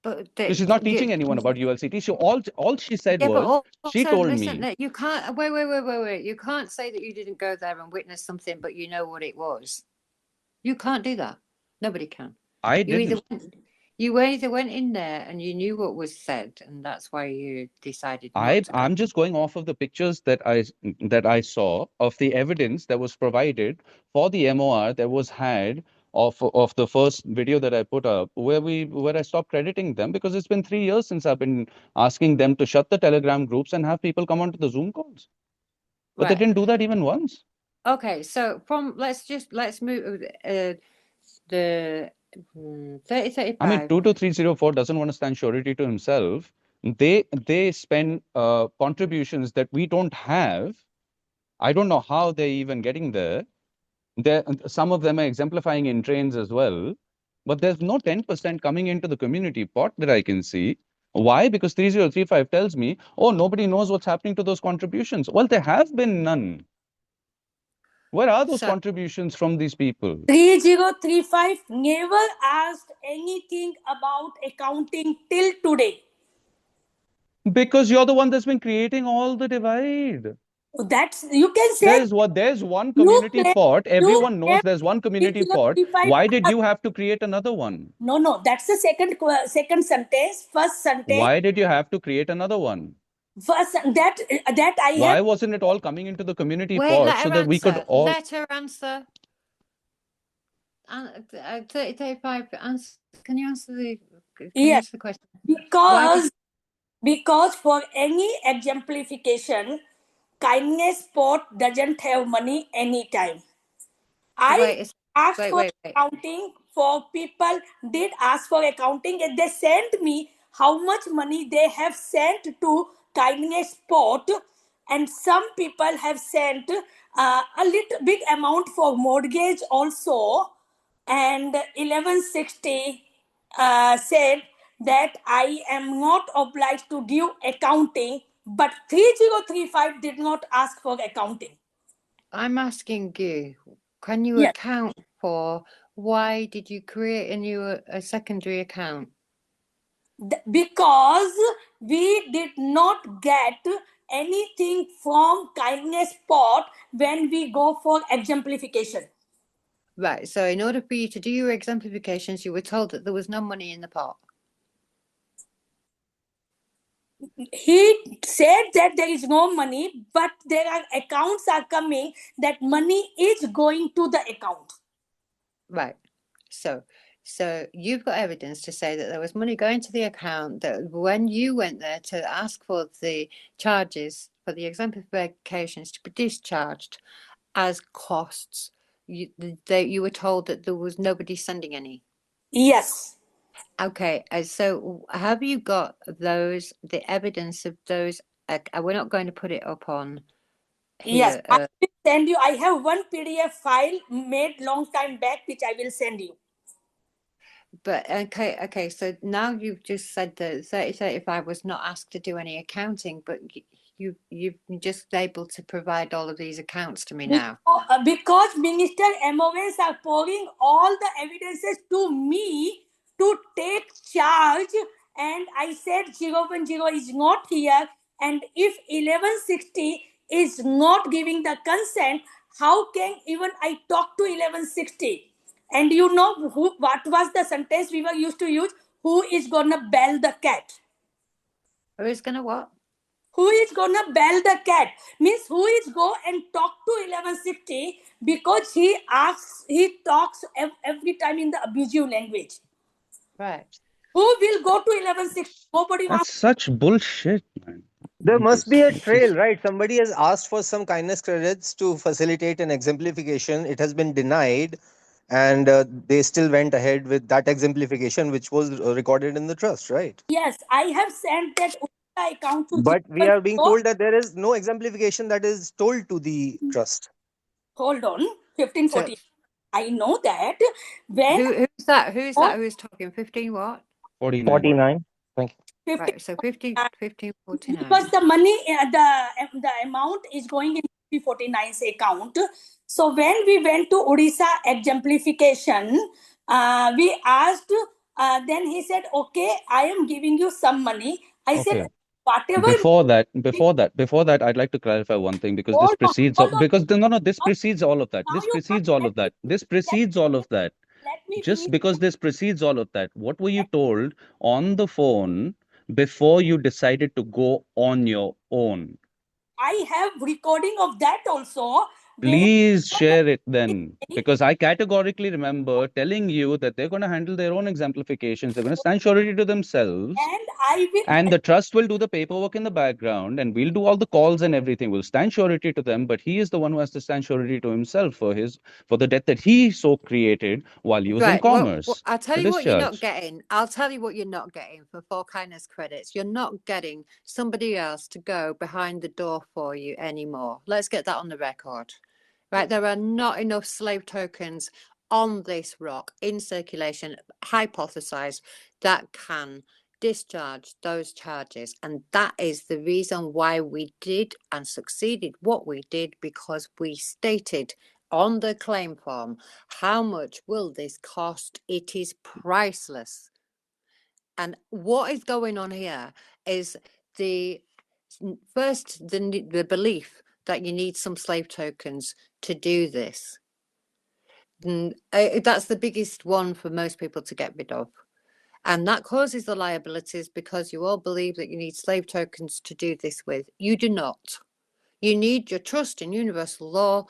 S3: But
S4: she's not teaching anyone about ULCT. So all she said was, she told me.
S3: You can't, wait. You can't say that you didn't go there and witness something, but you know what it was. You can't do that. Nobody can.
S4: I didn't.
S3: You either went in there and you knew what was said, and that's why you decided not to go.
S4: I'm just going off of the pictures that I saw of the evidence that was provided for the MOR that was had of the first video that I put up, where I stopped crediting them because it's been 3 years since I've been asking them to shut the Telegram groups and have people come onto the Zoom calls. But they didn't do that even once.
S3: Okay, so let's move the 3035.
S4: I mean, 22304 doesn't want to stand surety to himself. They spend contributions that we don't have. I don't know how they're even getting there. Some of them are exemplifying in trains as well, but there's no 10% coming into the community pot that I can see. Why? Because 3035 tells me, oh, nobody knows what's happening to those contributions. Well, there have been none. Where are those contributions from these people?
S1: 3035 never asked anything about accounting till today.
S4: Because you're the one that's been creating all the divide.
S1: That's, you can say.
S4: There's one community pot. Everyone knows there's one community pot. Why did you have to create another one?
S1: No, that's the second sentence. First sentence.
S4: Why did you have to create another one?
S1: First, that I have.
S4: Why wasn't it all coming into the community pot so that we could all...
S3: Let her answer. 3035, can you answer the question?
S1: Because for any exemplification, kindness pot doesn't have money anytime. I asked for accounting for people, did ask for accounting, and they sent me how much money they have sent to kindness pot, and some people have sent a little big amount for mortgage also, and 1160 said that I am not obliged to give accounting, but 3035 did not ask for accounting.
S3: I'm asking you, can you account for why did you create a secondary account?
S1: Because we did not get anything from kindness pot when we go for exemplification.
S3: Right, so in order for you to do your exemplifications, you were told that there was no money in the pot.
S1: He said that there is no money, but there are accounts are coming that money is going to the account.
S3: Right. So you've got evidence to say that there was money going to the account, that when you went there to ask for the charges for the exemplifications to be discharged as costs, you were told that there was nobody sending any.
S1: Yes.
S3: Okay, so have you got the evidence of those? We're not going to put it up on here.
S1: Yes, I will send you. I have one PDF file made long time back, which I will send you.
S3: But okay. So now you've just said that 3035 was not asked to do any accounting, but you're just able to provide all of these accounts to me now?
S1: Because Minister MOS are pouring all the evidences to me to take charge, and I said 010 is not here, and if 1160 is not giving the consent, how can even I talk to 1160? And you know what was the sentence we were used to use? Who is gonna bell the cat?
S3: Who is gonna what?
S1: Who is gonna bell the cat? Means who is go and talk to 1160 because he talks every time in the abusive language.
S3: Right.
S1: Who will go to 1160? Nobody
S4: That's
S1: wants.
S4: such bullshit, man.
S7: There must be a
S4: It's
S7: trail,
S4: just-
S7: right? Somebody has asked for some kindness credits to facilitate an exemplification. It has been denied, and they still went ahead with that exemplification, which was recorded in the trust, right?
S1: Yes, I have sent that account to
S7: But we are being
S1: 010.
S7: told that there is no exemplification that is told to the trust.
S1: Hold on,
S3: So
S1: 1540. I know that when
S3: who's that? Who's that? Who's talking? 15 what?
S4: 49.
S7: 49. Thank you.
S1: 15,
S3: Right. So 1549.
S1: because the money, the amount is going in 349's account. So when we went to Odisha exemplification, we asked, then he said, okay, I am giving you some money. I said,
S4: Okay.
S1: whatever.
S4: Before that, I'd like to clarify one thing because this
S1: Hold on,
S4: precedes
S1: hold on.
S4: this precedes all of that.
S1: Now
S4: This
S1: you can't
S4: precedes all of that. This precedes all of that.
S1: let me
S4: Just
S1: finish.
S4: because this precedes all of that, what were you told on the phone before you decided to go on your own?
S1: I have recording of that also. They
S4: Please
S1: have
S4: share it then, because I categorically remember telling you that they're going to handle their own exemplifications. They're going to stand surety to themselves,
S1: and I will.
S4: and the trust will do the paperwork in the background, and we'll do all the calls and everything. We'll stand surety to them, but he is the one who has to stand surety to himself for the debt that he so created while he was in
S3: Right. Well,
S4: commerce
S3: I'll tell
S4: to
S3: you what you're not
S4: discharge.
S3: getting. I'll tell you what you're not getting for full kindness credits. You're not getting somebody else to go behind the door for you anymore. Let's get that on the record. Right. There are not enough slave tokens on this rock in circulation, hypothesized, that can discharge those charges. And that is the reason why we did and succeeded what we did, because we stated on the claim form, how much will this cost? It is priceless. And what is going on here is the belief that you need some slave tokens to do this. That's the biggest one for most people to get rid of. And that causes the liabilities because you all believe that you need slave tokens to do this with. You do not. You need your trust in universal law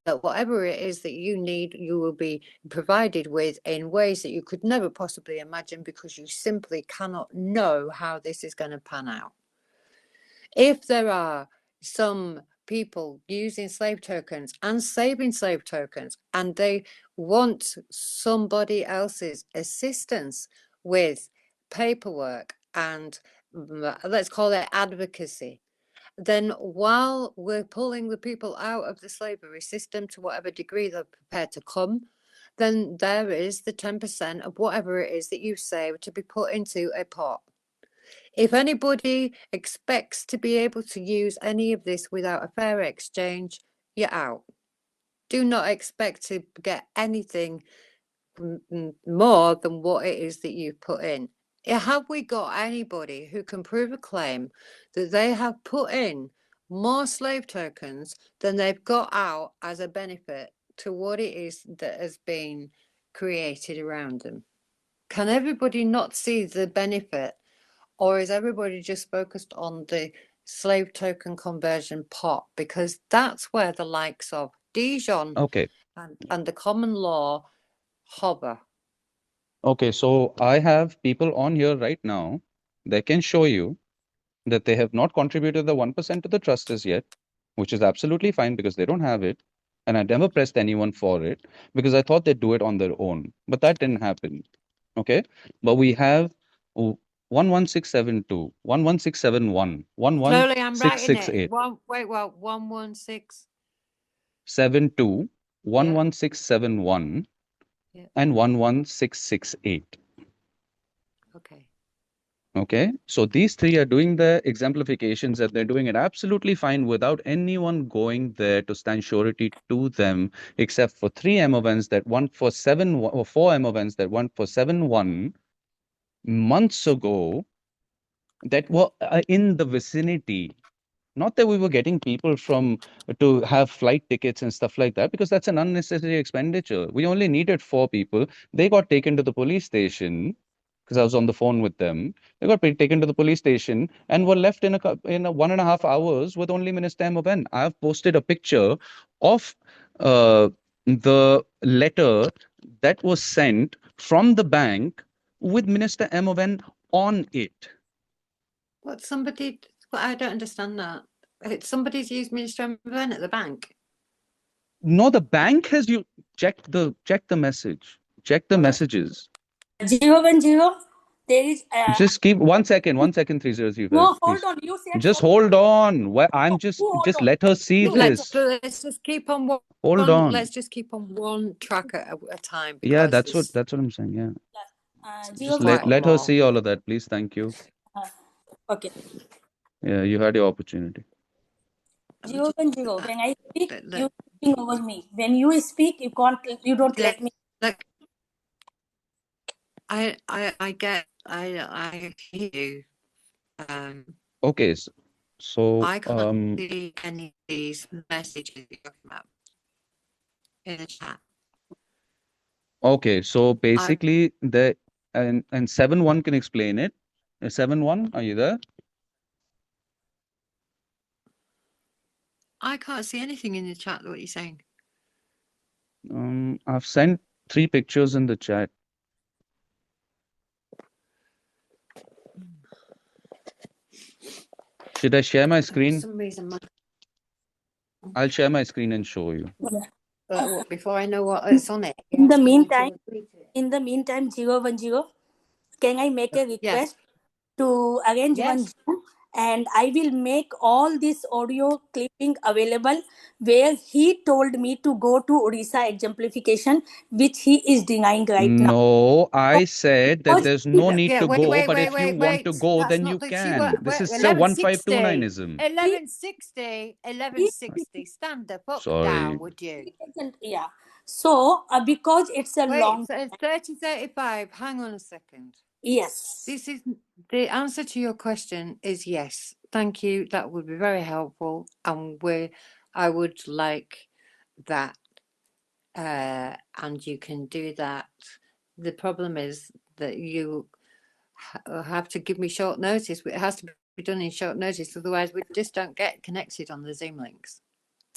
S3: that whatever it is that you need, you will be provided with in ways that you could never possibly imagine, because you simply cannot know how this is going to pan out. If there are some people using slave tokens and saving slave tokens, and they want somebody else's assistance with paperwork and let's call it advocacy, then while we're pulling the people out of the slavery system to whatever degree they're prepared to come, then there is the 10% of whatever it is that you save to be put into a pot. If anybody expects to be able to use any of this without a fair exchange, you're out. Do not expect to get anything more than what it is that you've put in. Have we got anybody who can prove a claim that they have put in more slave tokens than they've got out as a benefit to what it is that has been created around them? Can everybody not see the benefit, or is everybody just focused on the slave token conversion pot? Because that's where the likes of Dijon
S4: Okay.
S3: and the common law hover.
S4: Okay, so I have people on here right now that can show you that they have not contributed the 1% to the trust as yet, which is absolutely fine because they don't have it. And I never pressed anyone for it because I thought they'd do it on their own. But that didn't happen. Okay. But we have 11672, 11671,
S3: Slowly, I'm writing it.
S4: 11668,
S3: 116.
S4: 72,
S3: Yeah.
S4: 11671,
S3: Yeah.
S4: and 11668.
S3: Okay.
S4: Okay, so these three are doing the exemplifications and they're doing it absolutely fine without anyone going there to stand surety to them, except for three MOVs that went for 7 or 4 MOVs that went for 7-1 months ago that were in the vicinity. Not that we were getting people to have flight tickets and stuff like that, because that's an unnecessary expenditure. We only needed 4 people. They got taken to the police station because I was on the phone with them. They got taken to the police station and were left in a 1.5 hours with only Minister MON. I have posted a picture of the letter that was sent from the bank with Minister MON on it.
S3: What somebody? Well, I don't understand that. Somebody's used Minister MON at the bank.
S4: No, the bank has you check the message. Check the messages.
S1: 010. There is
S4: Just keep 1 second, 3005.
S1: no,
S4: Please.
S1: hold on. You said
S4: Just
S1: so.
S4: hold on. I'm just
S1: Hold on.
S4: let her see this.
S3: Let's just keep on one.
S4: Hold on.
S3: Let's just keep on one track at a time.
S4: Yeah,
S3: Because
S4: that's what I'm saying. Yeah. Just
S3: quite
S4: let her
S3: long.
S4: see all of that, please. Thank you.
S1: Okay.
S4: Yeah, you had your opportunity.
S1: 010. When I speak, you're speaking over me. When you speak, you can't. You don't let me.
S3: Look, I get. I hear you.
S4: Okay, so
S3: I can't see any of these messages you're talking about in the chat.
S4: okay, so basically and 7-1 can explain it. 7-1, are you there?
S3: I can't see anything in the chat. What you're saying?
S4: I've sent 3 pictures in the chat. Should I share my screen?
S3: For some reason,
S4: I'll share my screen and show you.
S3: Before I know what is on it.
S1: In the meantime, 010, can I make a request to arrange one Zoom, and I will make all this audio clipping available where he told me to go to Odisha exemplification, which he is denying right now.
S4: No, I said that there's no need to go, but if you want to go,
S3: That's
S4: then you can. This is
S3: 1529-ism.
S4: 1160.
S3: 1160. Stand up, up down, would you?
S1: Yeah. So, because it's a long...
S3: So it's 3035. Hang on a second.
S1: Yes.
S3: This is the answer to your question is yes. Thank you. That would be very helpful. And I would like that. And you can do that. The problem is that you have to give me short notice. It has to be done in short notice. Otherwise, we just don't get connected on the Zoom links.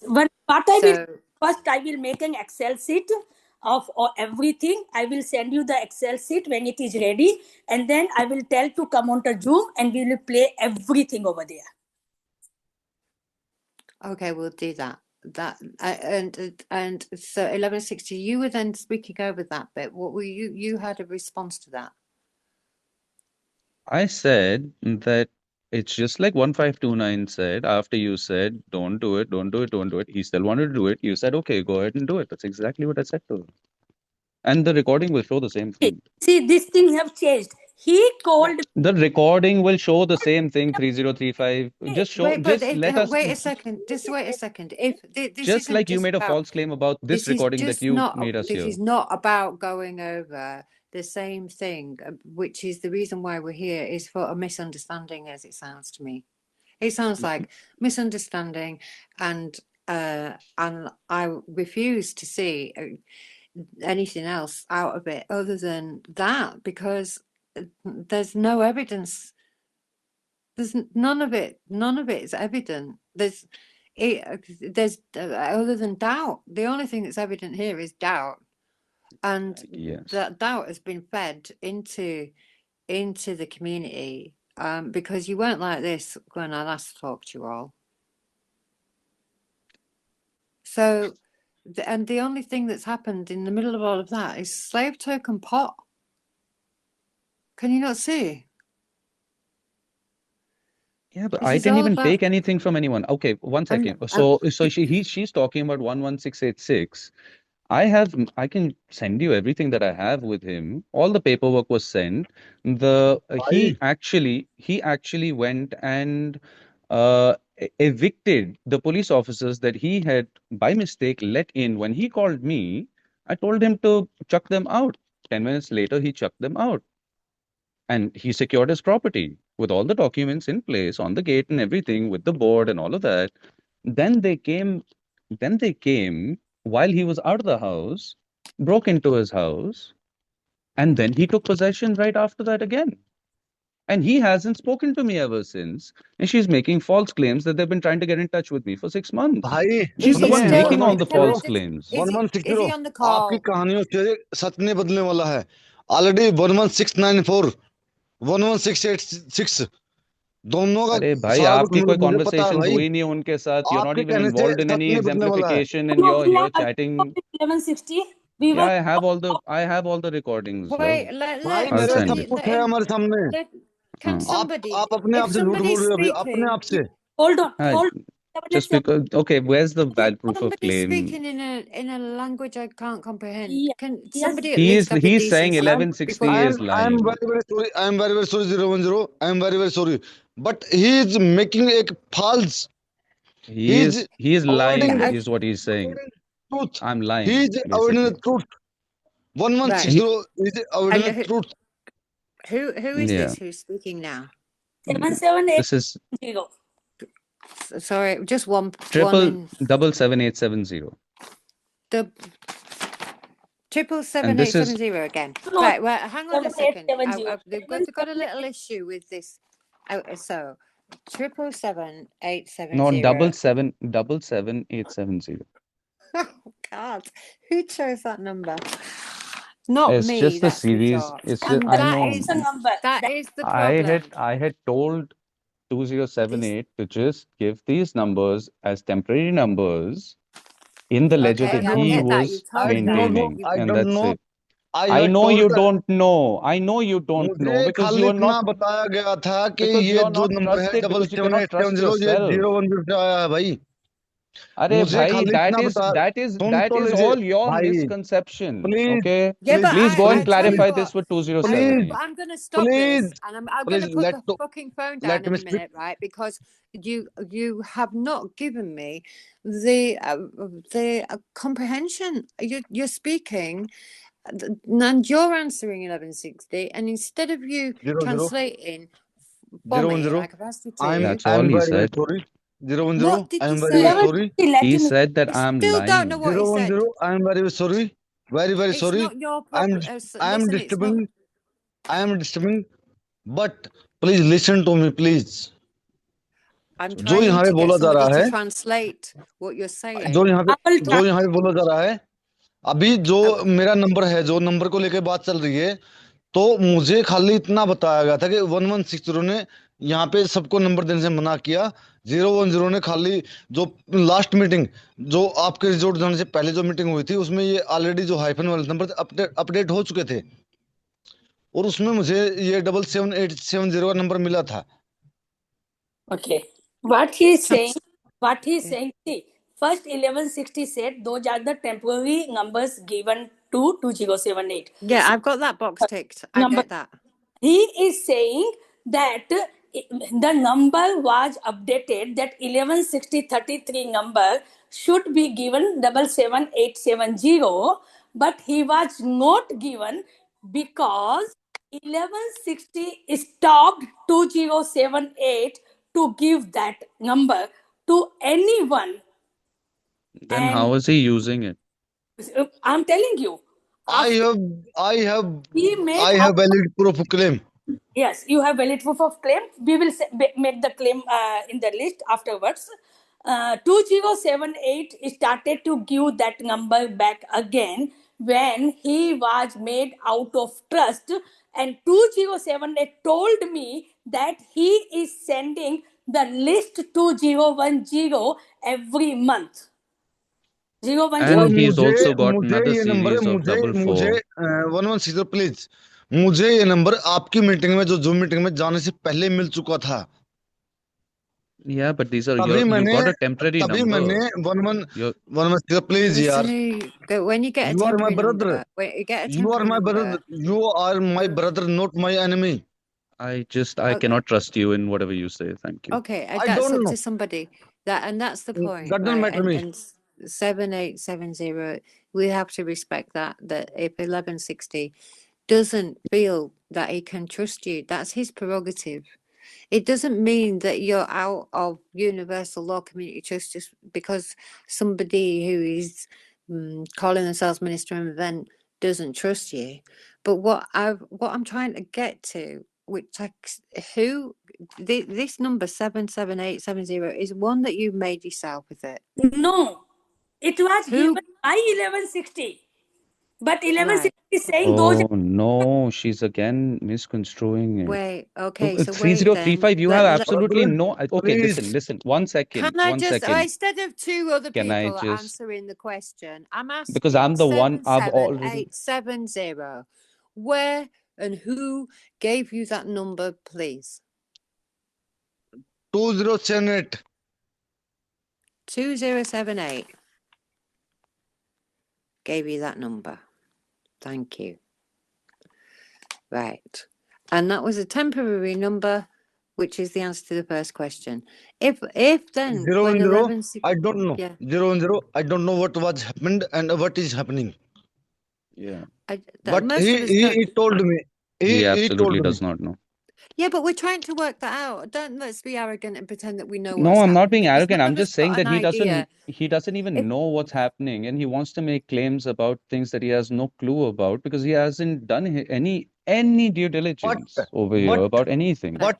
S1: But what I will first, I will make an Excel sheet of everything. I will send you the Excel sheet when it is ready, and then I will tell to come on to Zoom, and we will play everything over there.
S3: Okay, we'll do that. And so 1160. You were then speaking over that bit. What were you? You had a response to that.
S4: I said that it's just like 1529 said after you said, don't do it, don't do it, don't do it. He still wanted to do it. You said, okay, go ahead and do it. That's exactly what I said to him. And the recording will show the same thing.
S1: See, these things have changed. He called.
S4: The recording will show the same thing, 3035. Just show, let us.
S3: Wait a second. Just wait a second. If this
S4: just like you made a false claim about this recording that you made us
S3: hear. This
S4: is
S3: not about going over the same thing, which is the reason why we're here, is for a misunderstanding, as it sounds to me. It sounds like misunderstanding, and I refuse to see anything else out of it other than that, because there's no evidence. There's none of it is evident. There's other than doubt. The only thing that's evident here is doubt, and that doubt has been fed into the community, because you weren't like this when I last talked to you all. So, and the only thing that's happened in the middle of all of that is slave token pot. Can you not see?
S4: Yeah, but I didn't even take anything from anyone. Okay, 1 second. So she's talking about 11686. I can send you everything that I have with him. All the paperwork was sent.
S6: भाई
S4: He actually went and evicted the police officers that he had by mistake let in. When he called me, I told him to chuck them out. 10 minutes later, he chucked them out and he secured his property with all the documents in place on the gate and everything with the board and all of that. Then they came while he was out of the house, broke into his house, and then he took possession right after that again. And he hasn't spoken to me ever since. And she's making false claims that they've been trying to get in touch with me for 6 months.
S6: भाई
S4: She's the
S3: Is he
S4: one
S3: still?
S4: making all the
S3: Can I
S4: false
S3: just?
S4: claims.
S3: Is he
S6: 1160
S3: on the
S6: आपकी
S3: call?
S6: कहानियों से सच नहीं बदलने वाला है already 11694 11686 दोनों का
S4: अरे भाई
S6: सारा कुछ
S4: आपकी कोई
S6: मुझे पता है
S4: कॉन्वर्सेशंस
S6: भाई
S4: हुई नहीं है उनके साथ. You're not
S6: आपके
S4: even
S6: कहने से
S4: involved in
S6: सच
S4: any
S6: नहीं बदलने वाला है
S4: exemplification and
S1: No,
S4: you're
S1: we
S4: here
S1: are
S4: chatting.
S1: 1160. We
S4: Yeah,
S1: were
S4: I have all the recordings. Love.
S3: Wait, let
S6: भाई
S3: let
S4: I'll
S6: मेरे
S4: send
S6: सब
S3: somebody
S4: you.
S6: कुछ
S3: let
S6: है
S3: him.
S6: हमारे सामने
S3: Let can
S4: हाँ.
S3: somebody
S6: आप अपने
S3: if
S6: आप से झूठ बोल
S3: somebody's
S6: रहे हो अभी अपने
S3: speaking
S6: आप से
S1: hold on,
S4: हाँ,
S1: hold on.
S4: just because. Okay, where's the valid proof of
S3: somebody's
S4: claim?
S3: speaking in a language I can't comprehend.
S1: Yeah.
S3: Can
S1: Yes.
S3: somebody at least have the
S4: He's saying
S3: decency before
S4: 1160
S3: you?
S4: is
S6: I am
S4: lying.
S6: very sorry I am very sorry 010 I am very sorry but he is making a false he is
S4: He is
S6: avoiding
S4: lying,
S6: the
S3: Yeah,
S4: is what he's saying.
S6: truth
S4: I'm
S6: he
S4: lying,
S6: is avoiding the
S4: basically.
S6: truth
S3: right.
S6: 1160 is avoiding
S3: And
S6: the truth
S3: who is
S4: Yeah.
S3: this who's speaking now?
S1: 778.
S4: This is
S1: 0.
S3: Sorry, just one in
S4: 777-870.
S3: the
S4: And this is
S3: 777-870 again.
S1: No,
S3: Right, well, hang on a second.
S1: 7870.
S3: They've got a little issue with this. So 777-870.
S4: no 777-870.
S3: Oh God, who chose that number? Not
S4: It's
S3: me.
S4: just the
S3: That's for
S4: series.
S3: sure.
S4: It's just,
S3: And
S4: I
S3: that
S4: know.
S3: is
S1: The number.
S3: that is the problem.
S4: I had told 2078 to just give these numbers as temporary numbers in the ledger
S3: Okay,
S4: that
S3: I
S4: he
S3: get that. You
S4: was
S3: told
S6: I
S3: me
S6: do
S3: that.
S6: not know
S4: maintaining,
S6: I
S4: and
S6: don't
S4: that's
S6: know
S4: it.
S6: I
S4: I
S6: had
S4: know
S6: told
S4: you don't know. I know you don't know
S6: मुझे
S4: because
S6: खाली
S4: you are
S6: इतना
S4: not
S6: बताया गया था कि
S4: because
S6: ये
S4: you're
S6: जो
S4: not
S6: number है
S4: trusted
S6: double
S4: because you
S6: seven
S4: cannot
S6: eight
S4: trust
S6: seven zero ये
S4: yourself.
S6: 01 से आया है भाई
S4: अरे
S6: मुझे
S4: भाई,
S6: खाली इतना बता सुन
S4: that
S6: तो
S4: is
S6: लीजिए
S4: all your
S6: भाई
S4: misconceptions.
S6: Please
S4: Okay,
S3: Yeah, but
S4: please go and
S3: I tell you
S4: clarify
S6: please
S4: this
S3: what,
S4: with
S3: I'm
S4: 2078.
S3: I'm gonna stop this,
S6: please
S3: and I'm
S6: please
S3: gonna put the
S6: let
S3: fucking phone down
S6: let
S3: in
S6: me
S3: a
S6: speak
S3: minute, right? Because you have not given me the comprehension. You're speaking, and you're answering 1160, and instead of you
S6: 00
S3: translating for me
S6: 010
S3: like I've asked you
S6: I am
S3: to,
S4: That's
S6: I
S4: all
S6: am
S4: he
S6: very
S4: said.
S6: sorry 010
S3: what did
S6: I
S3: you
S6: am very
S3: say?
S6: sorry
S1: 780, let
S4: He
S1: him.
S4: said that
S3: I
S4: I'm
S3: still don't know
S4: lying.
S3: what he said.
S6: 010 I am very sorry very
S3: It's
S6: sorry
S3: not your
S6: I am
S3: problem.
S6: I am
S3: Listen, it's not.
S6: disturbing I am disturbing but please listen to me please
S3: I'm
S6: जो
S3: trying
S6: यहाँ पे
S3: to get
S6: बोला जा
S3: somebody
S6: रहा
S3: to
S6: है
S3: translate what you're
S6: जो
S3: saying.
S6: यहाँ पे
S1: I will try.
S6: जो यहाँ पे बोला जा रहा है अभी जो
S3: Uh,
S6: मेरा नंबर है जो नंबर को लेके बात चल रही है तो मुझे खाली इतना बताया गया था कि 1160 ने यहाँ पे सबको नंबर देने से मना किया 010 ने खाली जो लास्ट मीटिंग जो आपके रिजल्ट जाने से पहले जो मीटिंग हुई थी उसमें ये ऑलरेडी जो हाइफन वाले नंबर अपडेट हो चुके थे और उसमें मुझे ये 77870 का नंबर मिला था
S1: Okay. What he's saying, see, first 1160 said those are the temporary numbers given to 2078.
S3: yeah, I've got that box ticked. I
S1: Number,
S3: get that.
S1: he is saying that the number was updated, that 116033 number should be given 77870, but he was not given because 1160 stopped 2078 to give that number to anyone.
S4: Then
S1: And
S4: how is he using it?
S1: I'm telling you,
S6: I
S1: after
S6: have I have
S1: he made
S6: I
S1: out.
S6: have valid proof of claim
S1: Yes, you have valid proof of claim. We will make the claim in the list afterwards. 2078 started to give that number back again when he was made out of trust, and 2078 told me that he is sending the list to 010 every month. 010.
S6: और
S4: And he's
S6: मुझे
S4: also got
S6: मुझे
S4: another
S6: ये number
S4: series of
S6: मुझे
S4: double
S6: मुझे
S4: four.
S6: 1160 please मुझे ये number आपकी meeting में जो जूम मीटिंग में जाने से पहले मिल चुका था
S4: Yeah, but these are
S6: तभी
S4: you
S6: मैंने
S4: got a temporary number. You're
S6: please यार.
S3: Listen, when you get a
S6: You are my
S3: temporary
S6: brother.
S3: number, when you get a
S6: You are
S3: temporary
S6: my brother.
S3: number,
S6: You are my brother, not my enemy.
S4: I
S3: okay,
S4: cannot trust you in whatever you say. Thank you.
S3: okay,
S6: I
S3: that's
S6: don't
S3: up
S6: know.
S3: to somebody. That's the point,
S6: That doesn't
S3: right?
S6: matter me.
S3: And 7870, we have to respect that if 1160 doesn't feel that he can trust you, that's his prerogative. It doesn't mean that you're out of universal law community trust just because somebody who is calling themselves minister of an event doesn't trust you. But what I'm trying to get to, this number 77870 is one that you made yourself with it.
S1: No, it was
S3: Who?
S1: given by 1160. But 1160
S3: Right.
S1: is saying those.
S4: Oh no, she's again misconstruing it.
S3: Wait. Okay. So wait
S4: 3035,
S3: then.
S4: you have
S3: Let,
S4: absolutely no. Okay,
S6: Please.
S4: listen. 1 second.
S3: Can I
S4: 1
S3: just,
S4: second.
S3: instead of two other
S4: Can I
S3: people
S4: just?
S3: answering the question, I'm asking
S4: Because I'm the one. I've already.
S3: 777870. Where and who gave you that number, please?
S6: 2078.
S3: 2078 gave you that number. Thank you. Right. And that was a temporary number, which is the answer to the first question. If then
S6: 0
S3: when
S6: and 0,
S3: 1160,
S6: I don't know.
S3: yeah.
S6: 0 and 0, I don't know what was happened and what is happening.
S4: Yeah.
S6: But
S3: Most of us don't.
S6: he told me.
S4: He
S6: He
S4: absolutely
S6: told me.
S4: does not know.
S3: Yeah, but we're trying to work that out. Let's be arrogant and pretend that we know
S4: No,
S3: what's
S4: I'm not
S3: happening,
S4: being
S3: because
S4: arrogant.
S3: none
S4: I'm
S3: of us
S4: just saying
S3: got
S4: that
S3: an idea.
S4: he doesn't even
S3: If
S4: know what's happening, and he wants to make claims about things that he has no clue about because he hasn't done any due diligence over here
S6: but
S4: about anything.
S6: but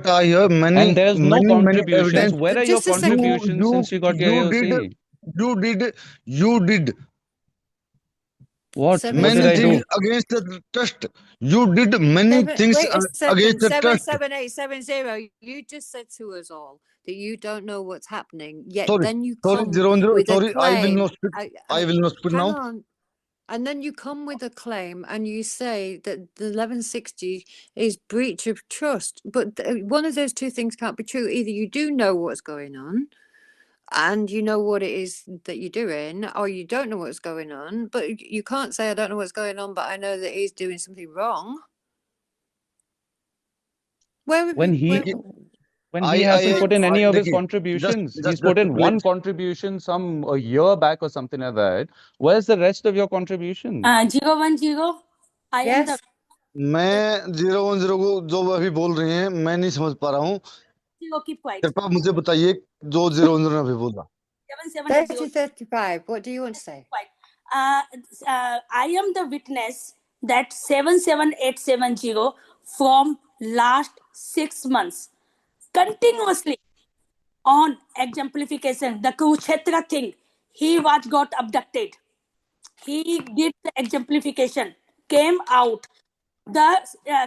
S6: I hear many
S4: And there's no
S6: many
S4: contributions.
S6: evidence.
S4: Where are your
S3: just a second.
S4: contributions since you got your AOC?
S6: You did
S4: What? What did
S6: many
S4: I
S6: things
S4: do?
S6: against the trust. You did many things
S3: Wait a
S6: against
S3: second.
S6: the trust.
S3: 77870. You just said to us all that you don't know what's happening, yet
S6: Sorry,
S3: then you
S6: sorry,
S3: come
S6: 0 and 0.
S3: with a
S6: Sorry, I will
S3: claim.
S6: not speak. I will not speak
S3: Hang
S6: now.
S3: on. And then you come with a claim and you say that the 1160 is breach of trust. But one of those two things can't be true. Either you do know what's going on and you know what it is that you're doing, or you don't know what's going on. But you can't say, I don't know what's going on, but I know that he's doing something wrong.
S4: When he hasn't put in any of his contributions, he's put in one contribution a year back or something like that. Where's the rest of your contributions?
S1: 010. I am the.
S6: मैं 010 को जो अभी बोल रहे हैं मैं नहीं समझ पा रहा हूँ.
S1: Keep quiet.
S6: कृपया मुझे बताइए जो 010 ने अभी बोला.
S3: 3035. What do you want to say?
S1: I am the witness that 77870 from last 6 months continuously on exemplification, the Kurukshetra thing, he was got abducted. He did the exemplification, came out. The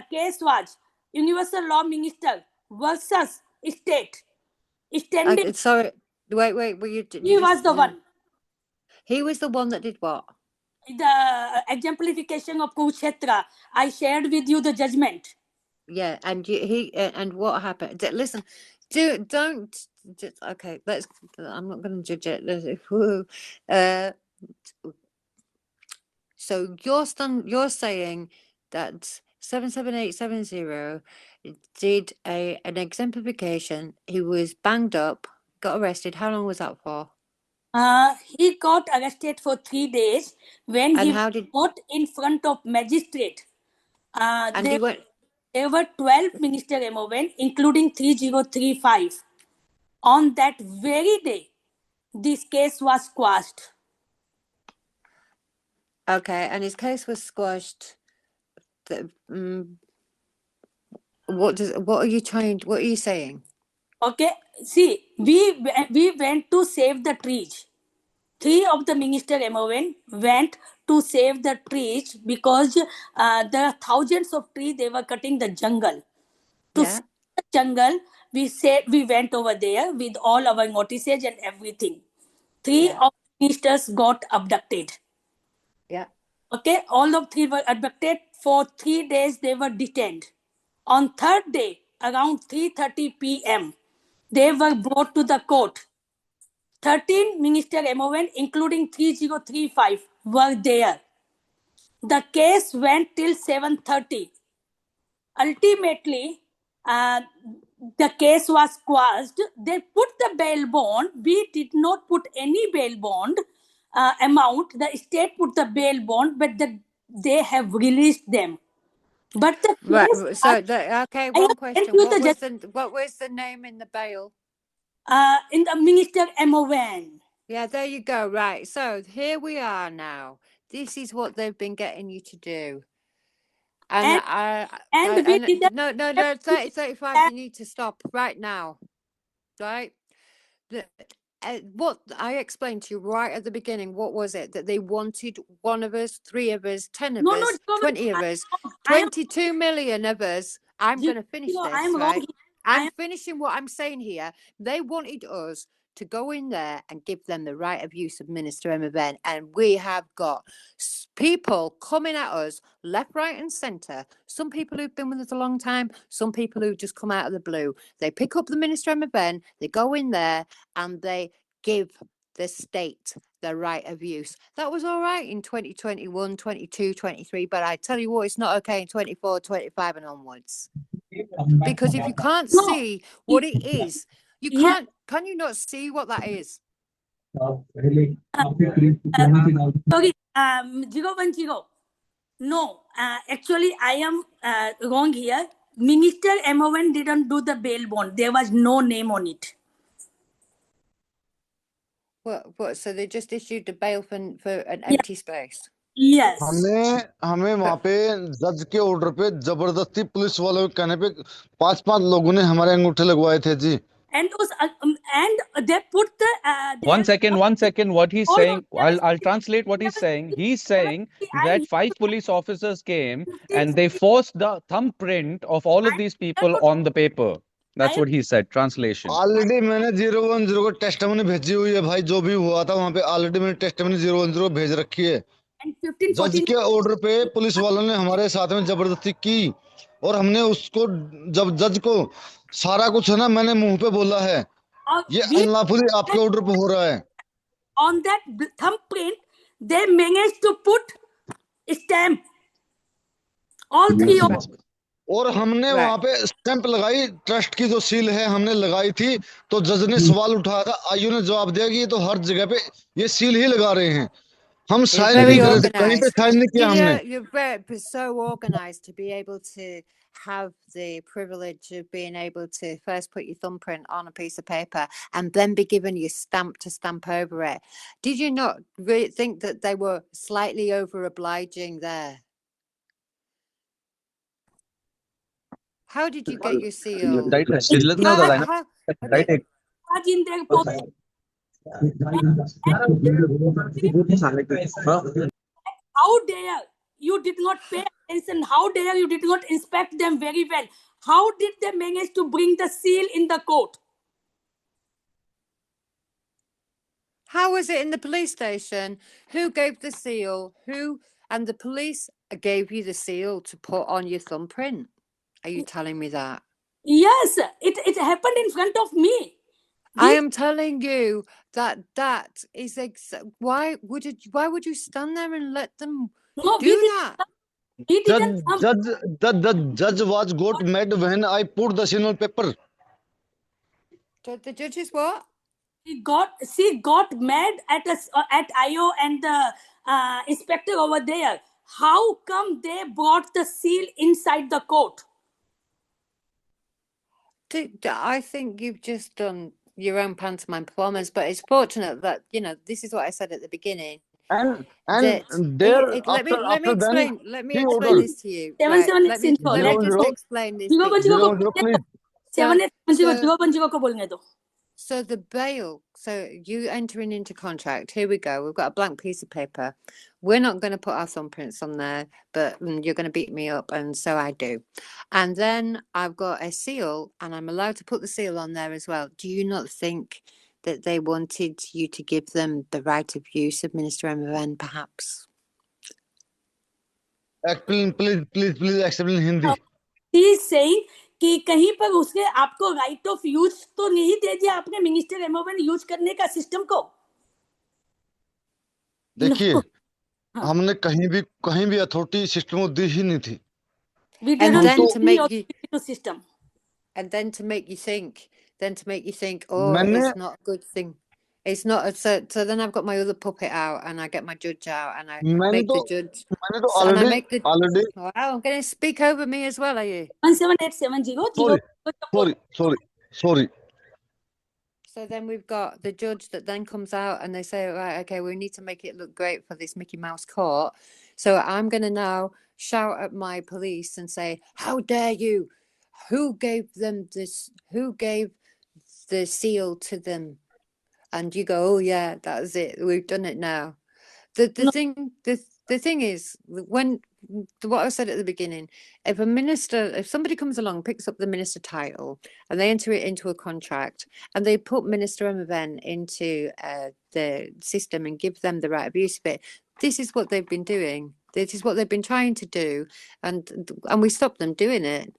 S1: case was Universal Law Minister versus state. Standing,
S3: Sorry, wait.
S1: he was the one.
S3: He was the one that did what?
S1: The exemplification of Kurukshetra. I shared with you the judgment.
S3: Yeah, and and what happened? Listen, don't. Okay, I'm not going to judge it. So you're saying that 77870 did an exemplification. He was banged up, got arrested. How long was that for?
S1: He got arrested for 3 days when he got in front of magistrate. There were 12 minister MON, including 3035. On that very day, this case was squashed.
S3: Okay, and his case was squashed. What are you saying?
S1: Okay, see, we went to save the trees. 3 of the minister MON went to save the trees because there are thousands of trees they were cutting the jungle. To save the jungle, we went over there with all our notices and everything. 3 of the ministers got abducted.
S3: Yeah.
S1: Okay, all of 3 were abducted. For 3 days they were detained. On 3rd day, around 3:30 p.m., they were brought to the court. 13 Minister MON, including 3035, were there. The case went till 7:30. Ultimately, the case was quashed. They put the bail bond. We did not put any bail bond amount. The state put the bail bond, but they have released them. But the case
S3: Right. So, okay, one question. What was the name in the bail?
S1: In the Minister MON.
S3: Yeah, there you go. Right. So here we are now. This is what they've been getting you to do. And 35, you need to stop right now. Right? What I explained to you right at the beginning, what was it? That they wanted 1 of us, 3 of us, 10 of us, 20 of us, 22 million of us. I'm going to finish this, right? I'm finishing what I'm saying here. They wanted us to go in there and give them the right of use of Minister MON. And we have got people coming at us left, right and centre. Some people who've been with us a long time, some people who've just come out of the blue. They pick up the Minister MON, they go in there and they give the state the right of use. That was all right in 2021, 22, 23, but I tell you what, it's not okay in 24, 25 and onwards. Because if you can't see what it is, you can't, can you not see what that is?
S1: Sorry, 010. No, actually, I am wrong here. Minister MON didn't do the bail bond. There was no name on it.
S3: What? So they just issued the bail for an empty space?
S1: Yes.
S6: हमें वहाँ पे जज के order पे जबरदस्ती police वालों के कहने पे 5 लोगों ने हमारे अंगूठे लगवाए थे जी.
S1: And they put the.
S4: 1 second. What he's saying, I'll translate what he's saying. He's saying that 5 police officers came and they forced the thumbprint of all of these people on the paper. That's what he said. Translation.
S6: Already मैंने 010 को testimony भेजी हुई है भाई. जो भी हुआ था वहाँ पे ऑलरेडी मैंने टेस्टिमनी 010 भेज रखी है. जज के ऑर्डर पे पुलिस वालों ने हमारे साथ में जबरदस्ती की और हमने उसको जब जज को सारा कुछ है ना मैंने मुंह पे बोला है. ये अनलॉफुली आपके ऑर्डर पे हो रहा है.
S1: On that thumbprint, they managed to put stamp. All 3 of them.
S6: और हमने वहाँ पे स्टैंप लगाई. ट्रस्ट की जो सील है हमने लगाई थी. तो जज ने सवाल उठाया था. आईओ ने जवाब दिया कि ये तो हर जगह पे ये सील ही लगा रहे हैं. हम साइन नहीं कर रहे थे. कहीं पे साइन नहीं किया हमने.
S3: You're very so organized to be able to have the privilege of being able to first put your thumbprint on a piece of paper and then be given your stamp to stamp over it. Did you not really think that they were slightly over obliging there? How did you get your seal?
S1: How dare you did not pay attention? How dare you did not inspect them very well? How did they manage to bring the seal in the court?
S3: How was it in the police station? Who gave the seal? Who and the police gave you the seal to put on your thumbprint? Are you telling me that?
S1: Yes, it happened in front of me.
S3: I am telling you that is why would you stand there and let them do that?
S6: The judge was got mad when I put the seal on paper.
S3: The judge is what?
S1: She got mad at IO and the inspector over there. How come they brought the seal inside the court?
S3: I think you've just done your own pantomime performance, but it's fortunate that this is what I said at the beginning.
S6: And there
S3: let me explain this to you. Right, let me just explain this. So the bail, so you entering into contract, here we go. We've got a blank piece of paper. We're not going to put our thumbprints on there, but you're going to beat me up, and so I do. And then I've got a seal, and I'm allowed to put the seal on there as well. Do you not think that they wanted you to give them the right of use of Minister MON, perhaps?
S6: Please explain in Hindi.
S1: He's saying कि कहीं पर उसने आपको right of use तो नहीं दे दिया आपने minister एमओएन use करने का सिस्टम को?
S6: देखिए
S1: No. हाँ.
S6: हमने कहीं भी अथॉरिटी सिस्टम को दी ही नहीं थी।
S1: We
S3: And
S1: didn't
S3: then
S1: give
S3: to
S1: any
S3: make you,
S1: authority to system.
S3: and then to make you think, oh,
S6: मैंने
S3: it's not a good thing. It's not. So then I've got my other puppet out, and I get my judge out, and I make the judge.
S6: मैंने तो
S3: And I
S6: already
S3: make the.
S6: Already
S3: Wow, I'm going to speak over me as well, are you?
S1: 17870
S6: sorry
S3: So then we've got the judge that then comes out and they say, right, okay, we need to make it look great for this Mickey Mouse court. So I'm going to now shout at my police and say, how dare you? Who gave them this? Who gave the seal to them? And you go, oh yeah, that's it. We've done it now. The
S1: No.
S3: thing is, when what I said at the beginning, if somebody comes along, picks up the minister title, and they enter it into a contract, and they put Minister MON into the system and give them the right of use of it, this is what they've been doing. This is what they've been trying to do, and we stopped them doing it.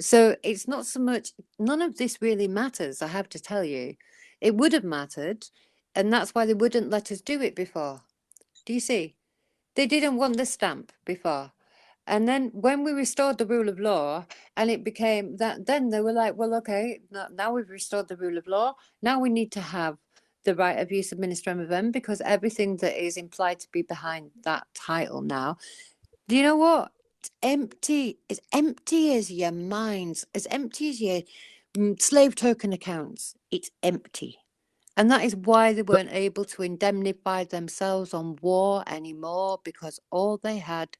S3: So it's not so much. None of this really matters. I have to tell you, it would have mattered, and that's why they wouldn't let us do it before. Do you see? They didn't want the stamp before. And then when we restored the rule of law and it became that, then they were like, well, okay, now we've restored the rule of law. Now we need to have the right of use of Minister MON because everything that is implied to be behind that title now. Do you know what? It's empty. It's empty as your minds, as empty as your slave token accounts. It's empty. And that is why they weren't able to indemnify themselves on war anymore, because all they had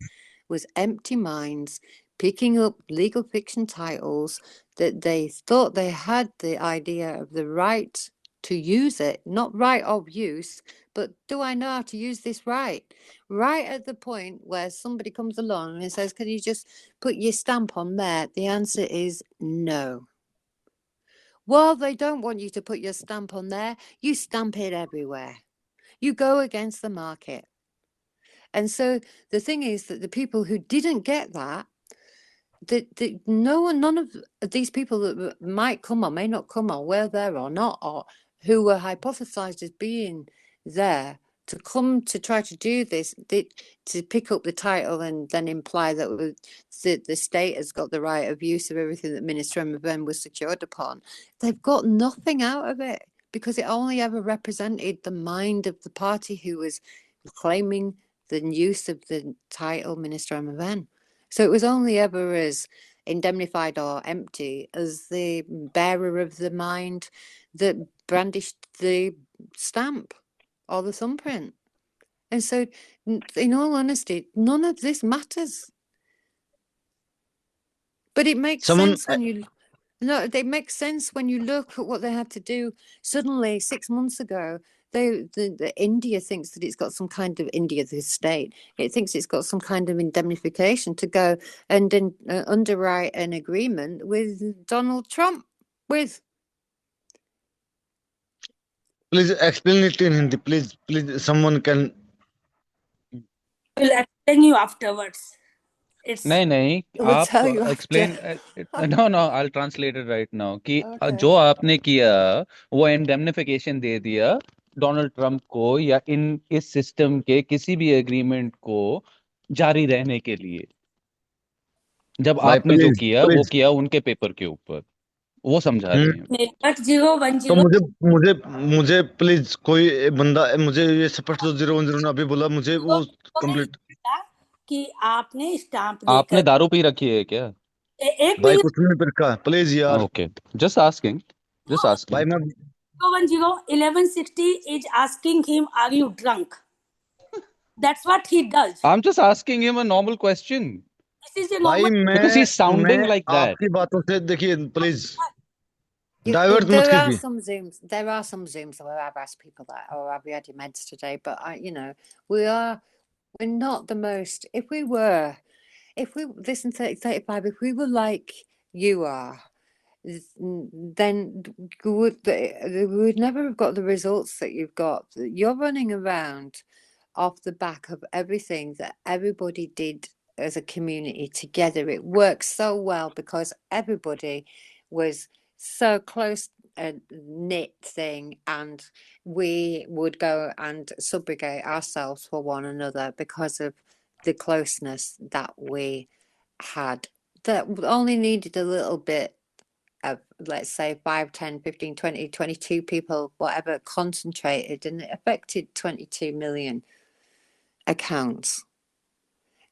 S3: was empty minds picking up legal fiction titles that they thought they had the idea of the right to use it, not right of use, but do I know how to use this right? Right at the point where somebody comes along and says, can you just put your stamp on there? The answer is no. Well, they don't want you to put your stamp on there. You stamp it everywhere. You go against the market. And so the thing is that the people who didn't get that, none of these people that might come or may not come or were there or not, or who were hypothesized as being there to come to try to do this, to pick up the title and then imply that the state has got the right of use of everything that Minister MON was secured upon. They've got nothing out of it because it only ever represented the mind of the party who was claiming the use of the title Minister MON. So it was only ever as indemnified or empty as the bearer of the mind that brandished the stamp or the thumbprint. And so, in all honesty, none of this matters. But it makes sense when you... No, it makes sense when you look at what they had to do. Suddenly, 6 months ago, the India thinks that it's got some kind of... India, the state, it thinks it's got some kind of indemnification to go and underwrite an agreement with Donald Trump.
S6: Please explain it in Hindi. Please, someone can.
S1: Will explain you afterwards. It's
S4: नहीं
S3: We'll
S4: आप
S3: tell you
S4: explain
S3: after.
S4: no I'll translate it right now कि
S3: Okay.
S4: जो आपने किया वो indemnification दे दिया Donald Trump को या इस सिस्टम के किसी भी एग्रीमेंट को जारी रहने के लिए जब
S6: भाई
S4: आपने जो
S6: प्लीज
S4: किया वो किया उनके पेपर के ऊपर वो समझा रहे हैं
S1: 010.
S6: तो मुझे प्लीज कोई बंदा मुझे ये स्पष्ट 010 ने अभी बोला मुझे वो कंप्लीट
S1: कि आपने स्टाम्प
S4: आपने
S1: देकर
S4: दारू पी रखी है क्या
S1: एक
S6: भाई
S1: मिनट
S6: कुछ नहीं पिरका प्लीज यार
S4: ओके जस्ट आस्किंग
S6: भाई मैं
S1: 1160 is asking him, are you drunk? That's what he does.
S4: I'm just asking him a normal question
S1: This is a
S6: भाई
S1: normal...
S4: because he's sounding like that
S6: आपकी बातों से देखिए please
S3: There are some Zooms where I've asked people that, oh, have you had your meds today? But we're not the most. If we listen to 35, if we were like you are, then we would never have got the results that you've got. You're running around off the back of everything that everybody did as a community together. It worked so well because everybody was so close a knit thing, and we would go and subrogate ourselves for one another because of the closeness that we had, that only needed a little bit of, let's say, 5, 10, 15, 20, 22 people, whatever, concentrated, and it affected 22 million accounts.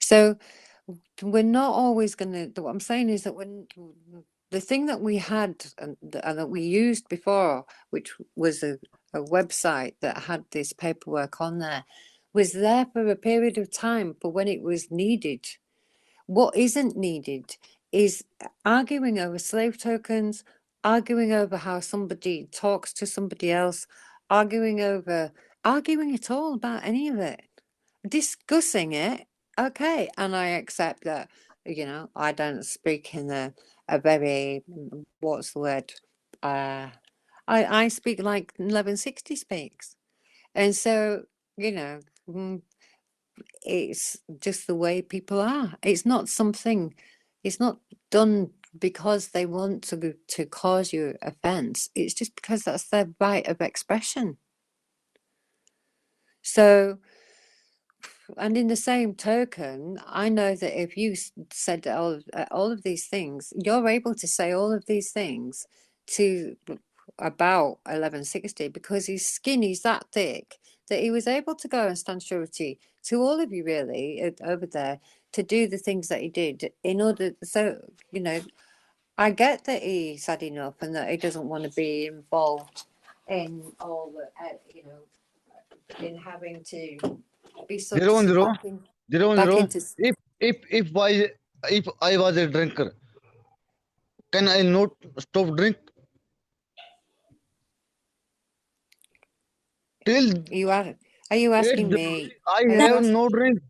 S3: So we're not always going to, what I'm saying is that when the thing that we had and that we used before, which was a website that had this paperwork on there, was there for a period of time for when it was needed. What isn't needed is arguing over slave tokens, arguing over how somebody talks to somebody else, arguing at all about any of it, discussing it. Okay, and I accept that, you know, I don't speak in a very, what's the word? I speak like 1160 speaks. And so, you know, it's just the way people are. It's not something, it's not done because they want to cause you offense. It's just because that's their right of expression. So, and in the same token, I know that if you said all of these things, you're able to say all of these things to about 1160 because his skin is that thick that he was able to go and stand surety to all of you really over there to do the things that he did in order. So, you know, I get that he's had enough and that he doesn't want to be involved in all the, you know, in having to be sucked back into.
S6: If I was a drinker, can I not stop drink? Till
S3: Are you asking me?
S6: I have no drink.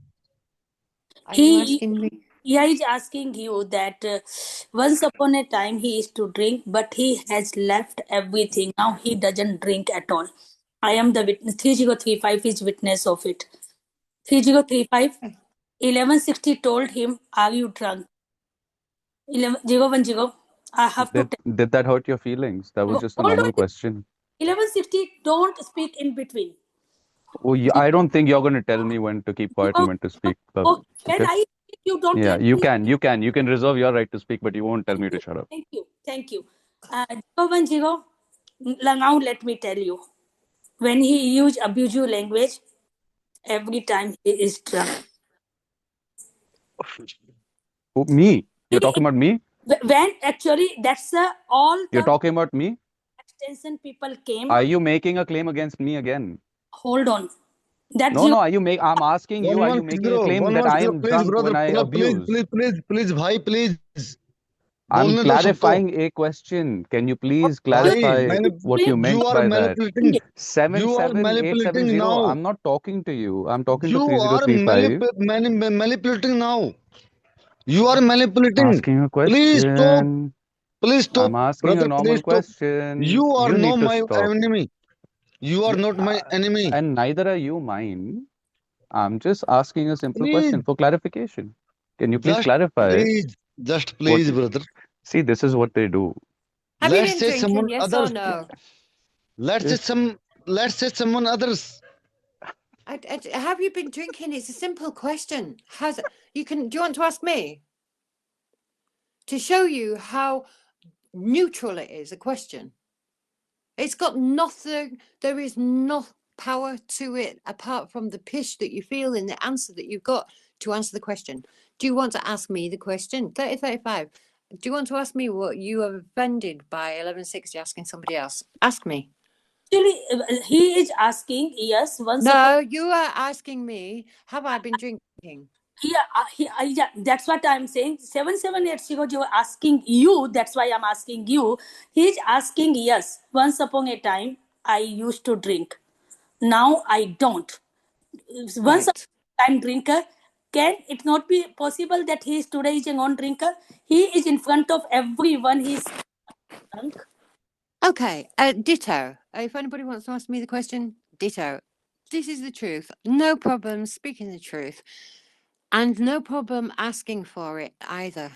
S3: Are you asking me?
S1: Yeah, he's asking you that once upon a time he used to drink, but he has left everything. Now he doesn't drink at all. I am the witness. 3035 is witness of it. 3035, 1160 told him, "Are you drunk?" 010, I have to tell.
S4: Did that hurt your feelings? That was just a
S1: Hold
S4: normal
S1: on.
S4: question.
S1: 1160, don't speak in between.
S4: Oh, I don't think you're going to tell me when to keep quiet and when to speak.
S1: Oh, can
S4: Okay?
S1: I speak? You don't
S4: Yeah,
S1: let
S4: you
S1: me.
S4: can. You can reserve your right to speak, but you won't tell me to shut up.
S1: Thank you. 010, now let me tell you. When he used abusive language, every time he is drunk.
S4: Oh, me? You're talking about me?
S1: When actually that's all
S4: You're
S1: the
S4: talking about me?
S1: extension people came.
S4: Are you making a claim against me again?
S1: Hold on. That
S4: No, I'm asking you, are you making a claim that I
S6: 1160,
S4: am
S6: please,
S4: drunk
S6: brother,
S4: when I abuse?
S6: please, bhai, please.
S4: I'm
S6: बोलने दो सबको.
S4: clarifying a question. Can you please
S6: Bhai,
S4: clarify what you meant
S6: you are
S4: by that?
S6: manipulating. You are
S4: 77870.
S6: manipulating now.
S4: I'm not talking to you. I'm talking to
S6: You are
S4: 3035.
S6: manipulating now. You are manipulating.
S4: Asking a
S6: Please stop.
S4: question.
S6: Please stop,
S4: I'm asking a
S6: brother.
S4: normal
S6: Please stop.
S4: question.
S6: You are
S4: You
S6: not
S4: need to
S6: my
S4: stop.
S6: enemy. You are not my enemy.
S4: And neither are you mine. I'm just asking a simple
S6: Please,
S4: question for clarification. Can you please
S6: just
S4: clarify
S6: just
S4: what?
S6: please, brother.
S4: See, this is what they do.
S3: Have you
S6: Let's
S3: been
S6: say
S3: drinking?
S6: someone
S3: Yes or
S6: others.
S3: no?
S6: Let's say someone others.
S3: Have you been drinking? It's a simple question. Do you want to ask me? To show you how neutral it is, a question. It's got nothing, there is no power to it apart from the pish that you feel in the answer that you've got to answer the question. Do you want to ask me the question? 3035. Do you want to ask me what you are offended by 1160 asking somebody else? Ask me.
S1: Actually, he is asking, yes, once.
S3: No, you are asking me, have I been drinking?
S1: Yeah, that's what I'm saying. 7780, you are asking you, that's why I'm asking you. He's asking, yes, once upon a time, I used to drink. Now I don't. Once upon a time drinker, can it not be possible that he is today is a non-drinker? He is in front of everyone, he's drunk.
S3: Okay, ditto. If anybody wants to ask me the question, ditto. This is the truth. No problem speaking the truth. And no problem asking for it either.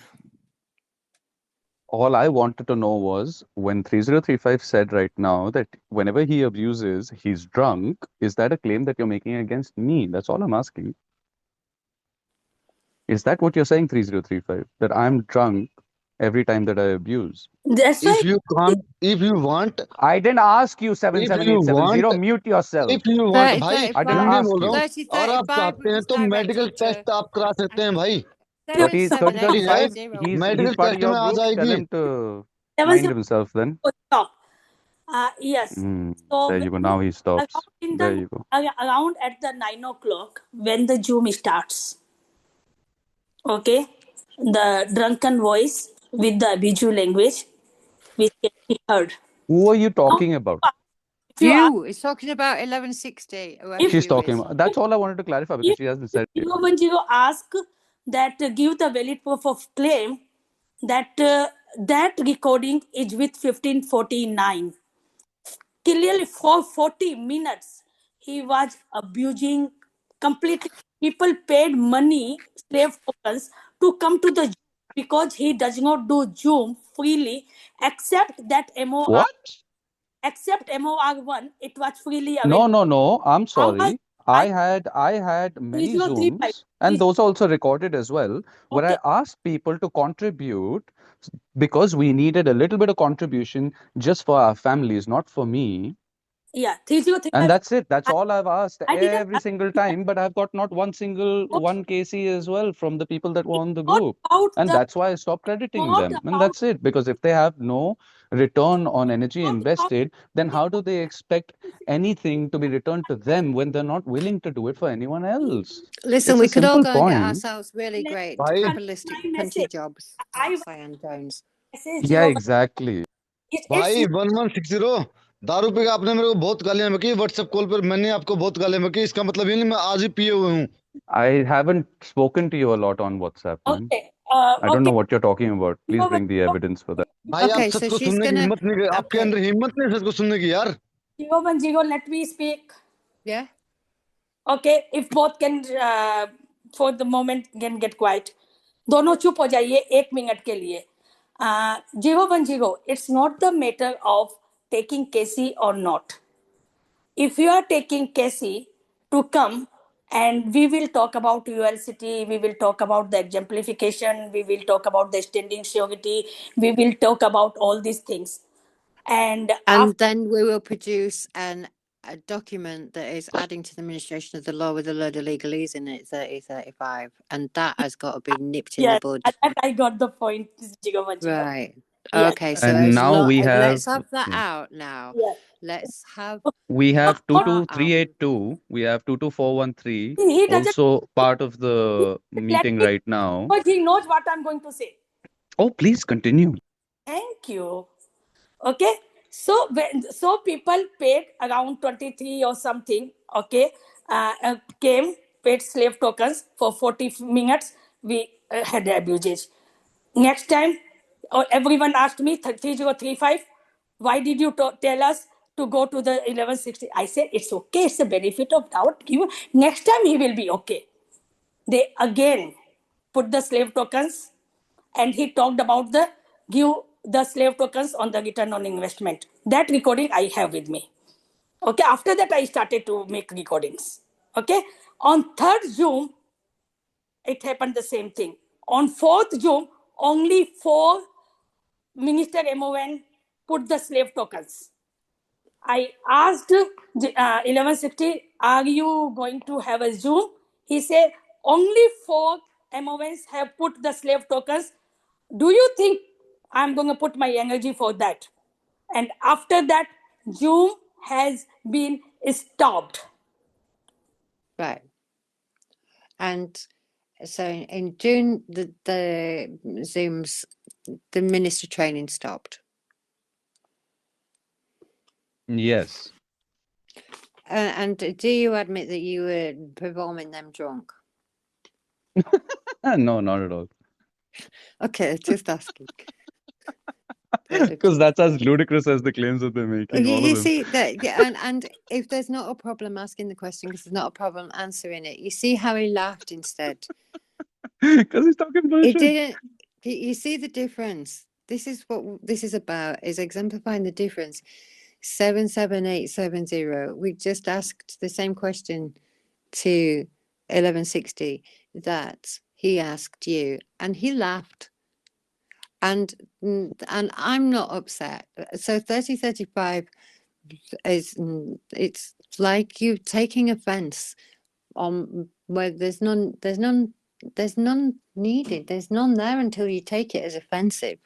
S4: All I wanted to know was when 3035 said right now that whenever he abuses, he's drunk, is that a claim that you're making against me? That's all I'm asking. Is that what you're saying, 3035? That I'm drunk every time that I abuse?
S1: That's why
S6: If you can't, if you want,
S4: I didn't ask you
S6: if you
S4: 77870. Mute yourself.
S6: if you want,
S3: 30,
S6: भाई
S4: I didn't
S3: 35,
S6: Hindi
S4: ask
S6: बोल रहा हूँ
S3: 30,
S6: और आप
S3: 35
S6: चाहते हैं
S3: was
S6: तो medical
S3: directed
S6: test आप करा सकते हैं भाई
S4: 30, 3035,
S3: 77870.
S4: he's
S6: medical
S4: part of
S6: test
S4: your
S6: में आ
S4: group. Tell
S6: जाएगी
S4: him to
S1: 70
S4: mind himself then.
S1: stop. Yes. So
S4: There you go. Now he stops. There you go.
S1: around at the 9 o'clock when the Zoom starts, okay, the drunken voice with the visual language which can be heard.
S4: Who are you
S1: Now,
S4: talking about?
S1: if you ask,
S3: You is talking about 1160.
S4: She's talking about. That's all I wanted to clarify because
S1: if
S4: she hasn't said it.
S1: 010 ask that give the valid proof of claim that that recording is with 1549. Clearly, for 40 minutes, he was abusing completely. People paid money, slave tokens, to come to the Zoom because he does not do Zoom freely, except that MOR,
S4: What?
S1: except MOR1, it was freely
S4: No,
S1: available.
S4: no. I'm
S1: How much?
S4: sorry. I had many
S1: 3035.
S4: Zooms, and those are also recorded as well, where
S1: Okay.
S4: I asked people to contribute because we needed a little bit of contribution just for our families, not for me.
S1: Yeah,
S4: And
S1: 3035.
S4: that's it. That's all I've asked
S1: I didn't
S4: every single time, but I've got not one single one KC as well from the people that were on the
S1: not
S4: group.
S1: about
S4: And
S1: the
S4: that's why I stopped crediting
S1: not
S4: them. And
S1: about
S4: that's it. Because if they have no return on energy
S1: not about
S4: invested, then how do they expect anything to be returned to them when they're not willing to do it for anyone else?
S3: Listen,
S4: It's
S3: we
S4: a
S3: could all
S4: simple
S3: go and get
S4: point.
S3: ourselves really great
S6: भाई
S3: capitalistic
S1: my
S3: punchy
S1: message.
S3: jobs.
S1: I
S3: Cyan Jones.
S1: message
S4: Yeah,
S1: 010.
S4: exactly.
S1: It's
S6: भाई 1160 दारू पे आपने मेरे को बहुत गालियां बकी व्हाट्सएप कॉल पर मैंने आपको बहुत गालियां बकी इसका मतलब ये नहीं मैं आज ही पिए हुए हूँ
S4: I haven't spoken to you a lot on WhatsApp, man.
S1: okay.
S4: I don't
S1: Okay.
S4: know what you're talking about. Please bring the
S1: 010.
S4: evidence for that.
S6: भाई आप
S3: Okay,
S6: सच
S3: so
S6: को
S3: she's
S6: सुनने की
S3: gonna.
S6: हिम्मत नहीं आपके
S3: Okay,
S6: अंदर हिम्मत नहीं है सच को सुनने की यार
S1: 010, let me speak.
S3: yeah.
S1: Okay, if both can for the moment can get quiet. दोनों चुप हो जाइए 1 मिनट के लिए. 010, it's not the matter of taking Casey or not. If you are taking Casey to come and we will talk about ULCT, we will talk about the exemplification, we will talk about the standing surety, we will talk about all these things. And after,
S3: Then we will produce a document that is adding to the administration of the law with a load of legalese in it, 3035. And that has got to be nipped in the
S1: yes,
S3: bud.
S1: and I got the point, 010.
S3: Right.
S1: Yes.
S3: Okay, so
S4: And
S3: as
S4: now we
S3: let's
S4: have
S3: have that out now.
S1: Yes.
S3: Let's have
S4: we have
S1: Not,
S4: 22382, we have 22413,
S1: he doesn't
S4: also part of the
S1: let
S4: meeting
S1: me
S4: right now.
S1: because he knows what I'm going to say.
S4: Oh, please continue.
S1: Thank you. Okay, so so people paid around 23 or something. Okay, came paid slave tokens for 40 minutes. We had the abuses. Next time, everyone asked me 3035. Why did you tell us to go to the 1160? I said it's okay. It's a benefit of doubt. Next time he will be okay. They again put the slave tokens, and he talked about the give the slave tokens on the return on investment. That recording I have with me. Okay, after that I started to make recordings. Okay, on third Zoom, it happened the same thing. On fourth Zoom, only 4 Minister MON put the slave tokens. I asked 1160, are you going to have a Zoom? He said, only 4 MONs have put the slave tokens. Do you think I'm going to put my energy for that? And after that, Zoom has been stopped.
S3: right. And so in June, the Zooms, the minister training stopped.
S4: Yes.
S3: And do you admit that you were performing them drunk?
S4: No, not at all.
S3: Okay, just asking.
S4: Because that's as ludicrous as the claims that they're making, all
S3: You
S4: of them.
S3: see that, yeah, and if there's not a problem asking the question because there's not a problem answering it, you see how he laughed instead.
S4: Because he's talking
S3: It
S4: bullshit.
S3: didn't. You see the difference. This is what this is about, is exemplifying the difference. 77870. We just asked the same question to 1160 that he asked you, and he laughed. And I'm not upset. So 3035 is it's like you taking offense on where there's none needed. There's none there until you take it as offensive.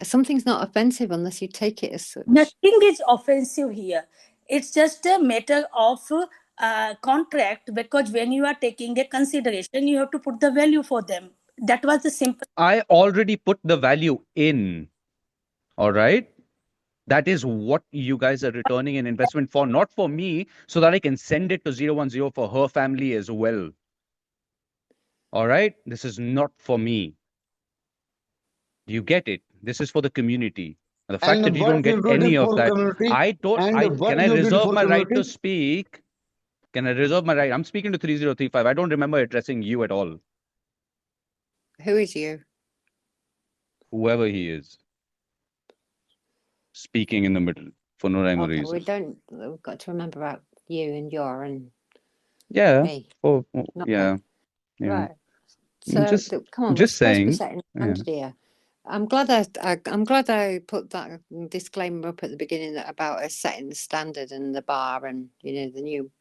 S3: Something's not offensive unless you take it as such.
S1: Nothing is offensive here. It's just a matter of contract, because when you are taking a consideration, you have to put the value for them. That was the simple.
S4: I already put the value in. All right. That is what you guys are returning an investment for, not for me, so that I can send it to 010 for her family as well. All right. This is not for me. Do you get it? This is for the community. The fact
S6: And
S4: that you
S6: what
S4: don't get
S6: you did
S4: any of
S6: for
S4: that,
S6: community,
S4: I don't.
S6: and what
S4: Can I
S6: you did
S4: reserve
S6: for
S4: my right to
S6: community,
S4: speak? Can I reserve my right? I'm speaking to 3035. I don't remember addressing you at all.
S3: Who is you?
S4: Whoever he is, speaking in the middle for no rhyme or
S3: Okay,
S4: reason.
S3: we've got to remember about you and your and
S4: Yeah.
S3: me,
S4: Oh,
S3: not
S4: yeah.
S3: me.
S4: Yeah.
S3: Right. So come on, we're
S4: Just
S3: supposed to be
S4: saying.
S3: setting a
S4: Yeah.
S3: standard here. I'm glad I put that disclaimer up at the beginning about us setting the standard and the bar, and the new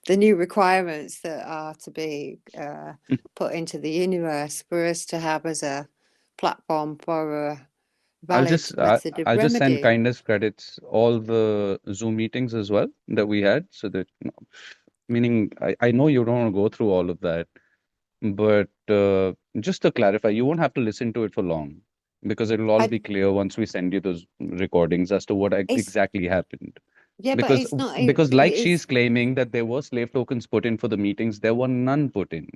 S3: the new requirements that are to be put into the universe for us to have as a platform for a valid method of
S4: I'll just send
S3: remedy.
S4: kindness credits all the Zoom meetings as well that we had, so that meaning I know you don't want to go through all of that, but just to clarify, you won't have to listen to it for long, because it'll all be clear once we send you those recordings as to what exactly happened.
S3: Yeah, but
S4: Because
S3: it's not.
S4: like she's claiming that there were slave tokens put in for the meetings, there were none put in.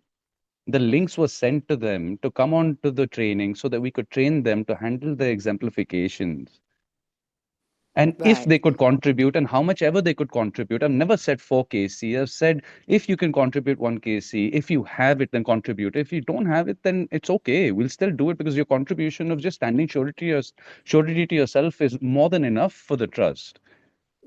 S4: The links were sent to them to come on to the training so that we could train them to handle the exemplifications. And if they could contribute, and how much ever they could contribute, I've never said 4 KC. I've said if you can contribute 1 KC, if you have it, then contribute. If you don't have it, then it's okay. We'll still do it, because your contribution of just standing surety to yourself is more than enough for the trust.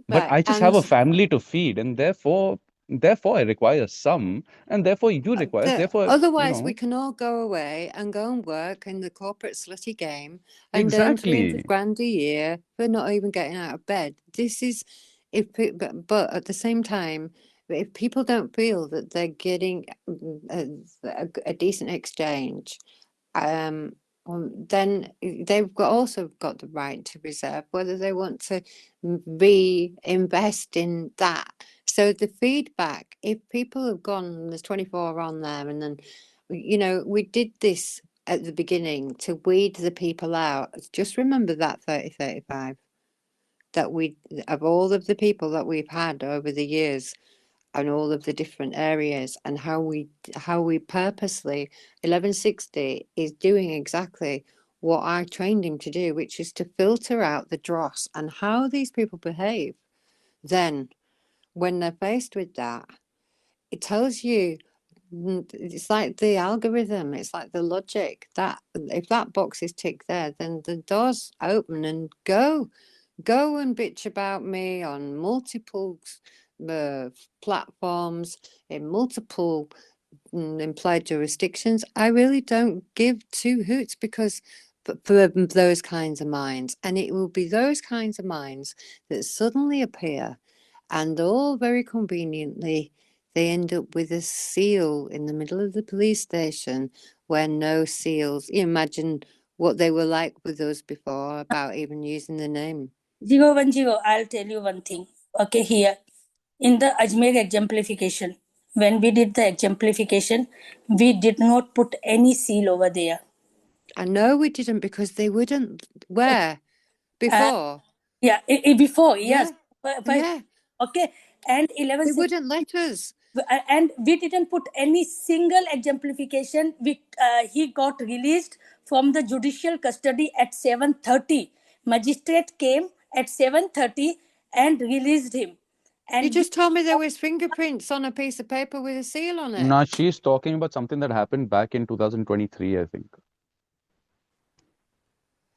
S4: But I just have a family to feed, and therefore I require some, and therefore you require.
S3: Otherwise, we can all go away and go and work in the corporate slutty game and earn 300 grand a year for not even getting out of bed. This is but at the same time, if people don't feel that they're getting a decent exchange, then they've also got the right to reserve whether they want to reinvest in that. So the feedback, if people have gone, there's 24 on there, and then we did this at the beginning to weed the people out. Just remember that 3035, that of all of the people that we've had over the years, and all of the different areas, and how we purposely 1160 is doing exactly what I trained him to do, which is to filter out the dross and how these people behave. Then when they're faced with that, it tells you, it's like the algorithm, it's like the logic, that if that box is ticked there, then the doors open and go and bitch about me on multiple platforms in multiple implied jurisdictions. I really don't give two hoots, because for those kinds of minds, and it will be those kinds of minds that suddenly appear, and all very conveniently they end up with a seal in the middle of the police station where no seals. You imagine what they were like with us before about even using the name.
S1: 010, I'll tell you one thing. Okay, here in the Ajmer exemplification, when we did the exemplification, we did not put any seal over there.
S3: I know we didn't, because they wouldn't. Where? Before?
S1: Before, yes.
S3: Yeah.
S1: Okay, and 11.
S3: They wouldn't let us.
S1: And we didn't put any single exemplification. He got released from the judicial custody at 7:30. Magistrate came at 7:30 and released him. And
S3: You just told me there was fingerprints on a piece of paper with a seal on it.
S4: No, she's talking about something that happened back in 2023, I think.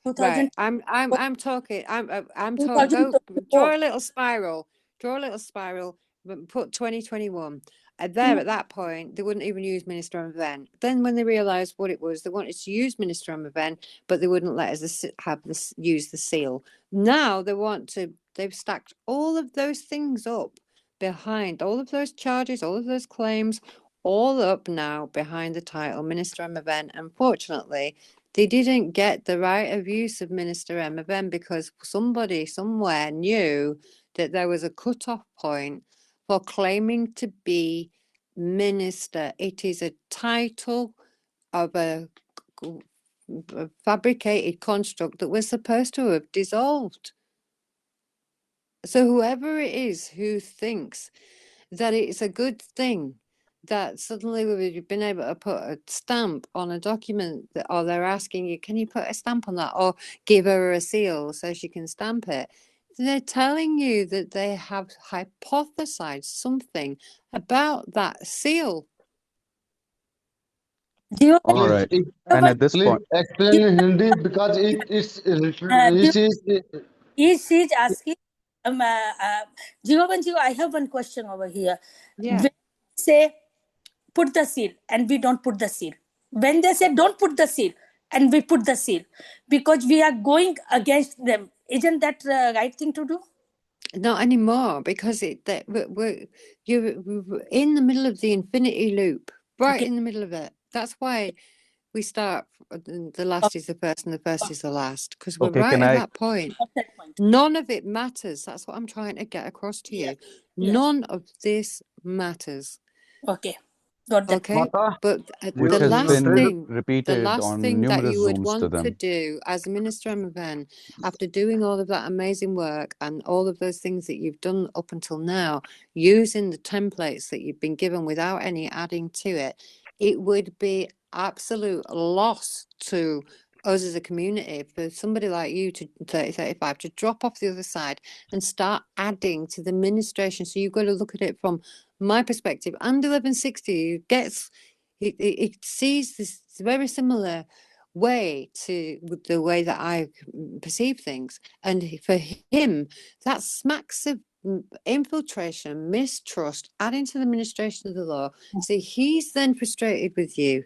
S1: 2000,
S3: Right. I'm talking. I'm talking. Go
S1: 2024.
S3: draw a little spiral. Draw a little spiral. But put 2021. There at that point, they wouldn't even use Minister of Event. Then, when they realised what it was, they wanted to use Minister of Event, but they wouldn't let us have this use the seal. Now they want to. They've stacked all of those things up behind all of those charges, all of those claims, all up now behind the title Minister of Event. Unfortunately, they didn't get the right of use of Minister MFM because somebody somewhere knew that there was a cut-off point for claiming to be minister. It is a title of a fabricated construct that was supposed to have dissolved. So whoever it is who thinks that it's a good thing that suddenly we've been able to put a stamp on a document that, or they're asking you, can you put a stamp on that, or give her a seal so she can stamp it? They're telling you that they have hypothesized something about that seal.
S4: All right. And at this point,
S6: explain in Hindi because it's
S1: She's asking, 010, I have one question over here.
S3: Yeah.
S1: When they say put the seal and we don't put the seal. When they say don't put the seal and we put the seal because we are going against them, isn't that the right thing to do?
S3: Not anymore, because you're in the middle of the infinity loop, right in the middle of it. That's why we start, the last is the first and the first is the last, because we're
S4: okay,
S3: right
S4: can
S3: at
S4: I?
S3: that point.
S1: At that point.
S3: None of it matters. That's what I'm trying to get across to you.
S1: Yeah.
S3: None of this matters.
S1: Okay. Got that.
S3: Okay, but
S4: Which
S3: the
S4: has
S3: last
S4: been
S3: thing,
S4: repeated on
S3: that
S4: numerous
S3: you would
S4: Zooms to
S3: want to
S4: them.
S3: do as a Minister of Event, after doing all of that amazing work and all of those things that you've done up until now, using the templates that you've been given without any adding to it, it would be absolute loss to us as a community for somebody like you to 3035 to drop off the other side and start adding to the administration. So you've got to look at it from my perspective, and 1160 gets it sees this very similar way to the way that I perceive things, and for him that smacks of infiltration, mistrust, adding to the administration of the law. So he's then frustrated with you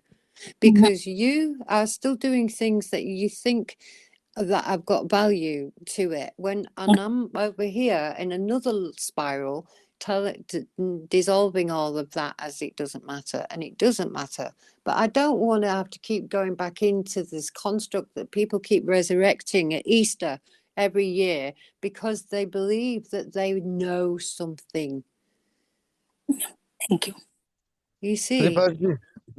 S3: because you are still doing things that you think that have got value to it, when I'm over here in another spiral dissolving all of that as it doesn't matter, and it doesn't matter. But I don't want to have to keep going back into this construct that people keep resurrecting at Easter every year because they believe that they know something.
S1: Thank you.
S3: You see,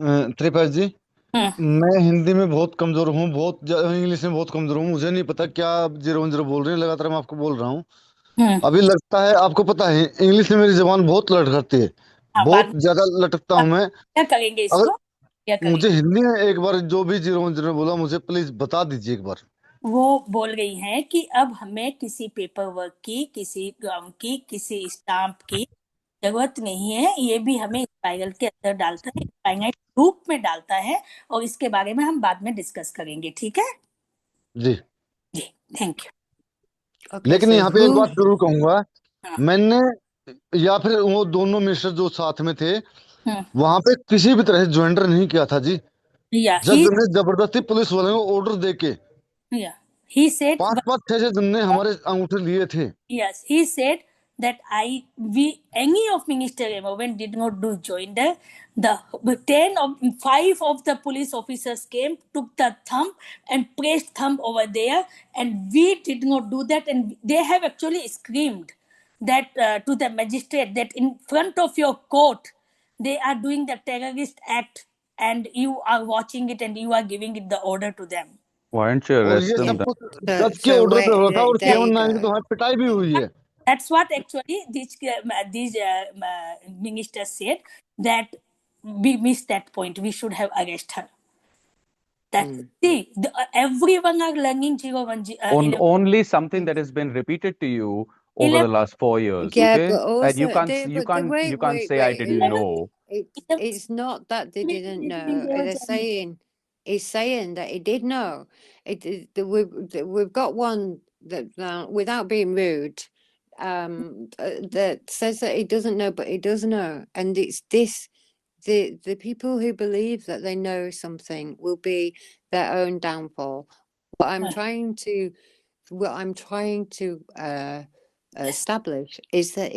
S6: Tripathi ji मैं हिंदी में बहुत कमजोर हूँ, English में बहुत कमजोर हूँ, मुझे नहीं पता क्या आप 010 बोल रहे हैं, लगातार मैं आपको बोल रहा हूँ। अभी लगता है आपको पता है इंग्लिश में मेरी जबान बहुत लटकती है, बहुत ज्यादा लटकता हूँ मैं।
S1: क्या करेंगे इसको?
S6: मुझे हिंदी में एक बार जो भी 010 बोला मुझे प्लीज बता दीजिए एक बार।
S1: वो बोल रही हैं कि अब हमें किसी पेपर वर्क की, किसी ग्राउंड की, किसी स्टाम्प की जरूरत नहीं है, ये भी हमें स्पाइरल के अंदर डालता है, फाइनाइट लूप में डालता है, और इसके बारे में हम बाद में डिस्कस करेंगे, ठीक है
S6: जी?
S1: जी, थैंक यू।
S6: लेकिन यहाँ पे एक बात जरूर कहूंगा, मैंने या फिर वो दोनों मिनिस्टर जो साथ में थे वहां पे किसी भी तरह से ज्वाइंटर नहीं किया था जी। जज ने जबरदस्ती पुलिस वालों को ऑर्डर देके 5-5, 6 जन ने हमारे अंगूठे लिए थे।
S1: Yes, he said that any of Minister Emoven did not do joinder. The 5 of the police officers came, took the thumb and pressed thumb over there, and we did not do that. And they have actually screamed that to the magistrate that in front of your court they are doing the terrorist act, and you are watching it and you are giving it the order to them.
S4: Why don't you arrest them then?
S6: जज के order पे होता और 7-9 की तो हमारी पिटाई भी हुई है।
S1: That's what actually these ministers said, that we missed that point. We should have arrested her. That everyone are learning 010.
S4: Only something that has been repeated to you over the
S1: 11,
S4: last 4 years.
S3: Yeah,
S4: Okay,
S3: but
S4: and you
S3: also,
S4: can't
S3: they,
S4: s- you
S3: but the,
S4: can't you
S3: wait,
S4: can't
S3: wait,
S4: say I
S3: wait.
S4: didn't know.
S3: It's not that they didn't know. They're saying, he's saying that he did know. We've got one that, without being rude, that says that he doesn't know, but he does know, and it's this. The people who believe that they know something will be their own downfall. What I'm trying to establish is that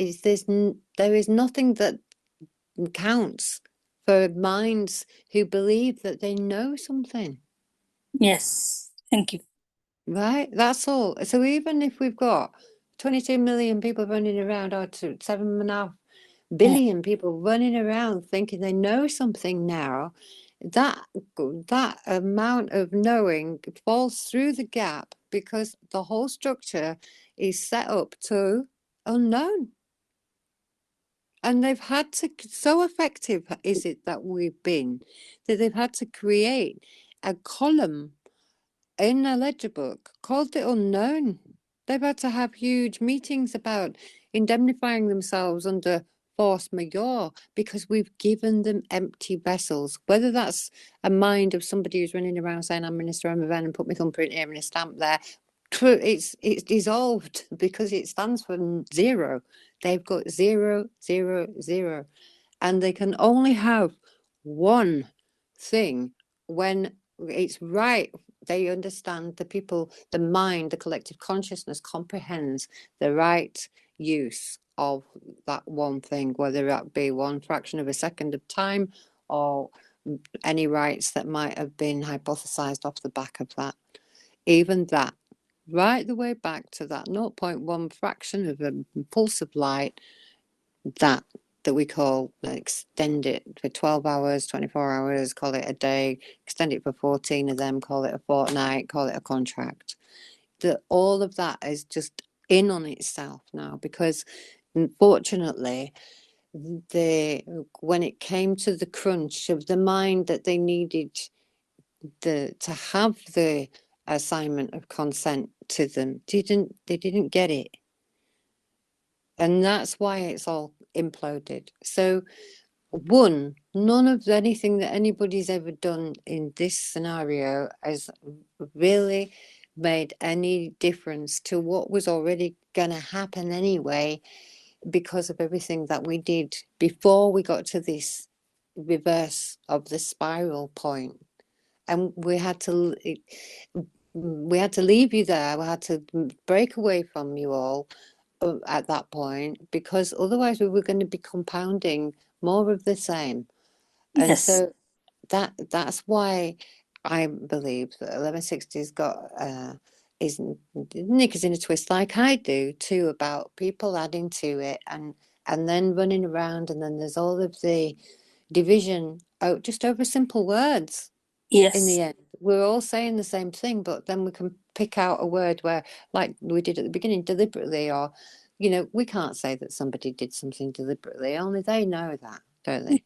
S3: there is nothing that counts for minds who believe that they know something,
S1: yes, thank you.
S3: right? That's all. So even if we've got 22 million people running around, or 7.5 billion people running around thinking they know something now, that amount of knowing falls through the gap because the whole structure is set up to unknown. And they've had to, so effective is it that we've been, that they've had to create a column in a ledger book called the unknown. They've had to have huge meetings about indemnifying themselves under force majeure because we've given them empty vessels. Whether that's a mind of somebody who's running around saying, I'm Minister, I'm a Ven, and put my thumbprint here and a stamp there. It's dissolved because it stands for zero. They've got 0, 0, 0. And they can only have one thing when it's right. They understand, the people, the mind, the collective consciousness comprehends the right use of that one thing, whether that be one fraction of a second of time or any rights that might have been hypothesized off the back of that. Even that, right the way back to that 0.1 fraction of a pulse of light, that we call, extend it for 12 hours, 24 hours, call it a day, extend it for 14 of them, call it a fortnight, call it a contract. All of that is just in on itself now, because unfortunately, when it came to the crunch of the mind that they needed to have the assignment of consent to them, they didn't get it. And that's why it's all imploded. So, one, none of anything that anybody's ever done in this scenario has really made any difference to what was already going to happen anyway, because of everything that we did before we got to this reverse of the spiral point. And we had to leave you there. We had to break away from you all at that point, because otherwise we were going to be compounding more of the same. And
S1: Yes,
S3: so that's why I believe that 1160's got is knickers in a twist, like I do too, about people adding to it and then running around, and then there's all of the division just over simple words. In the
S1: yes,
S3: end, we're all saying the same thing, but then we can pick out a word where, like we did at the beginning, deliberately, or, we can't say that somebody did something deliberately, only they know that, don't they?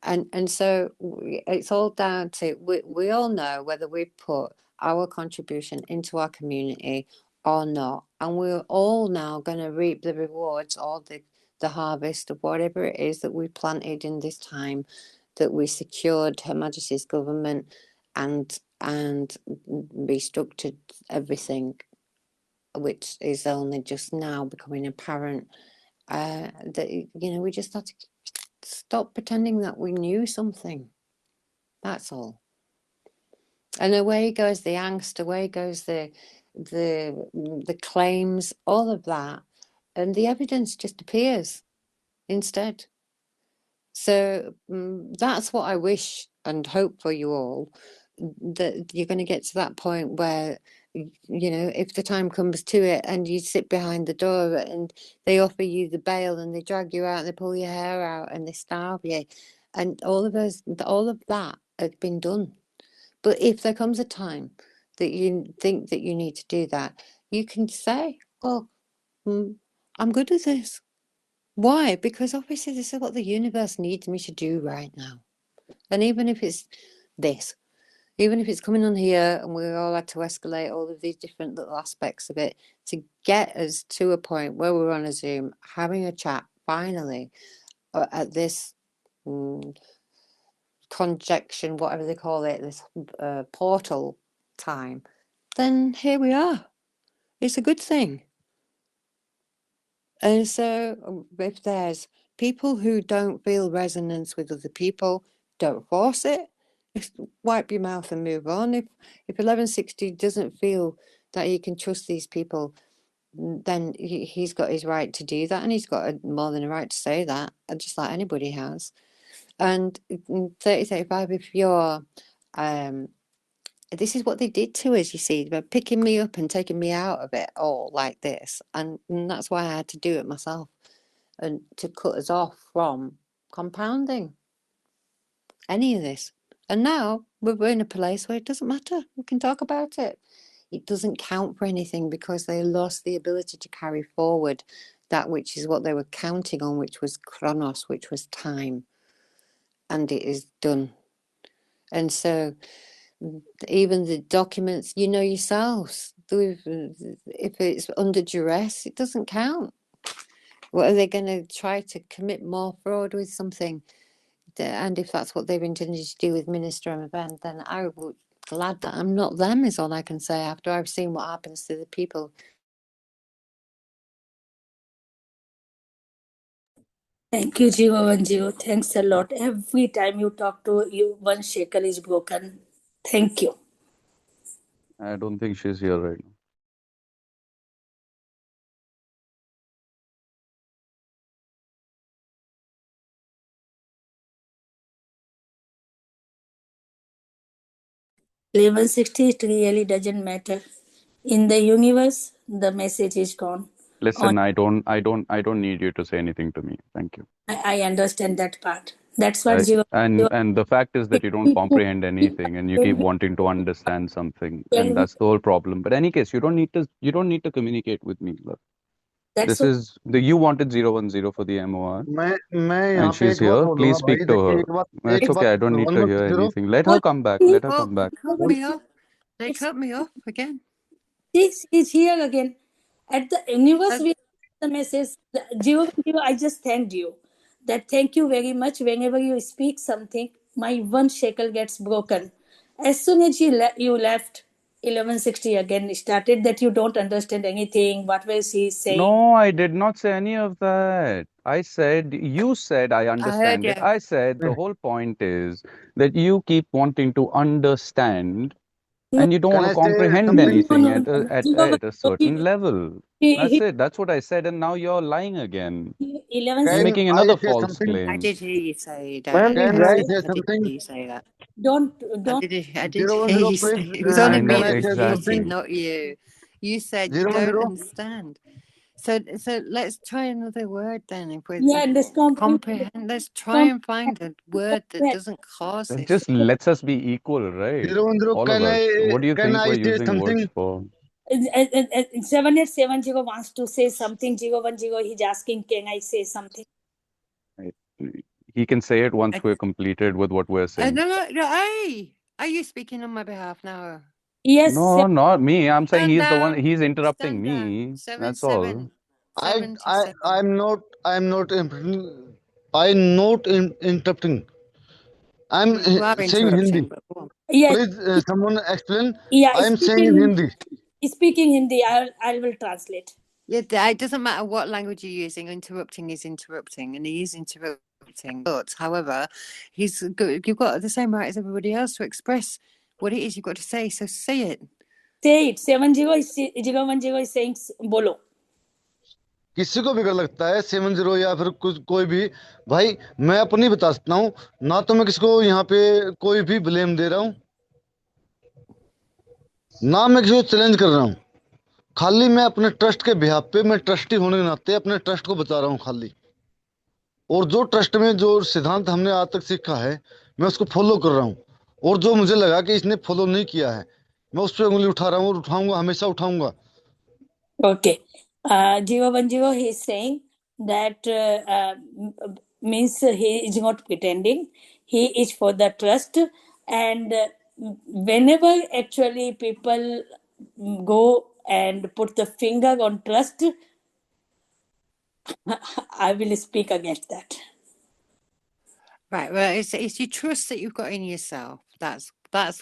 S3: And so it's all down to, we all know whether we put our contribution into our community or not, and we're all now going to reap the rewards or the harvest of whatever it is that we planted in this time, that we secured Her Majesty's government and restructured everything, which is only just now becoming apparent. That we just have to stop pretending that we knew something. That's all. And away goes the angst, away goes the claims, all of that, and the evidence just appears instead. So that's what I wish and hope for you all, that you're going to get to that point where, if the time comes to it and you sit behind the door and they offer you the bail and they drag you out and they pull your hair out and they starve you, and all of that has been done. But if there comes a time that you think that you need to do that, you can say, well, I'm good at this. Why? Because obviously this is what the universe needs me to do right now. And even if it's this, even if it's coming on here and we all had to escalate all of these different little aspects of it to get us to a point where we're on a Zoom having a chat finally at this conjunction, whatever they call it, this portal time, then here we are. It's a good thing. And so if there's people who don't feel resonance with other people, don't force it. Just wipe your mouth and move on. If 1160 doesn't feel that he can trust these people, then he's got his right to do that, and he's got more than a right to say that, just like anybody has. And 3035, if you're this is what they did to us, you see. They're picking me up and taking me out of it all like this. And that's why I had to do it myself, and to cut us off from compounding any of this. And now we're in a place where it doesn't matter. We can talk about it. It doesn't count for anything because they lost the ability to carry forward that which is what they were counting on, which was chronos, which was time. And it is done. And so even the documents, you know yourselves, if it's under duress, it doesn't count. What are they going to try to commit more fraud with something? And if that's what they've intended to do with Minister and event, then I would glad that I'm not them, is all I can say after I've seen what happens to the people.
S1: Thank you, 010. Thanks a lot. Every time you talk to you, one shekel is broken. Thank you.
S4: I don't think she's here right now.
S1: Level 60, it really doesn't matter. In the universe, the message is gone.
S4: Listen, I don't need you to say anything to me. Thank you.
S1: I understand that part. That's what
S4: and the fact is that you don't comprehend anything, and you keep wanting to understand something, and that's the whole problem. But any case, you don't need to communicate with me. Look, this is you wanted 010 for the MOR, and she's here. Please speak to her. It's okay. I don't need to hear anything. Let her come back. Let her come back.
S3: They cut me off again.
S1: She's here again. At the universe, we the message 010. I just thanked you. That thank you very much. Whenever you speak something, my one shekel gets broken. As soon as you left, 1160 again started that you don't understand anything. What was he saying?
S4: No, I did not say any of that. You said I understand it. I said the whole point is that you keep wanting to understand, and you don't want to comprehend anything at a certain level. That's it. That's what I said, and now you're lying again. You're making another false claim.
S3: I did hear you say that.
S6: Can I say something?
S3: I did hear you say that.
S1: Don't.
S3: I did hear you say it. Was only me that was muted, not you. You said you don't understand. So let's try another word then. If we comprehend, let's try and find a word that doesn't cause
S4: That
S3: this.
S4: just lets us be equal, right? All of us. What do you think we're using words for?
S1: 7870 wants to say something. 010, he's asking, can I say something?
S4: He can say it once we're completed with what we're saying.
S3: No. Hey, are you speaking on my behalf now?
S1: Yes.
S4: No, not me. I'm saying he's the one. He's interrupting me. That's all.
S6: I'm not interrupting. I'm saying Hindi.
S1: Yes.
S6: Please, someone explain.
S1: Yeah,
S6: I'm saying in Hindi.
S1: Speaking Hindi, I will translate.
S3: Yeah, it doesn't matter what language you're using. Interrupting is interrupting, and he is interrupting. But, however, you've got the same right as everybody else to express what it is you've got to say. So say it.
S1: Say it. 010 is saying, bolo.
S6: किसी को भी अगर लगता है 70 या फिर कोई भी भाई, मैं अपनी बता सकता हूँ ना, तो मैं किसी को यहाँ पे कोई भी ब्लेम दे रहा हूँ, ना मैं किसी को चैलेंज कर रहा हूँ। खाली मैं अपने ट्रस्ट के बिहाफ पे, मैं ट्रस्टी होने के नाते अपने ट्रस्ट को बचा रहा हूँ खाली। और जो ट्रस्ट में जो सिद्धांत हमने आज तक सीखा है, मैं उसको फॉलो कर रहा हूँ। और जो मुझे लगा कि इसने फॉलो नहीं किया है, मैं उस पर उंगली उठा रहा हूँ और उठाऊंगा, हमेशा उठाऊंगा।
S1: Okay. 010, he is saying that means he is not pretending. He is for the trust, and whenever actually people go and put the finger on trust, I will speak against that.
S3: Right. Well, it's your trust that you've got in yourself. That's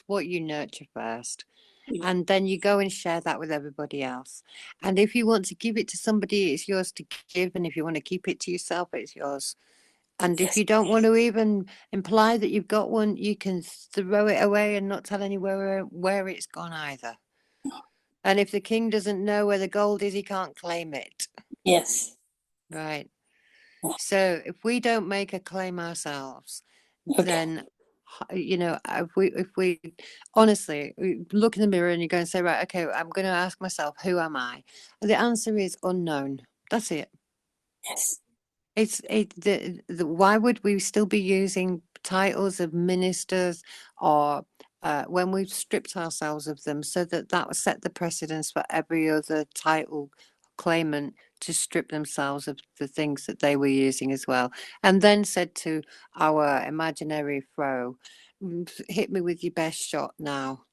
S3: what you nurture first. And then you go and share that with everybody else. And if you want to give it to somebody, it's yours to give. And if you want to keep it to yourself, it's yours. And if
S1: Yes.
S3: you don't want to even imply that you've got one, you can throw it away and not tell anywhere where it's gone either. And if the king doesn't know where the gold is, he can't claim it.
S1: Yes.
S3: Right. So if we don't make a claim ourselves,
S1: Okay.
S3: then if we honestly look in the mirror and you go and say, right, okay, I'm going to ask myself, who am I? The answer is unknown. That's it.
S1: Yes.
S3: Why would we still be using titles of ministers or when we've stripped ourselves of them, so that would set the precedence for every other title claimant to strip themselves of the things that they were using as well, and then said to our imaginary foe, hit me with your best shot now.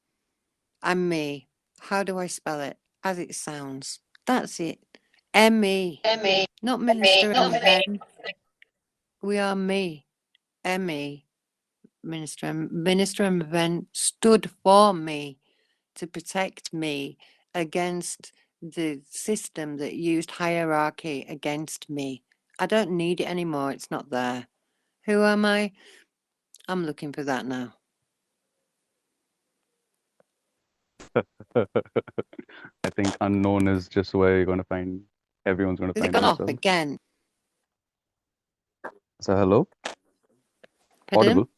S3: I'm me. How do I spell it? As it sounds. That's it. M-E. Not Minister M. We are me. M-E. Minister M stood for me to protect me against the system that used hierarchy against me. I don't need it anymore. It's not there. Who am I? I'm looking for that now.
S4: I think unknown is just where you're going to find, everyone's going to
S3: Has it
S4: find
S3: gone off
S4: themselves.
S3: again?
S4: So, hello?
S3: Pardon?
S4: Audible?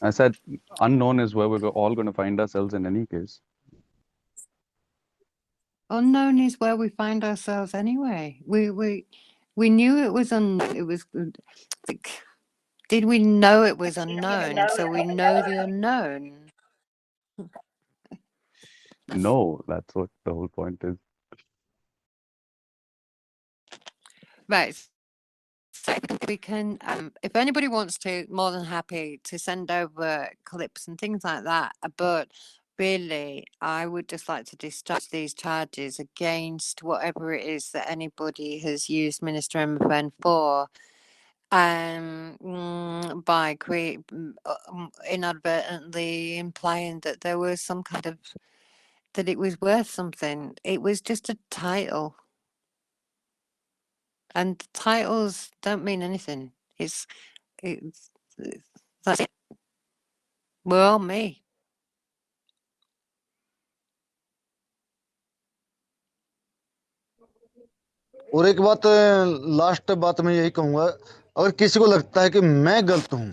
S4: I said unknown is where we're all going to find ourselves in any case.
S3: Unknown is where we find ourselves anyway. We knew it was did we know it was unknown? So we know the unknown.
S4: No, that's what the whole point is.
S3: Right. So we can, if anybody wants to, more than happy to send over clips and things like that. But really, I would just like to discharge these charges against whatever it is that anybody has used Minister MFN for, by inadvertently implying that there was some kind of, that it was worth something. It was just a title. And titles don't mean anything. It's that's it. We're all me.
S6: और एक बात, last बात मैं यही कहूंगा, अगर किसी को लगता है कि मैं गलत हूं